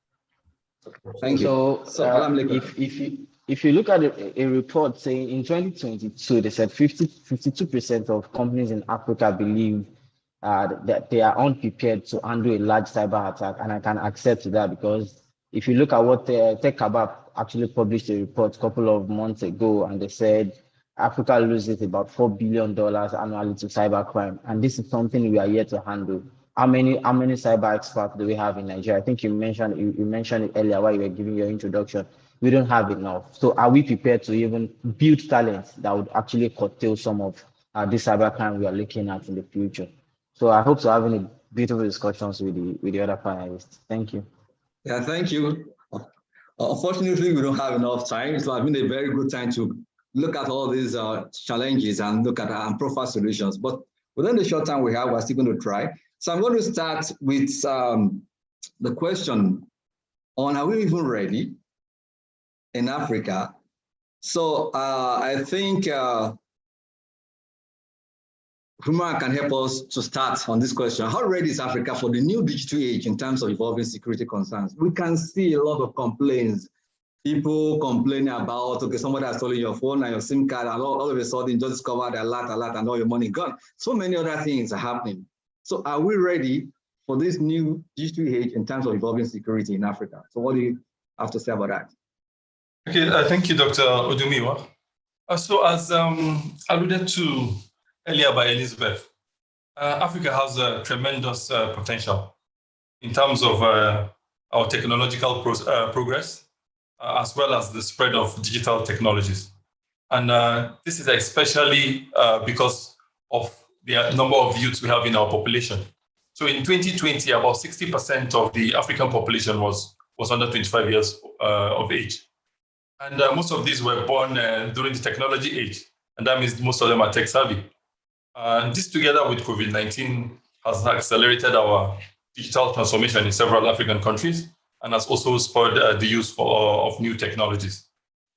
Thank you. So if you look at a report saying in 2022, they said 52% of companies in Africa believe that they are unprepared to handle a large cyber attack, and I can accept that, because if you look at what TechCabab actually published a report a couple of months ago, and they said Africa loses about $4 billion annually to cybercrime, and this is something we are yet to handle. How many cyber experts do we have in Nigeria? I think you mentioned it earlier while you were giving your introduction. We don't have enough. So are we prepared to even build talent that would actually curtail some of this cybercrime we are looking at in the future? So I hope to have any beautiful discussions with the other panelists. Thank you. Yeah, thank you. Unfortunately, we don't have enough time. So it's been a very good time to look at all these challenges and look at and profile solutions. But within the short time we have, we're still going to try. So I'm going to start with the question on, are we even ready in Africa? So I think Humar can help us to start on this question. How ready is Africa for the new digital age in terms of evolving security concerns? We can see a lot of complaints. People complaining about, okay, somebody has stolen your phone and your SIM card, and all of a sudden you just discovered a lot, and all your money gone. So many other things are happening. So are we ready for this new digital age in terms of evolving security in Africa? So what do you have to say about that? Okay, thank you, Dr. Odumiwa. So as alluded to earlier by Elizabeth, Africa has a tremendous potential in terms of our technological progress, as well as the spread of digital technologies. And this is especially because of the number of youths we have in our population. So in 2020, about 60% of the African population was under 25 years of age. And most of these were born during the technology age. And that means most of them are tech savvy. And this, together with COVID-19, has accelerated our digital transformation in several African countries, and has also spurred the use of new technologies.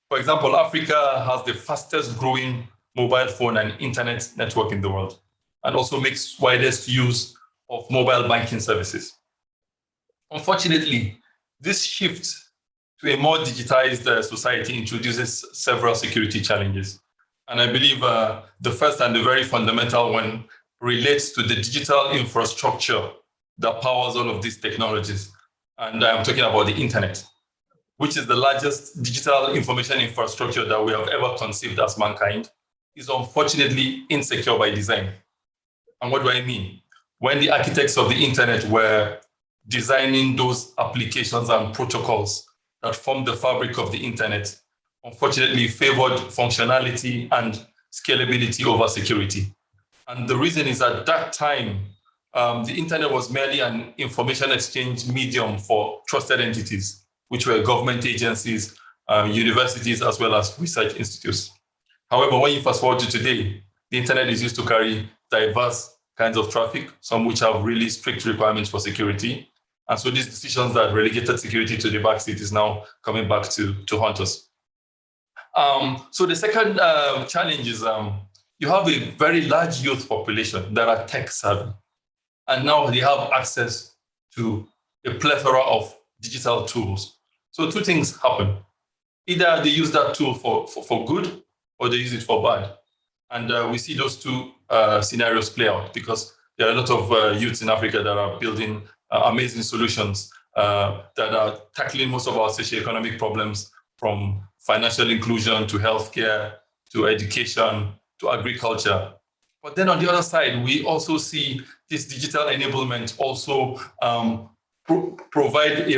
For example, Africa has the fastest growing mobile phone and internet network in the world, and also makes widest use of mobile banking services. Unfortunately, this shift to a more digitized society introduces several security challenges. And I believe the first and the very fundamental one relates to the digital infrastructure that powers all of these technologies. And I'm talking about the internet, which is the largest digital information infrastructure that we have ever conceived as mankind, is unfortunately insecure by design. And what do I mean? When the architects of the internet were designing those applications and protocols that form the fabric of the internet, unfortunately favored functionality and scalability over security. And the reason is at that time, the internet was merely an information exchange medium for trusted entities, which were government agencies, universities, as well as research institutes. However, when you fast forward to today, the internet is used to carry diverse kinds of traffic, some which have really strict requirements for security. And so these decisions that relegated security to the backseat is now coming back to haunt us. So the second challenge is you have a very large youth population that are tech savvy. And now they have access to a plethora of digital tools. So two things happen. Either they use that tool for good, or they use it for bad. And we see those two scenarios play out, because there are a lot of youths in Africa that are building amazing solutions that are tackling most of our socioeconomic problems, from financial inclusion, to healthcare, to education, to agriculture. But then on the other side, we also see this digital enablement also provide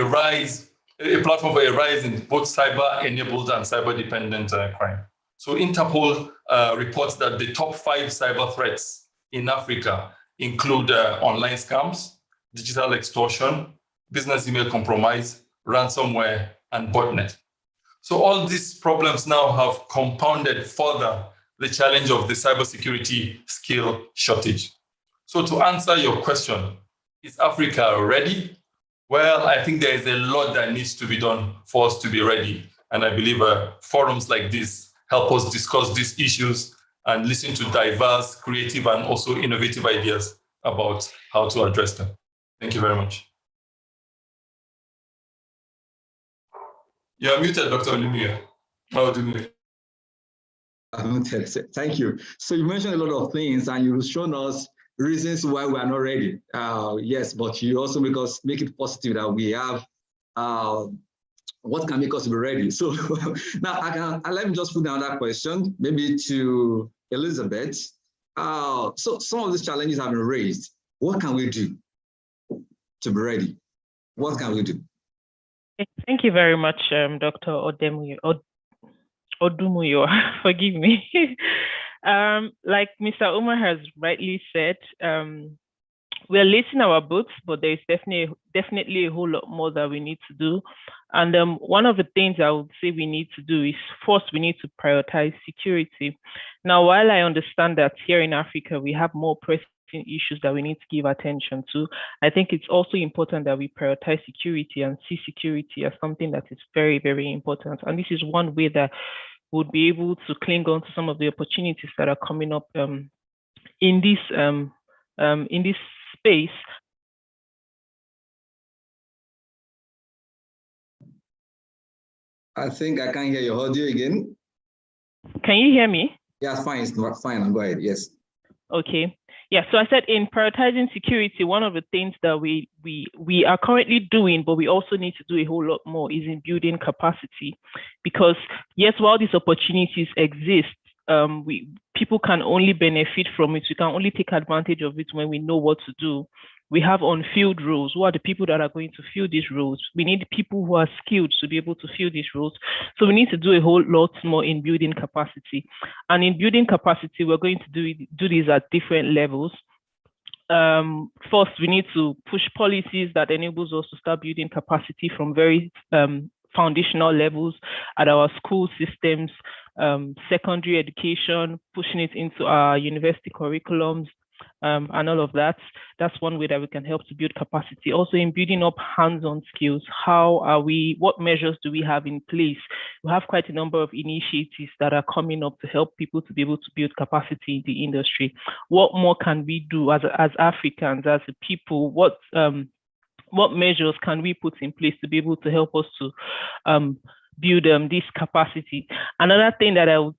a platform for a rise in both cyber-enabled and cyber-dependent crime. So Interpol reports that the top 5 cyber threats in Africa include online scams, digital extortion, business email compromise, ransomware, and botnet. So all these problems now have compounded further the challenge of the cybersecurity skill shortage. So to answer your question, is Africa ready? Well, I think there is a lot that needs to be done for us to be ready. And I believe forums like this help us discuss these issues and listen to diverse, creative, and also innovative ideas about how to address them. Thank you very much. You're muted, Dr. Olumide. Thank you. So you mentioned a lot of things and you've shown us reasons why we are not ready. Yes, but you also make it positive that we have what can make us be ready. So now let me just put another question, maybe to Elizabeth. So some of these challenges have been raised. What can we do to be ready? What can we do? Thank you very much, Dr. Odumuyo. Forgive me. Like Mr. Umar has rightly said, we're lacing our boots, but there is definitely a whole lot more that we need to do. And one of the things I would say we need to do is, first, we need to prioritize security. Now, while I understand that here in Africa, we have more pressing issues that we need to give attention to, I think it's also important that we prioritize security and see security as something that is very, very important. And this is one way that we'll be able to cling on to some of the opportunities that are coming up in this space. I think I can't hear your audio again. Can you hear me? Yeah, fine. It's not fine. Go ahead. Yes. Okay. Yeah, so I said in prioritizing security, one of the things that we are currently doing, but we also need to do a whole lot more, is in building capacity. Because yes, while these opportunities exist, people can only benefit from it. We can only take advantage of it when we know what to do. We have on-field roles. Who are the people that are going to fill these roles? We need people who are skilled to be able to fill these roles. So we need to do a whole lot more in building capacity. And in building capacity, we're going to do these at different levels. First, we need to push policies that enables us to start building capacity from very foundational levels at our school systems, secondary education, pushing it into our university curriculums, and all of that. That's one way that we can help to build capacity. Also, in building up hands-on skills, what measures do we have in place? We have quite a number of initiatives that are coming up to help people to be able to build capacity in the industry. What more can we do as Africans, as a people? What measures can we put in place to be able to help us to build this capacity? Another thing that I would...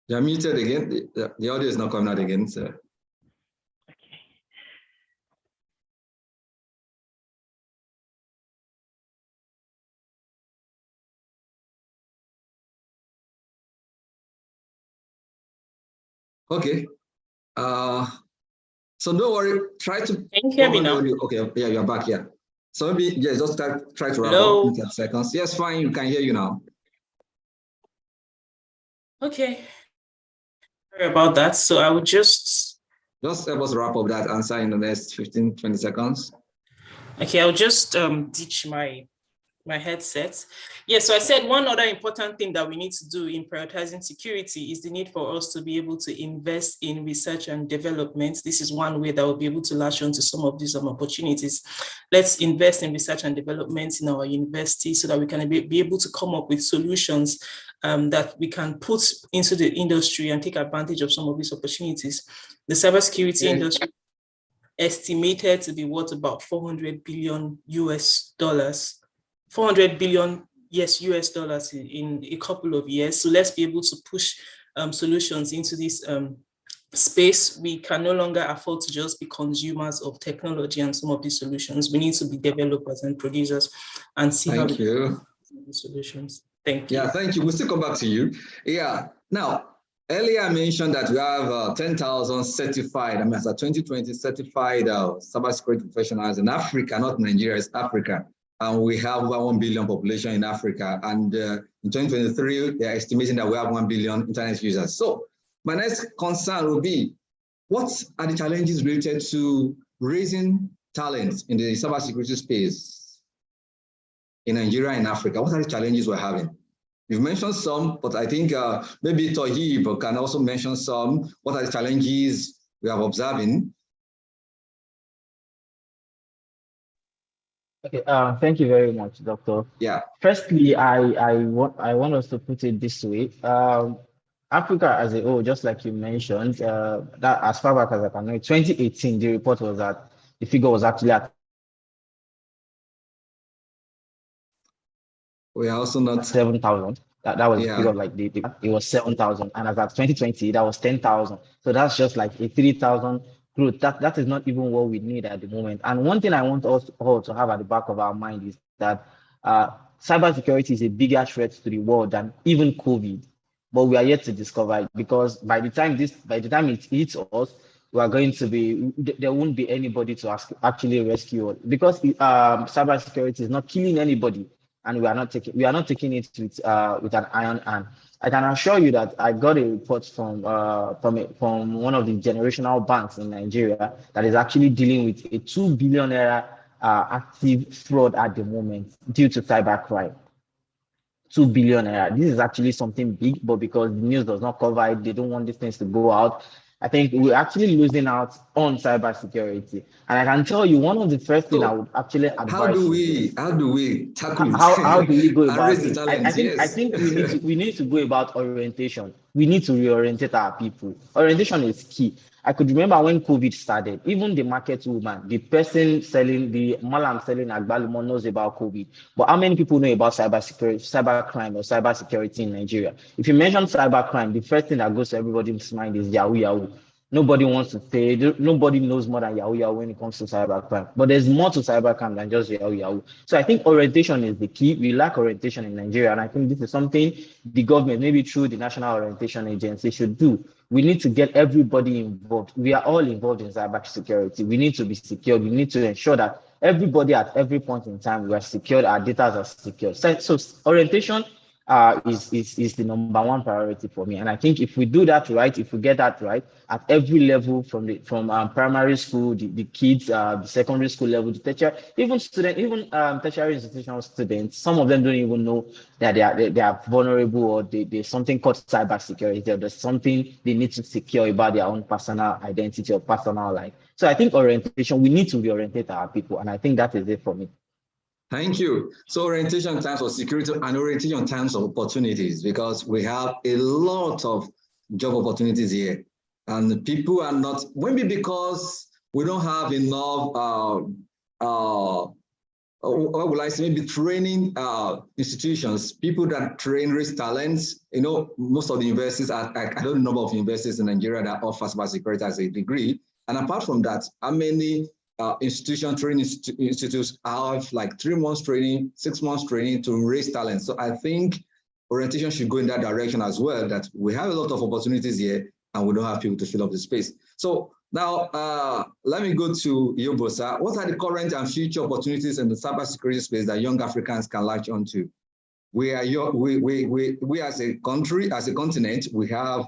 You're muted again. The audio is not coming out again, sir. Okay. So don't worry. Try to. Can you hear me now? Okay. Yeah, you're back. Yeah. So maybe just try to wrap Hello? up in 10 seconds. Yes, fine. You can hear you now. Okay. Sorry about that. So I would just help us wrap up that answer in the next 15, 20 seconds. Okay, I'll just ditch my headset. Yeah, so I said one other important thing that we need to do in prioritizing security is the need for us to be able to invest in research and development. This is one way that we'll be able to latch on to some of these opportunities. Let's invest in research and development in our university so that we can be able to come up with solutions that we can put into the industry and take advantage of some of these opportunities. The cybersecurity industry estimated to be worth about $400 billion US. 400 billion US dollars in a couple of years. So let's be able to push solutions into this space, we can no longer afford to just be consumers of technology and some of these solutions. We need to be developers and producers and see how we can the solutions. Thank you. Yeah, thank you. We'll still come back to you. Yeah. Now, earlier I mentioned that we have 10,000 certified, as a 2020 certified cybersecurity professionals in Africa, not Nigeria, it's Africa. And we have over 1 billion population in Africa. And in 2023, they're estimating that we have 1 billion internet users. So my next concern will be, what are the challenges related to raising talent in the cybersecurity space in Nigeria and Africa? What are the challenges we're having? You've mentioned some, but I think maybe Tohib can also mention some. What are the challenges we are observing? Okay, thank you very much, Doctor. Yeah. Firstly, I want us to put it this way. Africa as a whole, just like you mentioned, that as far back as I can know, 2018, the report was that the figure was actually at. We are also not 7,000. That was the figure, like it was 7,000, and as at 2020, that was 10,000. So that's just like a 3,000 growth. That is not even what we need at the moment. And one thing I want us all to have at the back of our mind is that cybersecurity is a bigger threat to the world than even COVID. But we are yet to discover it, because by the time it hits us, we are going to be, there won't be anybody to actually rescue us, because cybersecurity is not killing anybody, and we are not taking it with an iron hand. I can assure you that I got a report from one of the generational banks in Nigeria that is actually dealing with a 2 billion naira active fraud at the moment due to cybercrime. 2 billion naira. This is actually something big, but because the news does not cover it, they don't want these things to go out. I think we're actually losing out on cybersecurity. And I can tell you, one of the first things I would actually advise. How do we tackle it? How do we go about it? Talent, I think we need to go about orientation. We need to reorientate our people. Orientation is key. I could remember when COVID started, even the market woman, the person selling the malam selling agbalumo knows about COVID. But how many people know about cybersecurity, cybercrime, or cybersecurity in Nigeria? If you mention cybercrime, the first thing that goes to everybody's mind is Yahoo Yahoo. Nobody wants to say, nobody knows more than Yahoo Yahoo when it comes to cybercrime. But there's more to cybercrime than just Yahoo Yahoo. So I think orientation is the key. We lack orientation in Nigeria. And I think this is something the government, maybe through the National Orientation Agency, should do. We need to get everybody involved. We are all involved in cybersecurity. We need to be secured. We need to ensure that everybody at every point in time, we are secured, our data are secured. So orientation is the number one priority for me. And I think if we do that right, if we get that right at every level, from primary school, the kids, the secondary school level, the tertiary, even tertiary institutional students, some of them don't even know that they are vulnerable, or there's something called cybersecurity, or there's something they need to secure about their own personal identity or personal life. So I think orientation, we need to reorientate our people, and I think that is it for me. Thank you. So orientation in terms of security and orientation in terms of opportunities, because we have a lot of job opportunities here. And people are not, maybe because we don't have enough, what would I say, maybe training institutions, people that train risk talents. You know, most of the universities, I don't know the number of universities in Nigeria that offer cybersecurity as a degree. And apart from that, how many training institutes have like 3 months training, 6 months training to raise talent? So I think orientation should go in that direction as well, that we have a lot of opportunities here and we don't have people to fill up the space. So now let me go to you, Bosa. What are the current and future opportunities in the cybersecurity space that young Africans can latch onto? We as a country, as a continent, we have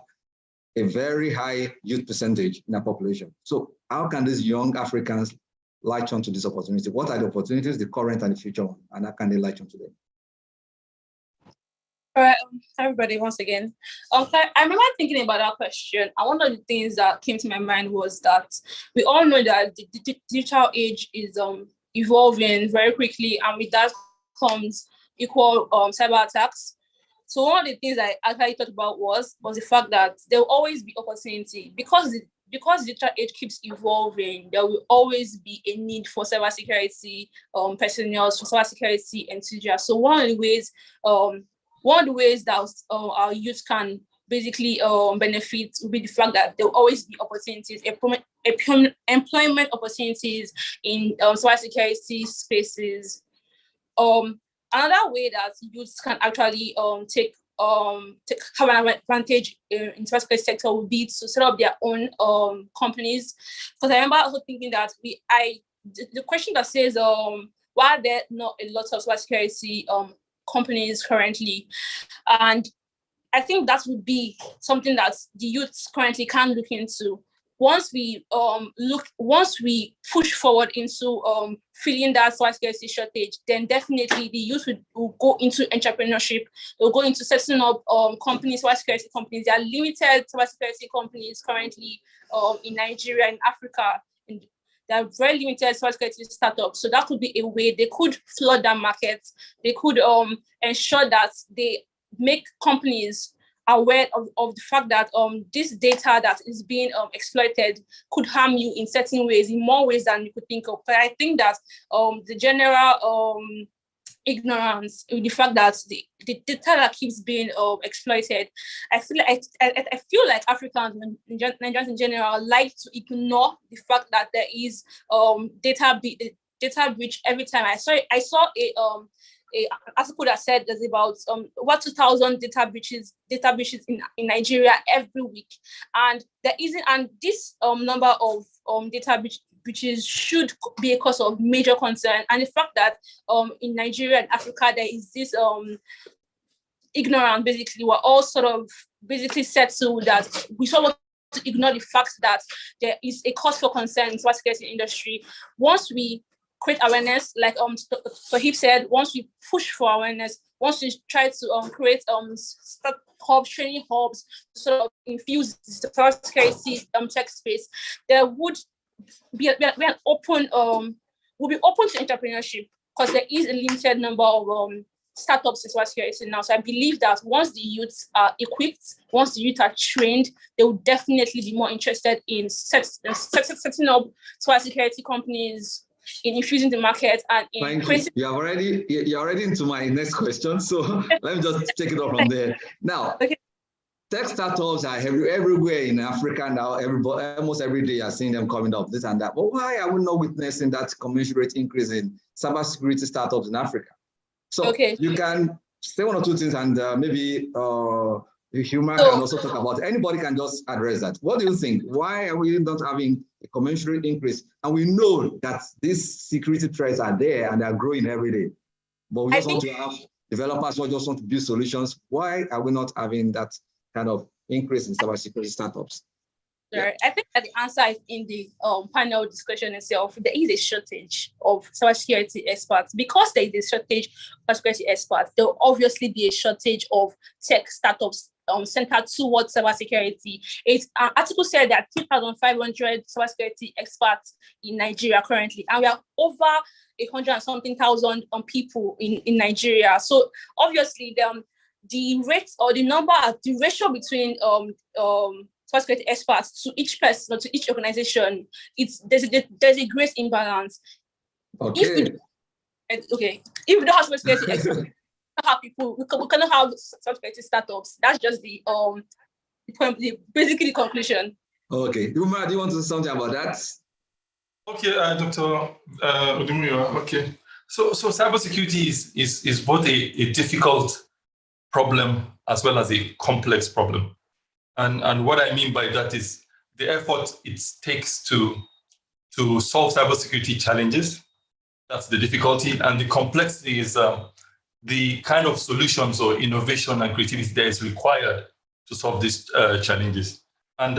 a very high youth percentage in our population. So how can these young Africans latch onto this opportunity? What are the opportunities, the current and the future one, and how can they latch onto them? All right, everybody, once again. I remember thinking about that question, and one of the things that came to my mind was that we all know that the digital age is evolving very quickly, and with that comes equal cyber attacks. So one of the things I actually thought about was the fact that there will always be opportunity, because digital age keeps evolving. There will always be a need for cybersecurity personnel, for cybersecurity enthusiasts. So one of the ways that our youth can basically benefit will be the fact that there will always be opportunities, employment opportunities in cybersecurity spaces. Another way that youths can actually have an advantage in the cybersecurity sector would be to set up their own companies. Because I remember also thinking that the question that says why are there not a lot of cybersecurity companies currently, and I think that would be something that the youths currently can look into. Once we push forward into filling that cybersecurity shortage, then definitely the youth will go into entrepreneurship. They'll go into setting up companies, cybersecurity companies. There are limited cybersecurity companies currently in Nigeria and Africa. And there are very limited cybersecurity startups. So that could be a way they could flood that market. They could ensure that they make companies aware of the fact that this data that is being exploited could harm you in certain ways, in more ways than you could think of. But I think that the general ignorance, the fact that the data that keeps being exploited, I feel like Africans and Nigerians in general like to ignore the fact that there is data breach every time. I saw an article that said there's about over 2,000 data breaches in Nigeria every week, and this number of data breaches should be a cause of major concern. And the fact that in Nigeria and Africa there is this ignorance, basically we're all sort of basically settled that we sort of to ignore the fact that there is a cause for concern in the cybersecurity industry. Once we create awareness, like Fahib said, once we push for awareness, once we try to create hubs, training hubs, to sort of infuse the cybersecurity tech space, there would be an open, we'll be open to entrepreneurship, because there is a limited number of startups in cybersecurity now. So I believe that once the youths are equipped, once the youth are trained, they will definitely be more interested in setting up cybersecurity companies, in infusing the market, and in Thank you. You're already into my next question, so let me just take it off from there. Now, tech startups are everywhere in Africa now. Almost every day you're seeing them coming up, this and that. But why are we not witnessing that commensurate increase in cybersecurity startups in Africa? So you can say one or two things, and maybe Huma can also talk about it. Anybody can just address that. What do you think? Why are we not having a commensurate increase? And we know that these security threats are there and they are growing every day. But we just want to have developers who just want to build solutions. Why are we not having that kind of increase in cybersecurity startups? Sure. I think that the answer is in the panel discussion itself. There is a shortage of cybersecurity experts. Because there is a shortage of cybersecurity experts, there will obviously be a shortage of tech startups centered towards cybersecurity. An article said that 2,500 cybersecurity experts in Nigeria currently, and we have over 100 and something thousand people in Nigeria. So obviously the rate or the ratio between cybersecurity experts to each person or to each organization, there's a great imbalance. If we don't have cybersecurity experts, have people, we cannot have cybersecurity startups. That's just the basically the conclusion. Okay, Huma, do you want to say something about that? Okay, Dr. Odumiwa. Okay, so cybersecurity is both a difficult problem as well as a complex problem, and what I mean by that is the effort it takes to solve cybersecurity challenges. That's the difficulty, and the complexity is the kind of solutions or innovation and creativity that is required to solve these challenges. And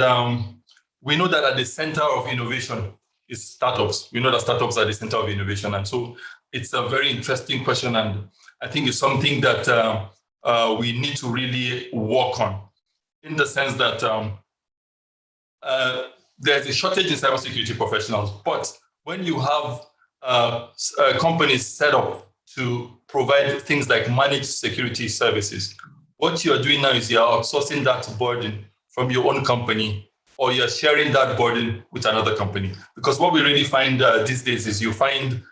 we know that at the center of innovation is startups. We know that startups are the center of innovation. And so it's a very interesting question. And I think it's something that we need to really work on, in the sense that there's a shortage in cybersecurity professionals. But when you have companies set up to provide things like managed security services, what you're doing now is you're outsourcing that burden from your own company, or you're sharing that burden with another company. Because what we really find these days is you find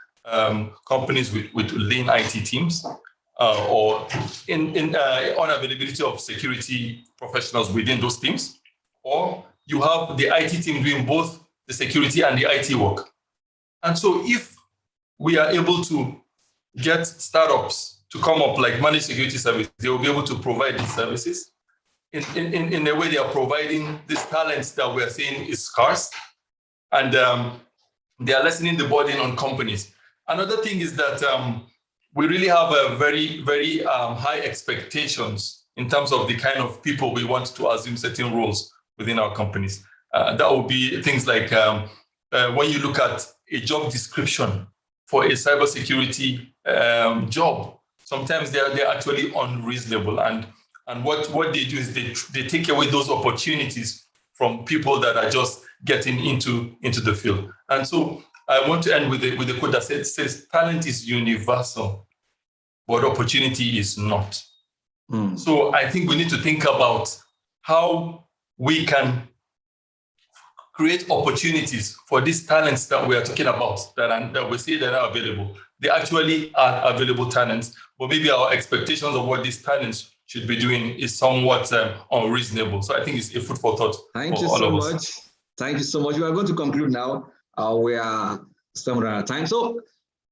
companies with lean IT teams, or in unavailability of security professionals within those teams, or you have the IT team doing both the security and the IT work. And so if we are able to get startups to come up like managed security service, they will be able to provide these services. In a way, they are providing these talents that we are seeing is scarce, and they are lessening the burden on companies. Another thing is that we really have a very, very high expectations in terms of the kind of people we want to assume certain roles within our companies. That would be things like when you look at a job description for a cybersecurity job, sometimes they're actually unreasonable. And what they do is they take away those opportunities from people that are just getting into the field. And so I want to end with a quote that says talent is universal, but opportunity is not. So I think we need to think about how we can create opportunities for these talents that we are talking about, that we say that are available. They actually are available talents, but maybe our expectations of what these talents should be doing is somewhat unreasonable. So I think it's a food for thought. Thank you so much. Thank you so much. We are going to conclude now. We are spending our time. So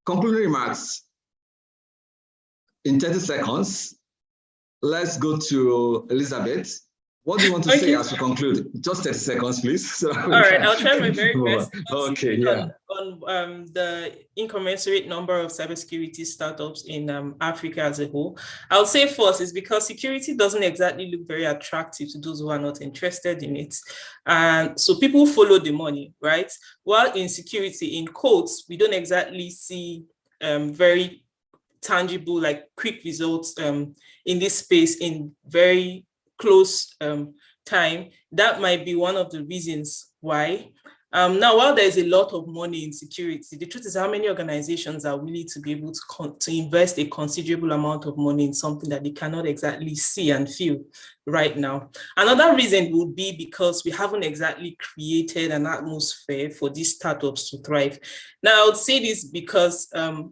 concluding remarks in 30 seconds. Let's go to Elizabeth. What do you want to say as we conclude? Just 30 seconds, please. All right, I'll try my very best. Okay, yeah. On the incommensurate number of cybersecurity startups in Africa as a whole, I would say first is because security doesn't exactly look very attractive to those who are not interested in it. And so people follow the money, right? While in security, in quotes, we don't exactly see very tangible, like quick results in this space in very close time. That might be one of the reasons why. Now, while there's a lot of money in security, the truth is how many organizations are willing to be able to invest a considerable amount of money in something that they cannot exactly see and feel right now. Another reason would be because we haven't exactly created an atmosphere for these startups to thrive. Now, I would say this because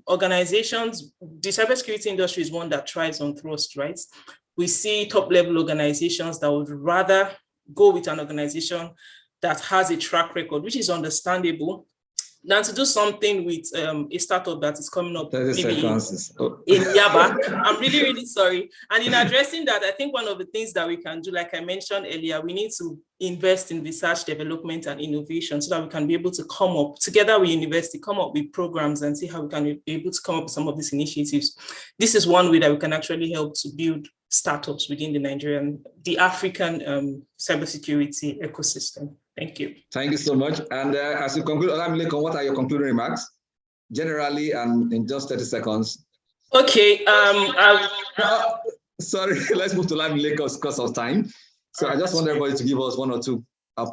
organizations, the cybersecurity industry is one that thrives on trust, right? We see top-level organizations that would rather go with an organization that has a track record, which is understandable, than to do something with a startup that is coming up maybe in Yaba. I'm really, really sorry. And in addressing that, I think one of the things that we can do, like I mentioned earlier, we need to invest in research, development, and innovation so that we can be able to come up, together with university, come up with programs and see how we can be able to come up with some of these initiatives. This is one way that we can actually help to build startups within the African cybersecurity ecosystem. Thank you. Thank you so much. And as you conclude, Olamileko, what are your concluding remarks? Generally, and in just 30 seconds. Okay. Sorry, let's move to Olamileko because of time. So I just want everybody to give us one or two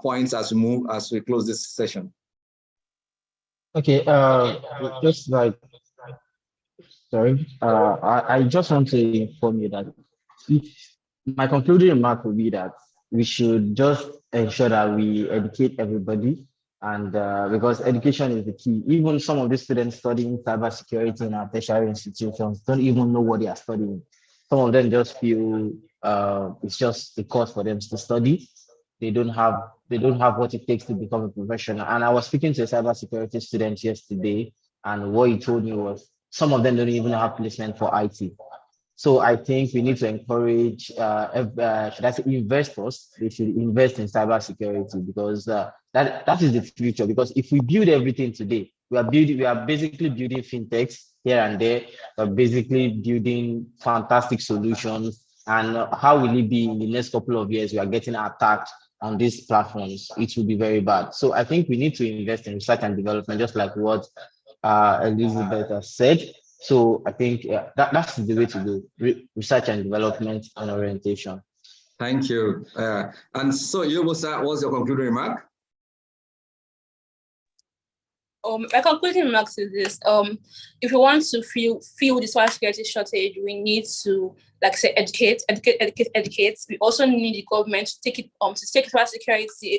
points as we close this session. Okay. Just like, sorry. I just want to inform you that my concluding remark will be that we should just ensure that we educate everybody, and because education is the key. Even some of the students studying cybersecurity in our tertiary institutions don't even know what they are studying. Some of them just feel it's just a course for them to study. They don't have what it takes to become a professional. And I was speaking to a cybersecurity student yesterday, and what he told me was some of them don't even have placement for IT. So I think we need to encourage, should I say investors, they should invest in cybersecurity, because that is the future. Because if we build everything today, we are basically building fintechs here and there. We're basically building fantastic solutions. And how will it be in the next couple of years? We are getting attacked on these platforms. It will be very bad. So I think we need to invest in research and development, just like what Elizabeth has said. So I think that's the way to do research and development and orientation. Thank you. And so, Yobosa, what's your concluding remark? My concluding remarks is this: if we want to fill the cybersecurity shortage, we need to, like say, educate. We also need the government to take cybersecurity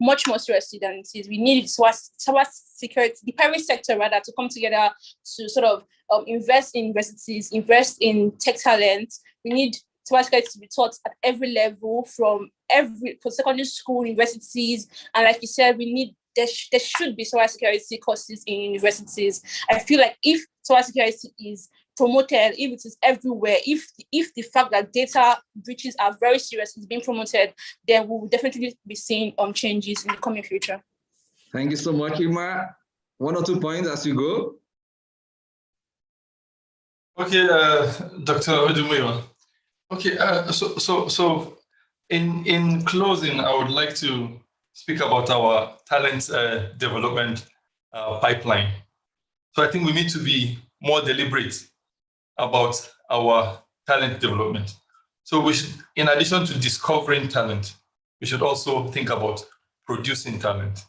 much more seriously than it is. We need cybersecurity, the private sector rather, to come together to sort of invest in universities, invest in tech talent. We need cybersecurity to be taught at every level, from secondary school, universities, and like you said, there should be cybersecurity courses in universities. I feel like if cybersecurity is promoted, if it is everywhere, if the fact that data breaches are very serious is being promoted, then we will definitely be seeing changes in the coming future. Thank you so much, Ima. 1 or 2 points as you go. Okay, Dr. Odumuyiwa. Okay, so in closing, I would like to speak about our talent development pipeline. So I think we need to be more deliberate about our talent development. So we should, in addition to discovering talent, we should also think about producing talent.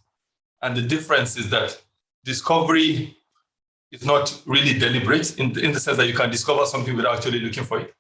And the difference is that discovery is not really deliberate in the sense that you can discover something without actually looking for it.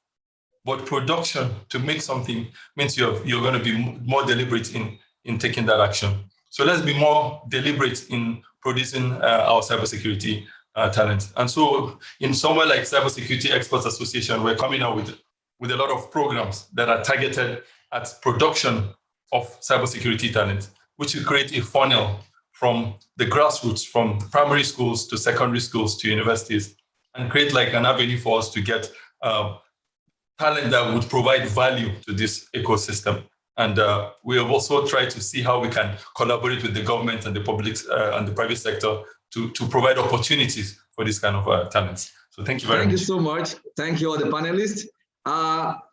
But production, to make something, means you're going to be more deliberate in taking that action. So let's be more deliberate in producing our cybersecurity talent. And so in somewhere like Cybersecurity Experts Association, we're coming out with a lot of programs that are targeted at production of cybersecurity talent, which will create a funnel from the grassroots, from primary schools to secondary schools to universities, and create like an avenue for us to get talent that would provide value to this ecosystem. And we have also tried to see how we can collaborate with the government and the public and the private sector to provide opportunities for this kind of talents. So thank you very much. Thank you so much. Thank you all the panelists.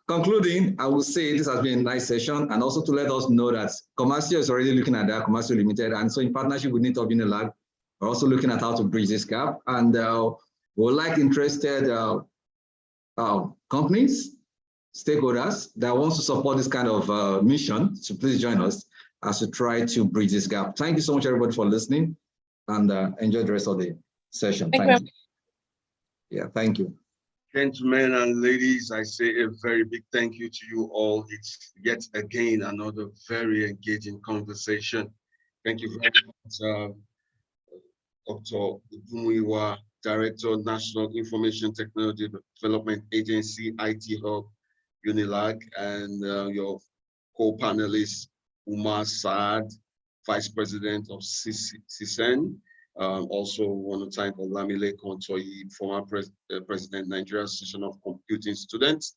Concluding, I will say this has been a nice session, and also to let us know that Comercio is already looking at that, Comercio Limited, and so in partnership with NITOB Unilag, we're also looking at how to bridge this gap, and we'd like interested companies, stakeholders that want to support this kind of mission, so please join us as we try to bridge this gap. Thank you so much, everybody, for listening, and enjoy the rest of the session. Thank you. Yeah, thank you. Gentlemen and ladies, I say a very big thank you to you all. It's yet again another very engaging conversation. Thank you very much, Dr. Odumuyiwa, Director, National Information Technology Development Agency, IT Hub, Unilag, and your co-panelist, Umar Saad, Vice President of CISEN. Also want to thank Olamile Kontoyi, former President, Nigeria Association of Computing Students.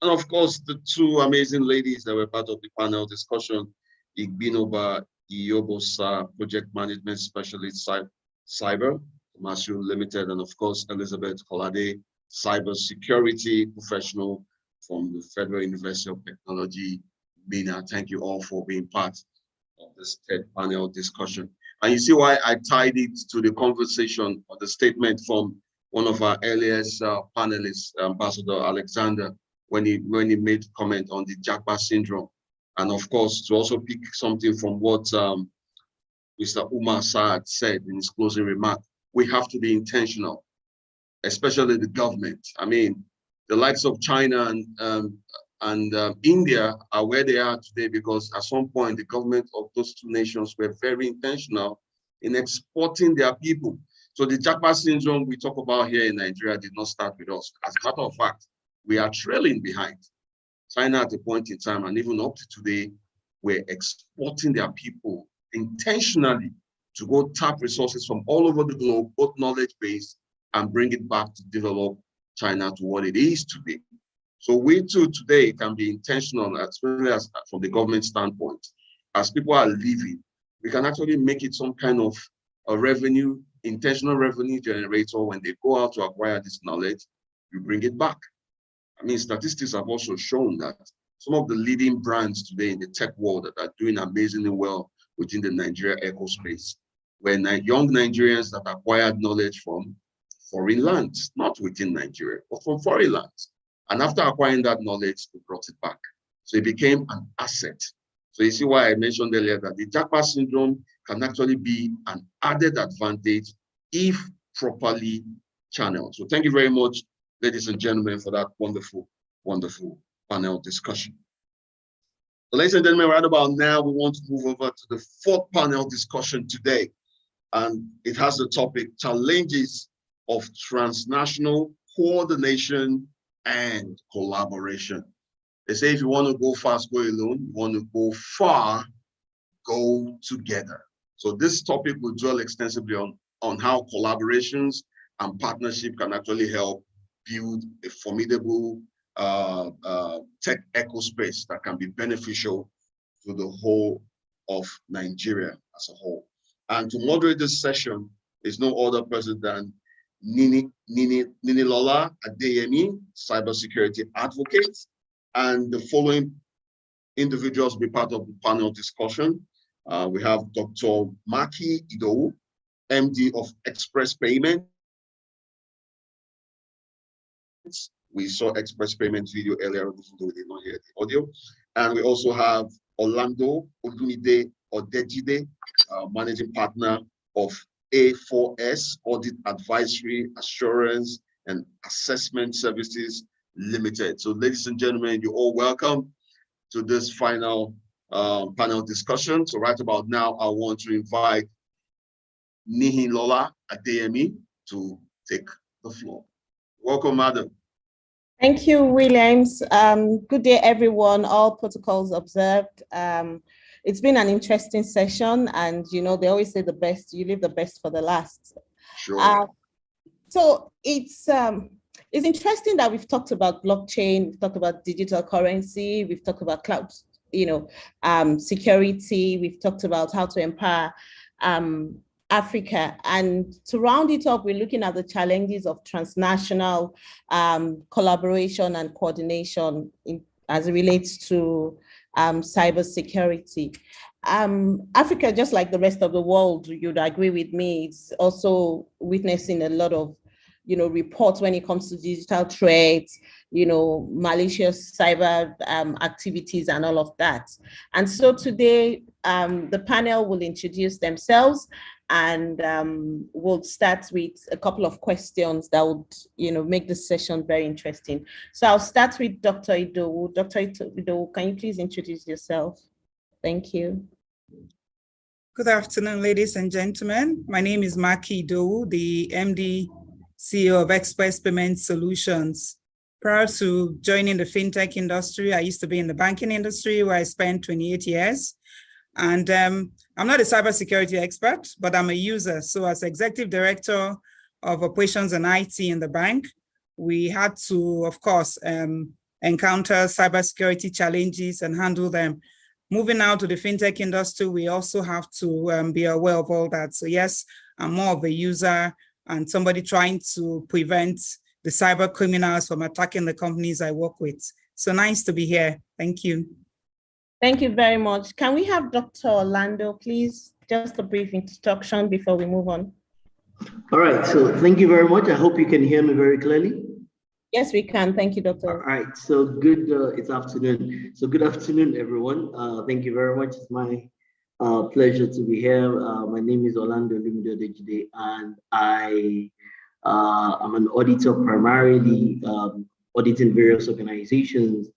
And of course, the two amazing ladies that were part of the panel discussion, Igbinoba Iyobosa, Project Management Specialist, Cyber, Comercio Limited, and of course, Elizabeth Kolade, Cybersecurity Professional from the Federal University of Technology, Bina. Thank you all for being part of this third panel discussion. And you see why I tied it to the conversation or the statement from one of our earliest panelists, Ambassador Alexander, when he made comment on the Japa syndrome. And of course, to also pick something from what Mr. Umar Saad said in his closing remark, we have to be intentional, especially the government. I mean, the likes of China and India are where they are today because at some point the government of those two nations were very intentional in exporting their people. So the Japa syndrome we talk about here in Nigeria did not start with us. As a matter of fact, we are trailing behind. China at a point in time, and even up to today, we're exporting their people intentionally to go tap resources from all over the globe, both knowledge-based, and bring it back to develop China to what it is today. So we too today can be intentional, especially as from the government standpoint. As people are leaving, we can actually make it some kind of a revenue, intentional revenue generator. When they go out to acquire this knowledge, you bring it back. I mean, statistics have also shown that some of the leading brands today in the tech world that are doing amazingly well within the Nigeria ecospace were young Nigerians that acquired knowledge from foreign lands, not within Nigeria, but from foreign lands. And after acquiring that knowledge, they brought it back. So it became an asset. So you see why I mentioned earlier that the Japa syndrome can actually be an added advantage if properly channeled. So thank you very much, ladies and gentlemen, for that wonderful, wonderful panel discussion. So ladies and gentlemen, right about now, we want to move over to the fourth panel discussion today. And it has the topic, challenges of transnational coordination and collaboration. They say if you want to go fast, go alone. You want to go far, go together. So this topic will dwell extensively on how collaborations and partnership can actually help build a formidable tech ecospace that can be beneficial to the whole of Nigeria as a whole. And to moderate this session is no other person than Ninilola Adeyemi, cybersecurity advocate. And the following individuals will be part of the panel discussion. We have Dr. Maki Idowu, MD of Express Payment. We saw Express Payment video earlier, even though we did not hear the audio. And we also have Orlando Odunide Odejide, managing partner of A4S Audit Advisory, Assurance, and Assessment Services Limited. So ladies and gentlemen, you're all welcome to this final panel discussion. So right about now, I want to invite Ninilola Adeyemi to take the floor. Welcome, madam. Thank you, Williams. Good day, everyone. All protocols observed. It's been an interesting session, and you know they always say the best. You leave the best for the last. Sure. So it's interesting that we've talked about blockchain, we've talked about digital currency, we've talked about cloud, security. We've talked about how to empower Africa. And to round it up, we're looking at the challenges of transnational collaboration and coordination as it relates to cybersecurity. Africa, just like the rest of the world, you'd agree with me, is also witnessing a lot of reports when it comes to digital threats, malicious cyber activities and all of that. And so today, the panel will introduce themselves, and we'll start with a couple of questions that would, make the session very interesting. So I'll start with Dr. Idowu. Dr. Idowu, can you please introduce yourself? Thank you. Good afternoon, ladies and gentlemen. My name is Maki Idowu, the MD CEO of Express Payment Solutions. Prior to joining the fintech industry, I used to be in the banking industry where I spent 28 years. And I'm not a cybersecurity expert, but I'm a user. So as executive director of operations and IT in the bank, we had to, of course, encounter cybersecurity challenges and handle them. Moving out to the fintech industry, we also have to be aware of all that. So yes, I'm more of a user and somebody trying to prevent the cyber criminals from attacking the companies I work with. So nice to be here. Thank you. Thank you very much. Can we have Dr. Orlando, please? Just a brief introduction before we move on. All right, so thank you very much. I hope you can hear me very clearly. Yes, we can. Thank you, Doctor. All right, so good, it's afternoon. So good afternoon, everyone. Thank you very much. It's my pleasure to be here. My name is Orlando Odejide, and I'm an auditor, primarily auditing various organizations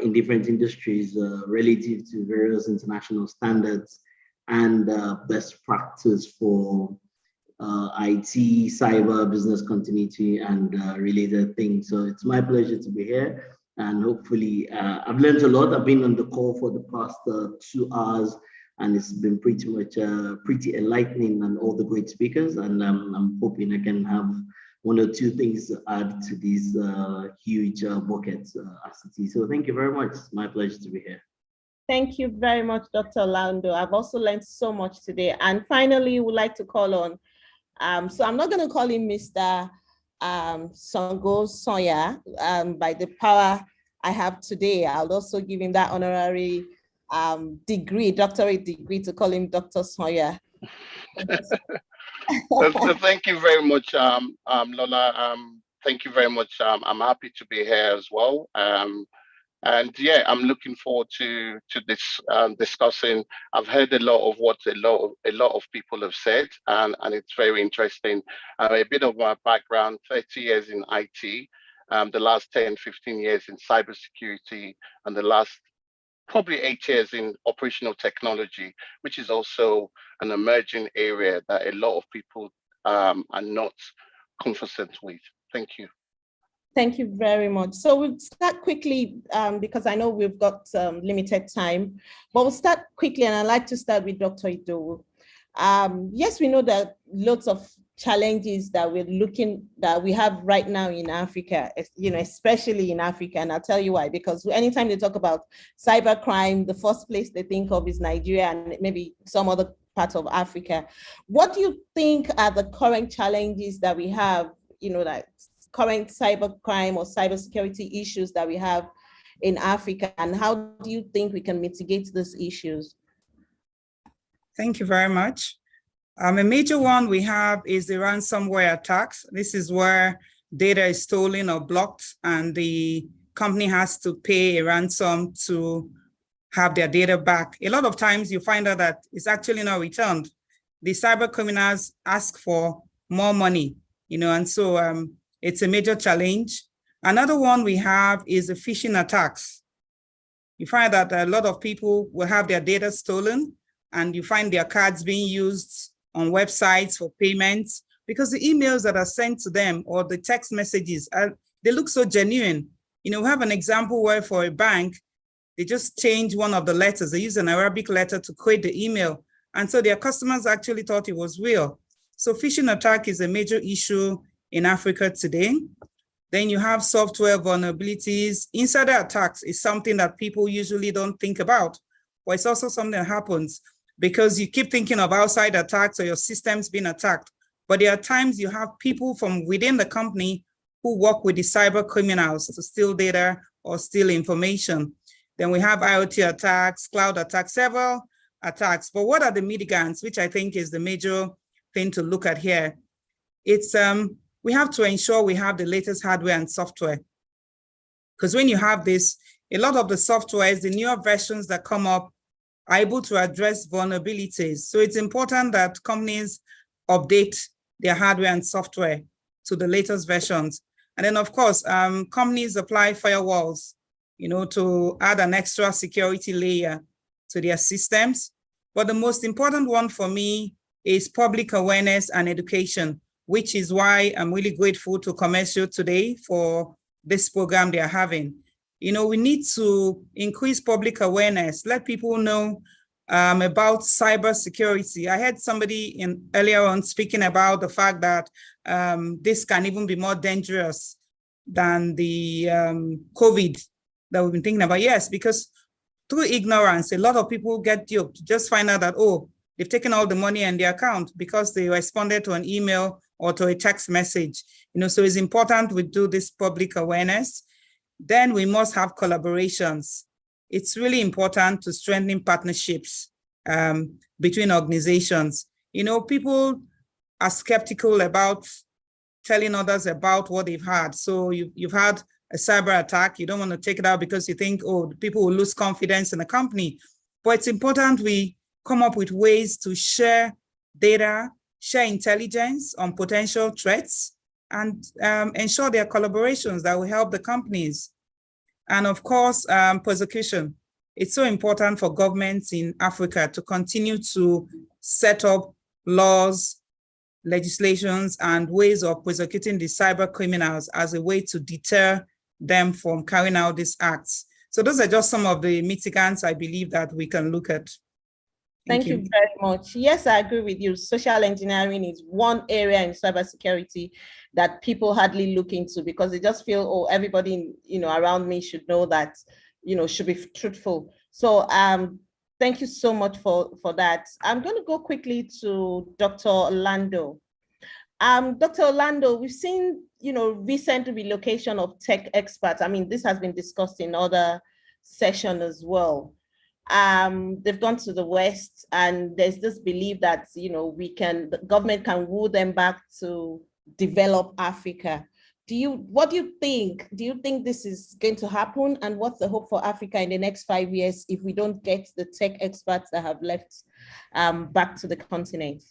in different industries relative to various international standards and best practice for IT, cyber, business continuity, and related things. So it's my pleasure to be here. And hopefully, I've learned a lot. I've been on the call for the past 2 hours, and it's been pretty much pretty enlightening and all the great speakers. And I'm hoping I can have 1 or 2 things to add to these huge buckets as it is. So thank you very much. It's my pleasure to be here. Thank you very much, Dr. Orlando. I've also learned so much today. And finally, we'd like to call on, so I'm not going to call him Mr. Songo Sonya by the power I have today. I'll also give him that honorary degree, doctorate degree, to call him Dr. Sonya. Thank you very much, Lola. Thank you very much. I'm happy to be here as well. And yeah, I'm looking forward to this discussing. I've heard a lot of what a lot of people have said, and it's very interesting. A bit of my background: 30 years in IT, the last 10, 15 years in cybersecurity, and the last probably 8 years in operational technology, which is also an emerging area that a lot of people are not conversant with. Thank you. Thank you very much. So we'll start quickly because I know we've got limited time, but we'll start quickly, and I'd like to start with Dr. Idowu. Yes, we know that lots of challenges that we have right now in Africa, especially in Africa, and I'll tell you why. Because anytime they talk about cybercrime, the first place they think of is Nigeria and maybe some other parts of Africa. What do you think are the current challenges that we have? That current cybercrime or cybersecurity issues that we have in Africa, and how do you think we can mitigate these issues? Thank you very much. A major one we have is the ransomware attacks. This is where data is stolen or blocked, and the company has to pay a ransom to have their data back. A lot of times you find out that it's actually not returned. The cyber criminals ask for more money, and so it's a major challenge. Another one we have is the phishing attacks. You find that a lot of people will have their data stolen, and you find their cards being used on websites for payments because the emails that are sent to them or the text messages, they look so genuine. We have an example where for a bank, they just change one of the letters. They use an Arabic letter to create the email. And so their customers actually thought it was real. So phishing attack is a major issue in Africa today. Then you have software vulnerabilities. Insider attacks is something that people usually don't think about, but it's also something that happens because you keep thinking of outside attacks or your systems being attacked. But there are times you have people from within the company who work with the cyber criminals to steal data or steal information. Then we have IoT attacks, cloud attacks, several attacks. But what are the mitigants, which I think is the major thing to look at here? It's we have to ensure we have the latest hardware and software. Because when you have this, a lot of the softwares, the newer versions that come up are able to address vulnerabilities. So it's important that companies update their hardware and software to the latest versions. And then of course, companies apply firewalls, to add an extra security layer to their systems. But the most important one for me is public awareness and education, which is why I'm really grateful to Comercio today for this program they are having. We need to increase public awareness, let people know about cybersecurity. I heard somebody earlier on speaking about the fact that this can even be more dangerous than the COVID that we've been thinking about. Yes, because through ignorance, a lot of people get duped, just find out that, oh, they've taken all the money in their account because they responded to an email or to a text message. So it's important we do this public awareness. Then we must have collaborations. It's really important to strengthen partnerships between organizations. People are skeptical about telling others about what they've had. So you've had a cyber attack. You don't want to take it out because you think, oh, people will lose confidence in the company. But it's important we come up with ways to share data, share intelligence on potential threats, and ensure there are collaborations that will help the companies. And of course, prosecution. It's so important for governments in Africa to continue to set up laws, legislations, and ways of prosecuting the cyber criminals as a way to deter them from carrying out these acts. So those are just some of the mitigants I believe that we can look at. Thank you very much. Yes, I agree with you. Social engineering is one area in cybersecurity that people hardly look into because they just feel, oh, everybody around me should know that, should be truthful. So thank you so much for that. I'm going to go quickly to Dr. Orlando. Dr. Orlando, we've seen, recent relocation of tech experts. I mean, this has been discussed in other sessions as well. They've gone to the West, and there's this belief that the government can woo them back to develop Africa. What do you think? Do you think this is going to happen? And what's the hope for Africa in the next 5 years if we don't get the tech experts that have left back to the continent?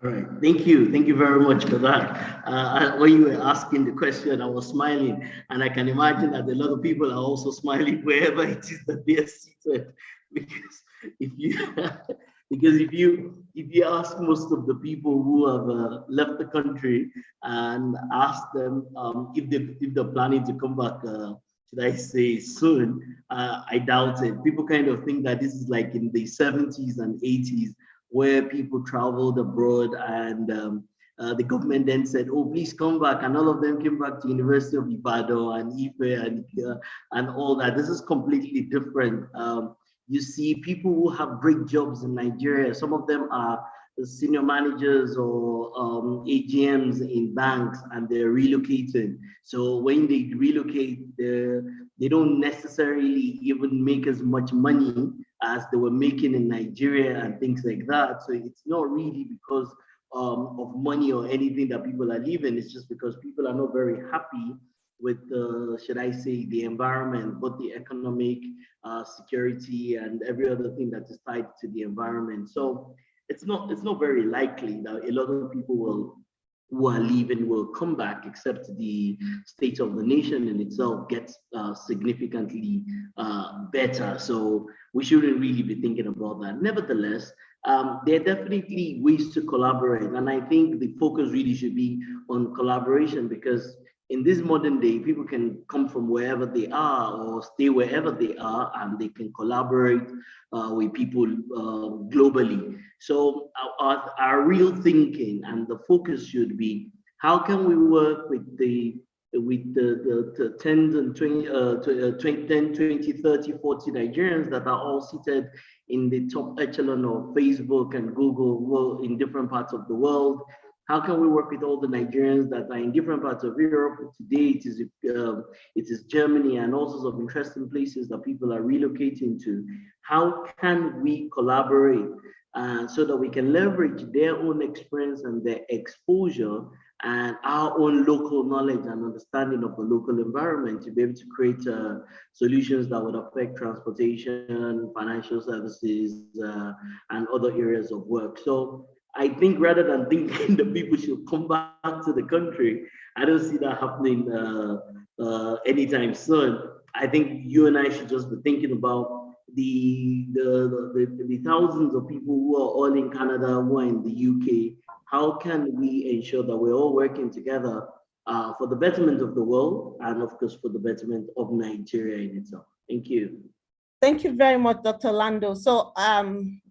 All right, thank you very much for that. When you were asking the question, I was smiling, and I can imagine that a lot of people are also smiling wherever it is that they are seated, because if you if you ask most of the people who have left the country and ask them if they're planning to come back, should I say soon? I doubt it. People kind of think that this is like in the 70s and 80s, where people traveled abroad, and the government then said, "Oh, please come back," and all of them came back to University of Ibadan and Ife and all that. This is completely different. You see people who have great jobs in Nigeria. Some of them are senior managers or AGMs in banks, and they're relocating. So when they relocate, they don't necessarily even make as much money as they were making in Nigeria and things like that. So it's not really because of money or anything that people are leaving. It's just because people are not very happy with the, should I say, the environment, both the economic, security, and every other thing that is tied to the environment. So it's not very likely that a lot of people who are leaving will come back, except the state of the nation in itself gets significantly better. So we shouldn't really be thinking about that. Nevertheless, there are definitely ways to collaborate. And I think the focus really should be on collaboration, because in this modern day, people can come from wherever they are or stay wherever they are, and they can collaborate with people globally. So our real thinking and the focus should be, how can we work with the 10 and 20, 10, 20, 30, 40 Nigerians that are all seated in the top echelon of Facebook and Google in different parts of the world? How can we work with all the Nigerians that are in different parts of Europe? Today, it is Germany and all sorts of interesting places that people are relocating to. How can we collaborate so that we can leverage their own experience and their exposure and our own local knowledge and understanding of the local environment to be able to create solutions that would affect transportation, financial services, and other areas of work. So I think rather than thinking that people should come back to the country, I don't see that happening anytime soon. I think you and I should just be thinking about the thousands of people who are all in Canada, who are in the UK. How can we ensure that we're all working together for the betterment of the world, and of course for the betterment of Nigeria in itself? Thank you. Thank you very much, Dr. Lando. So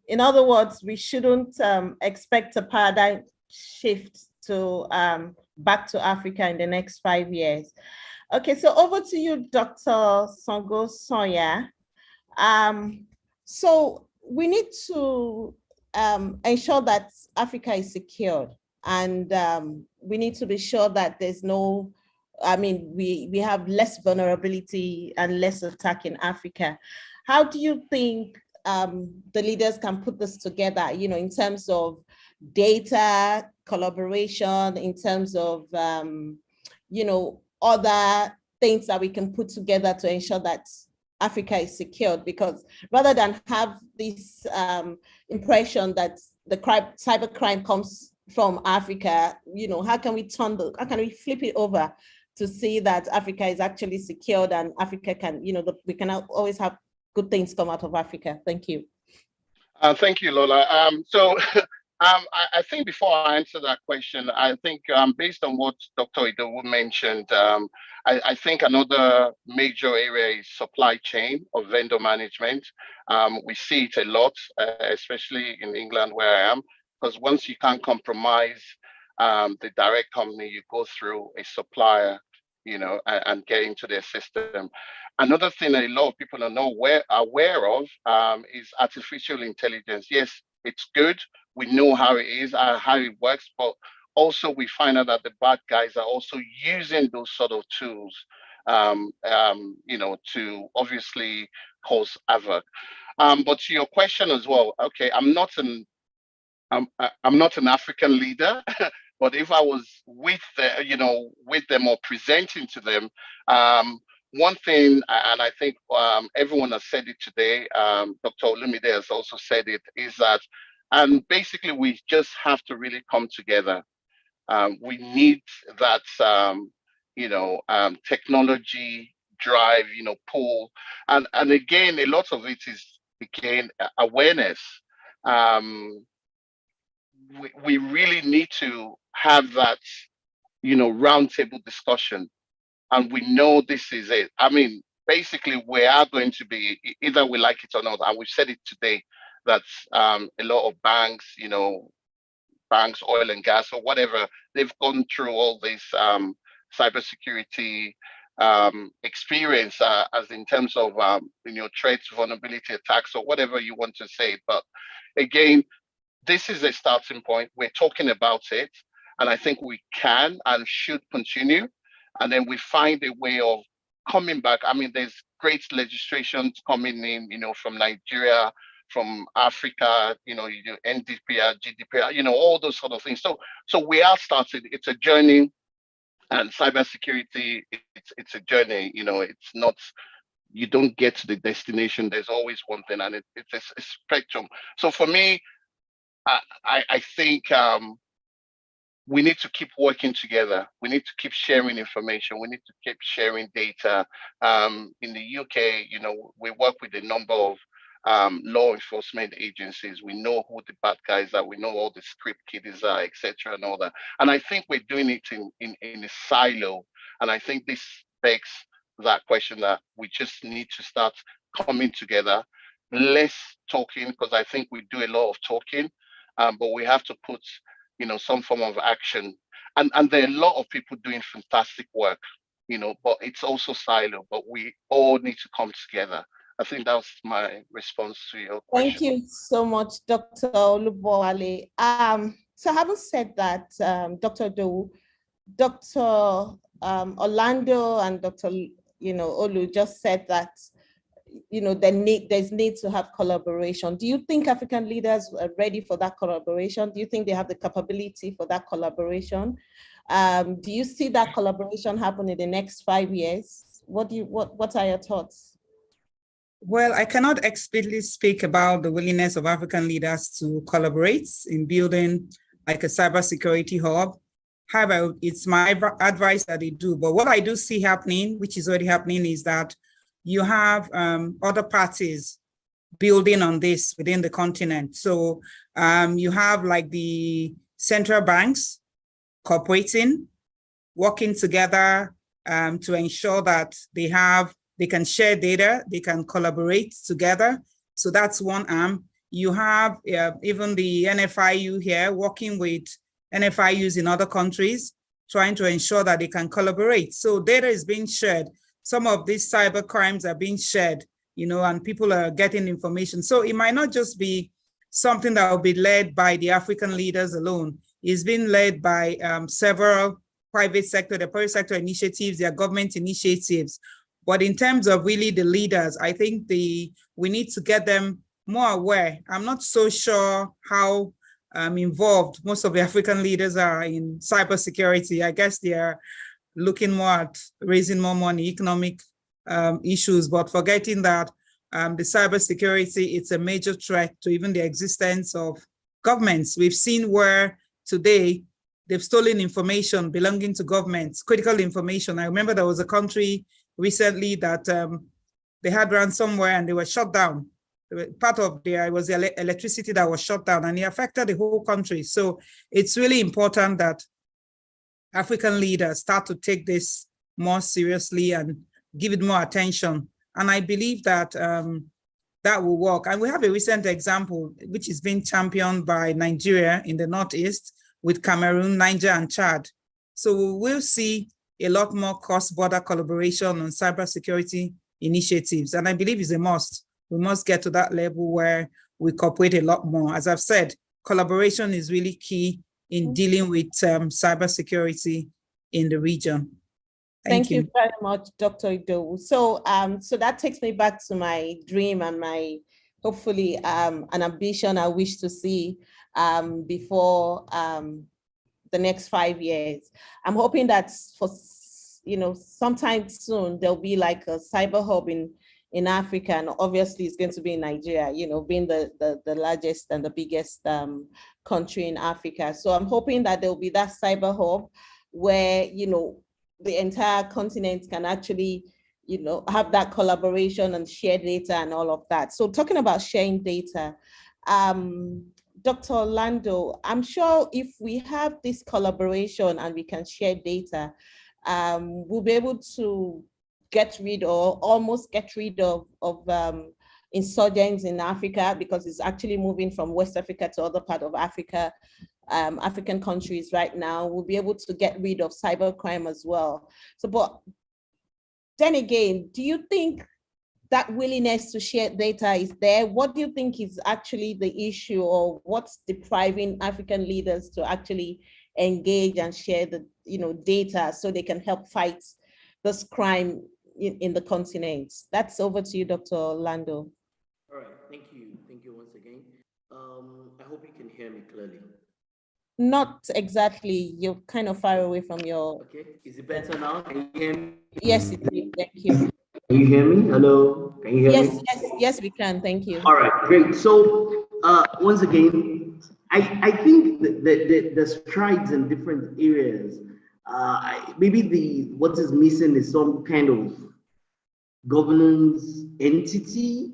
in other words, we shouldn't expect a paradigm shift to back to Africa in the next 5 years. Okay, so over to you, Dr. Songo Sonya. So we need to ensure that Africa is secured, and we need to be sure that there's no, we have less vulnerability and less attack in Africa. How do you think the leaders can put this together, in terms of data, collaboration, in terms of, other things that we can put together to ensure that Africa is secured? Because rather than have this impression that the cybercrime comes from Africa, how can we flip it over to see that Africa is actually secured, and Africa can, we can always have good things come out of Africa? Thank you. Thank you, Lola. I think before I answer that question, I think based on what Dr. Idowu mentioned, I think another major area is supply chain or vendor management. We see it a lot, especially in England where I am, because once you can't compromise the direct company, you go through a supplier, and get into their system. Another thing that a lot of people are not aware of is artificial intelligence. Yes, it's good. We know how it is, how it works, but also we find out that the bad guys are also using those sort of tools, to obviously cause havoc. But to your question as well, okay, I'm not an African leader, but if I was with them or presenting to them, one thing, and I think everyone has said it today, Dr. Olumide has also said it, is that And basically, we just have to really come together. We need that, technology drive, pull. And again, a lot of it is, again, awareness. We really need to have that, roundtable discussion. And we know this is it. I mean, basically, we are going to be, either we like it or not, and we've said it today, that a lot of banks, banks, oil and gas, or whatever, they've gone through all this cybersecurity experience, as in terms of threats, vulnerability attacks, or whatever you want to say. But again, this is a starting point. We're talking about it, and I think we can and should continue. And then we find a way of coming back. I mean, there's great legislations coming in, from Nigeria, from Africa, NDPR, GDPR, all those sort of things. So we are started. It's a journey, and cybersecurity, it's a journey. It's not, you don't get to the destination. There's always one thing, and it's a spectrum. So for me, I think we need to keep working together. We need to keep sharing information. We need to keep sharing data. In the UK, we work with a number of law enforcement agencies. We know who the bad guys are. We know all the script kiddies are, etc., and all that. And I think we're doing it in a silo. And I think this begs that question that we just need to start coming together, less talking, because I think we do a lot of talking, but we have to put some form of action. And there are a lot of people doing fantastic work, but it's also silo, but we all need to come together. I think that's my response to your question. Thank you so much, Dr. Olubowale. So having said that, Dr. Dowu, Dr. Orlando and Dr. Olu just said that there's need to have collaboration. Do you think African leaders are ready for that collaboration? Do you think they have the capability for that collaboration? Do you see that collaboration happen in the next 5 years? What are your thoughts? Well, I cannot explicitly speak about the willingness of African leaders to collaborate in building like a cybersecurity hub. However, it's my advice that they do. But what I do see happening, which is already happening, is that you have other parties building on this within the continent. So you have like the central banks cooperating, working together to ensure that they can share data, they can collaborate together. So that's one arm. You have even the NFIU here working with NFIUs in other countries, trying to ensure that they can collaborate. So data is being shared. Some of these cyber crimes are being shared, and people are getting information. So it might not just be something that will be led by the African leaders alone. It's being led by several private sector initiatives, their government initiatives. But in terms of really the leaders, I think we need to get them more aware. I'm not so sure how involved most of the African leaders are in cybersecurity. I guess they are looking more at raising more money, economic issues, but forgetting that the cybersecurity, it's a major threat to even the existence of governments. We've seen where today they've stolen information belonging to governments, critical information. I remember there was a country recently that they had ransomware and they were shut down. Part of it was the electricity that was shut down, and it affected the whole country. So it's really important that African leaders start to take this more seriously and give it more attention. And I believe that that will work. And we have a recent example, which is being championed by Nigeria in the Northeast with Cameroon, Niger, and Chad. So we'll see a lot more cross-border collaboration on cybersecurity initiatives. And I believe it's a must. We must get to that level where we cooperate a lot more. As I've said, collaboration is really key in dealing with cybersecurity in the region. Thank you very much, Dr. Idowu. So, so that takes me back to my dream and my, hopefully, an ambition I wish to see before the next 5 years. I'm hoping that for sometime soon there'll be like a cyber hub in in Africa, and obviously it's going to be in Nigeria, you know, being the largest and the biggest country in Africa. So I'm hoping that there will be that cyber hub where, you know, the entire continent can actually, you know, have that collaboration and share data and all of that. So talking about sharing data, Dr. Orlando, I'm sure if we have this collaboration and we can share data, we'll be able to get rid or almost get rid of insurgents in Africa, because it's actually moving from West Africa to other part of Africa, African countries right now. We'll be able to get rid of cybercrime as well. So, but then again, do you think that willingness to share data is there? What do you think is actually the issue, or what's depriving African leaders to actually engage and share the, you know, data so they can help fight this crime in the continent? That's over to you, Dr. Orlando. All right, thank you once again. I hope you can hear me clearly. Not exactly, you're kind of far away from your... Okay, is it better now? Can you hear me? Yes, it is, thank you. Can you hear me? Hello, can you hear me? Yes, we can, thank you. All right, great. So once again, I think the strides in different areas, maybe what is missing is some kind of governance entity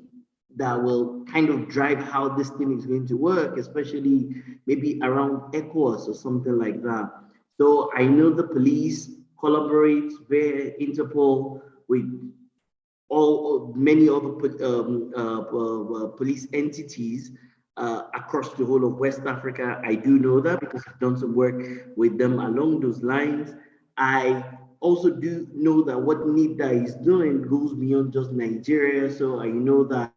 that will kind of drive how this thing is going to work, especially maybe around ECOWAS or something like that. So I know the police collaborates via Interpol with many other police entities across the whole of West Africa. I do know that because I've done some work with them along those lines. I also do know that what NIDA is doing goes beyond just Nigeria. So I know that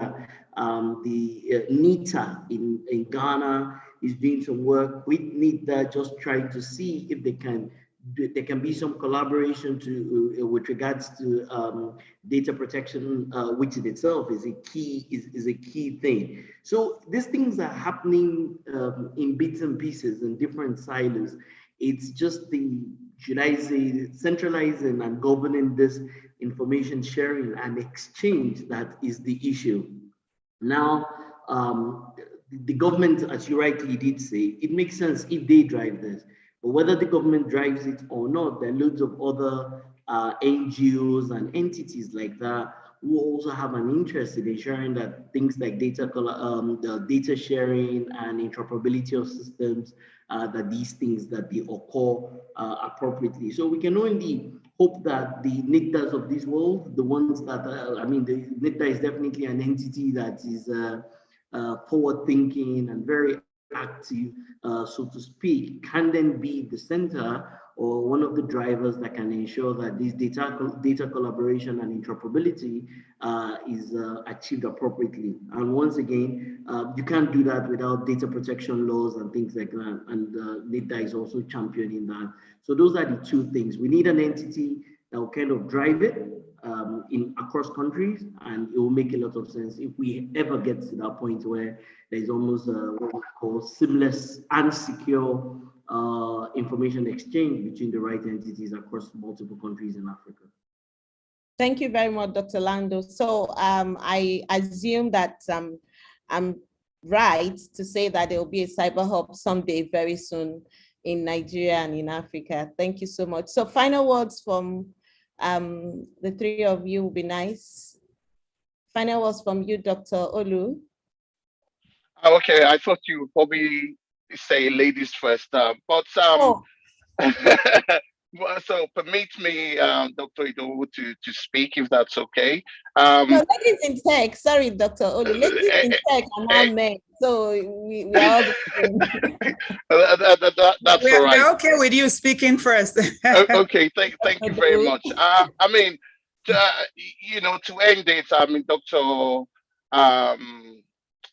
the NITA in Ghana is doing some work with NIDA, just trying to see if there can be some collaboration with regards to data protection, which in itself is a key thing. So these things are happening in bits and pieces in different silos. It's just should I say, centralizing and governing this information sharing and exchange that is the issue. Now, the government, as you rightly did say, it makes sense if they drive this. But whether the government drives it or not, there are loads of other NGOs and entities like that who also have an interest in ensuring that things like the data sharing and interoperability of systems, that these things that they occur appropriately. So we can only hope that the NICTAs of this world, the ones that, the NICTA is definitely an entity that is forward thinking and very active, so to speak, can then be the center or one of the drivers that can ensure that this data collaboration and interoperability is achieved appropriately. And once again, you can't do that without data protection laws and things like that. And NIDA is also championing that. So those are the two things. We need an entity that will kind of drive it across countries, and it will make a lot of sense if we ever get to that point where there's almost what we call seamless and secure information exchange between the right entities across multiple countries in Africa. Thank you very much, Dr. Lando. So I assume that I'm right to say that there will be a cyber hub someday very soon in Nigeria and in Africa. Thank you so much. So final words from the three of you will be nice. Final words from you, Dr. Olu. Okay, I thought you would probably say ladies first, so permit me, Dr. Idowu, to speak, if that's okay. No, ladies in tech. Sorry, Dr. Olu. Ladies in tech are now men, so we are all the same. That's all right. We're okay with you speaking first. Okay, thank you very much. To end it, Dr.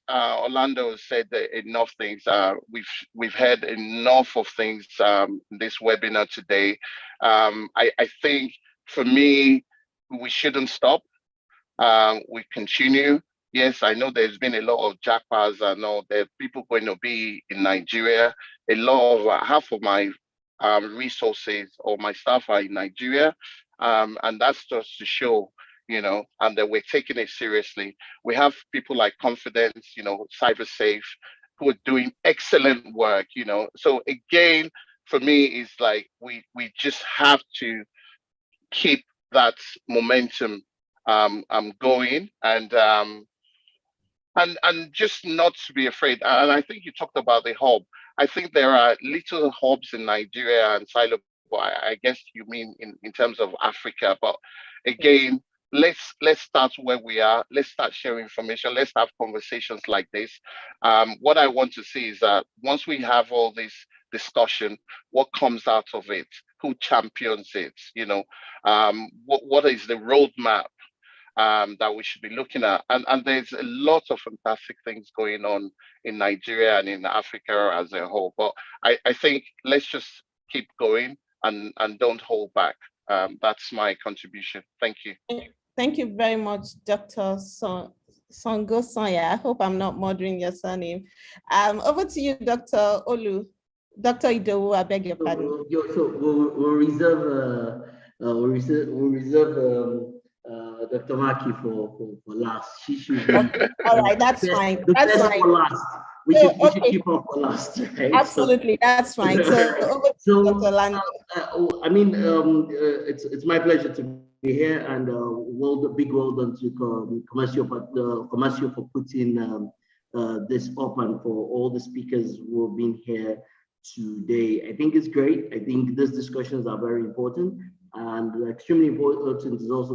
Orlando said enough things. We've heard enough of things in this webinar today. I think for me, we shouldn't stop. We continue. Yes, I know there's been a lot of jackpots. I know there are people going to be in Nigeria. A lot of half of my resources or my staff are in Nigeria, and that's just to show and that we're taking it seriously. We have people like Confidence, CyberSafe, who are doing excellent work, So again, for me, it's like we just have to keep that momentum going, and just not to be afraid. And I think you talked about the hub. I think there are little hubs in Nigeria and Silo. I guess you mean in terms of Africa, but again, let's start where we are. Let's start sharing information. Let's have conversations like this. What I want to see is that once we have all this discussion, what comes out of it? Who champions it? What is the roadmap that we should be looking at? And there's a lot of fantastic things going on in Nigeria and in Africa as a whole. But I think let's just keep going and don't hold back. That's my contribution. Thank you. Thank you very much, Dr. Songo Sonya. I hope I'm not murdering your surname. Over to you, Dr. Olu. Dr. Idowu, I beg your pardon. So we'll reserve Dr. Maki for last. She should be. All right, that's fine. The That's best fine. for last. We should keep her for last. Right? Absolutely, that's fine. So over to Dr. Lando. It's my pleasure to be here, and big well done to Comercio for putting this up, and for all the speakers who have been here today. I think it's great. I think these discussions are very important, and extremely important is also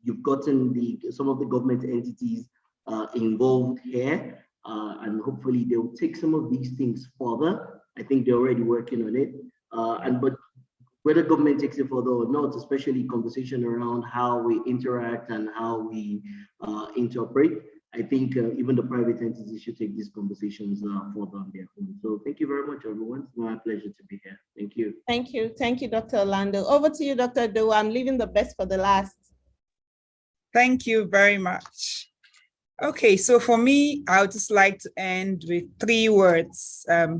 you've gotten some of the government entities involved here, and hopefully they will take some of these things further. I think they're already working on it, but whether government takes it further or not, especially conversation around how we interact and how we interpret, I think even the private entities should take these conversations further on their own. So thank you very much, everyone. It's my pleasure to be here. Thank you. Thank you. Thank you, Dr. Orlando. Over to you, Dr. Doe. I'm leaving the best for the last. Thank you very much. Okay, so for me, I would just like to end with 3 words. 3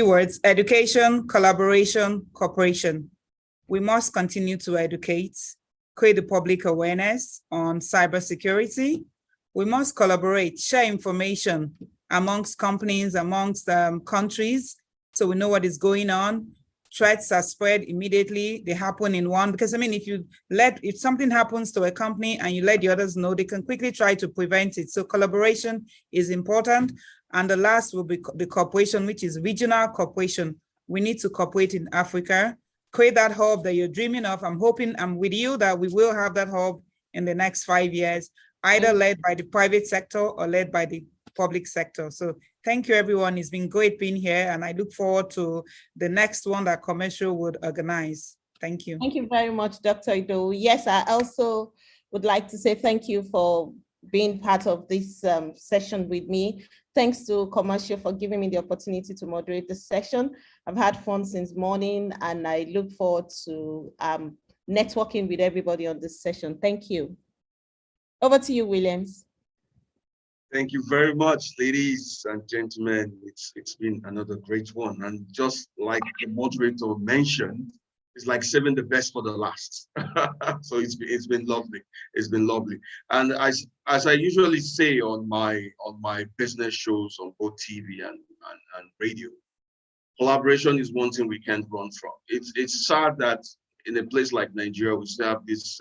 words: education, collaboration, cooperation. We must continue to educate, create the public awareness on cybersecurity. We must collaborate, share information amongst companies, amongst countries, so we know what is going on. Threats are spread immediately. They happen in one, because if something happens to a company and you let the others know, they can quickly try to prevent it. So collaboration is important. And the last will be the cooperation, which is regional cooperation. We need to cooperate in Africa, create that hub that you're dreaming of. I'm hoping, I'm with you, that we will have that hub in the next 5 years, either led by the private sector or led by the public sector. So thank you, everyone. It's been great being here, and I look forward to the next one that Comercio would organize. Thank you. Thank you very much, Dr. Ido. Yes, I also would like to say thank you for being part of this session with me. Thanks to Comercio for giving me the opportunity to moderate this session. I've had fun since morning, and I look forward to networking with everybody on this session. Thank you. Over to you, Williams. Thank you very much, ladies and gentlemen. It's been another great one. And just like the moderator mentioned, it's like saving the best for the last. So it's been lovely. It's been lovely. And as I usually say on my business shows on both TV and radio, collaboration is one thing we can't run from. It's sad that in a place like Nigeria, we still have this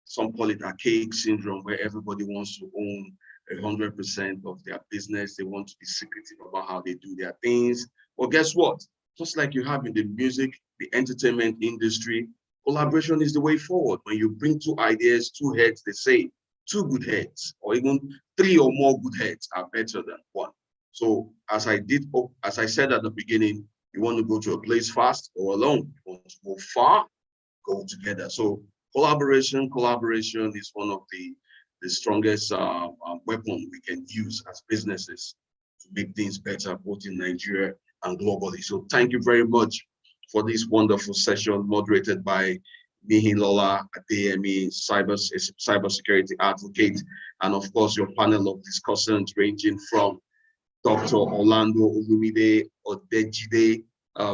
some call it archaic syndrome, where everybody wants to own 100% of their business. They want to be secretive about how they do their things. Well, guess what? Just like you have in the music, the entertainment industry, collaboration is the way forward. When you bring 2 ideas, 2 heads, they say 2 good heads, or even 3 or more good heads are better than 1. So as I said at the beginning, you want to go to a place fast, go alone. You want to go far, go together. So collaboration is one of the strongest weapon we can use as businesses to make things better, both in Nigeria and globally. So thank you very much for this wonderful session moderated by Mihilola Adeyemi, cybersecurity advocate, and of course your panel of discussants ranging from Dr. Orlando Olumide Odejide,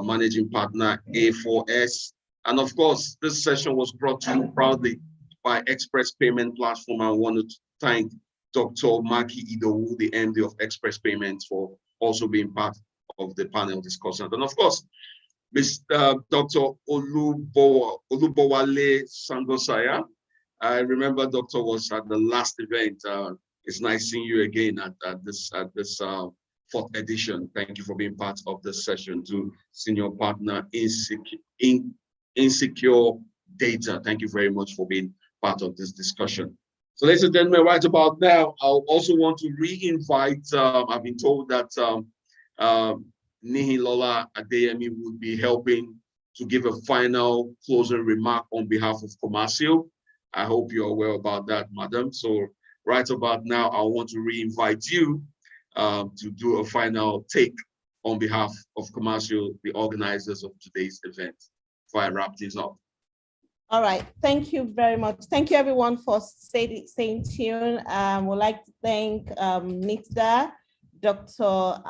managing partner A4S, And of course, this session was brought to you proudly by Express Payment Platform. I want to thank Dr. Maki Idowu, the MD of Express Payments, for also being part of the panel discussion. And of course, Mr. Dr. Olubowale Sangosaya. I remember Doctor was at the last event. It's nice seeing you again at this fourth edition. Thank you for being part of this session. To senior partner Insecure Data. Thank you very much for being part of this discussion. So ladies and gentlemen, right about now, I also want to re-invite, I've been told that Nihilola Adeyemi would be helping to give a final closing remark on behalf of Comercio. I hope you're aware about that, madam. So right about now, I want to re-invite you to do a final take on behalf of Comercio, the organizers of today's event, before I wrap this up. All right, thank you very much. Thank you everyone for staying tuned. We'd like to thank NITDA, Dr.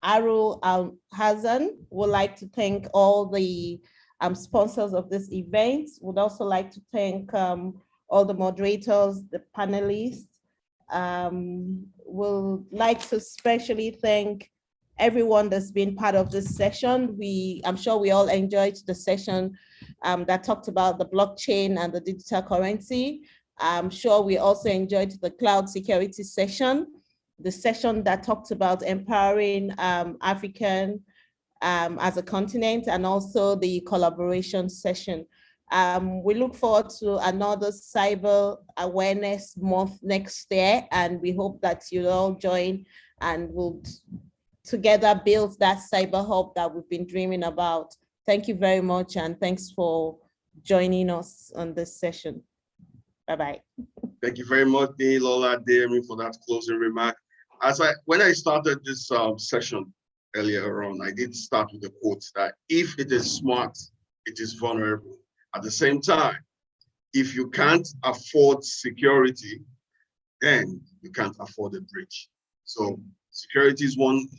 Arul Al-Hassan. Would like to thank all the sponsors of this event. Would also like to thank all the moderators, the panelists. Would like to especially thank everyone that's been part of this session. I'm sure we all enjoyed the session that talked about the blockchain and the digital currency. I'm sure we also enjoyed the cloud security session, the session that talked about empowering African as a continent, and also the collaboration session. We look forward to another cyber awareness month next year, and we hope that you'll all join and we'll together build that cyber hub that we've been dreaming about. Thank you very much, and thanks for joining us on this session. Bye-bye. Thank you very much, Lola Adeyemi, for that closing remark. When I started this session earlier on, I did start with a quote that if it is smart, it is vulnerable. At the same time, if you can't afford security, then you can't afford a breach. So security is one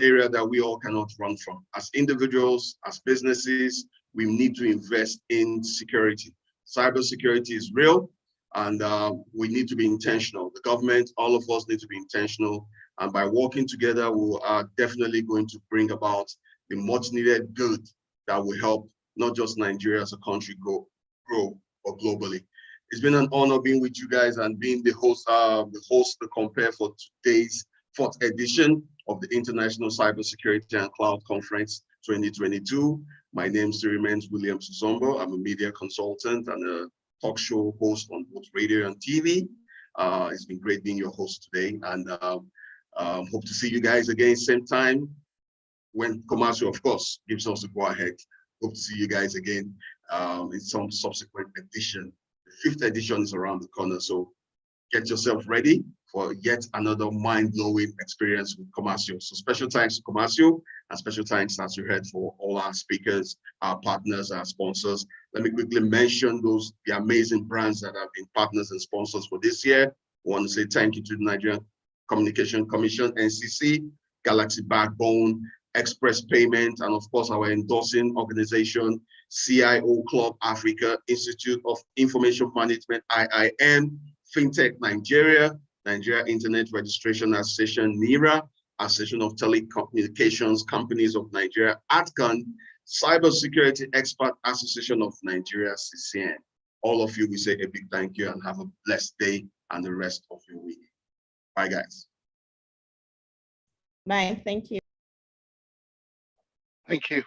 area that we all cannot run from. As individuals, as businesses, we need to invest in security. Cybersecurity is real, and we need to be intentional. The government, all of us need to be intentional. And by working together, we are definitely going to bring about the much needed good that will help not just Nigeria as a country grow, but globally. It's been an honor being with you guys and being the host, the compare for today's fourth edition of the International Cybersecurity and Cloud Conference 2022. My name still remains William Suzombo. I'm a media consultant and a talk show host on both radio and TV. It's been great being your host today, and hope to see you guys again same time when Comercio, of course, gives us the go ahead. Hope to see you guys again in some subsequent edition. The 5th edition is around the corner, so get yourself ready for yet another mind-blowing experience with Comercio. So special thanks to Comercio, and special thanks, as you heard, for all our speakers, our partners, our sponsors. Let me quickly mention the amazing brands that have been partners and sponsors for this year. I want to say thank you to the Nigerian Communication Commission, NCC, Galaxy Backbone, Express Payment, and of course our endorsing organization, CIO Club Africa, Institute of Information Management, IIM, FinTech Nigeria, Nigeria Internet Registration Association, NIRA, Association of Telecommunications Companies of Nigeria, ATCON, Cybersecurity Expert Association of Nigeria, CCN. All of you, we say a big thank you and have a blessed day and the rest of your week. Bye, guys. Bye, thank you. Thank you.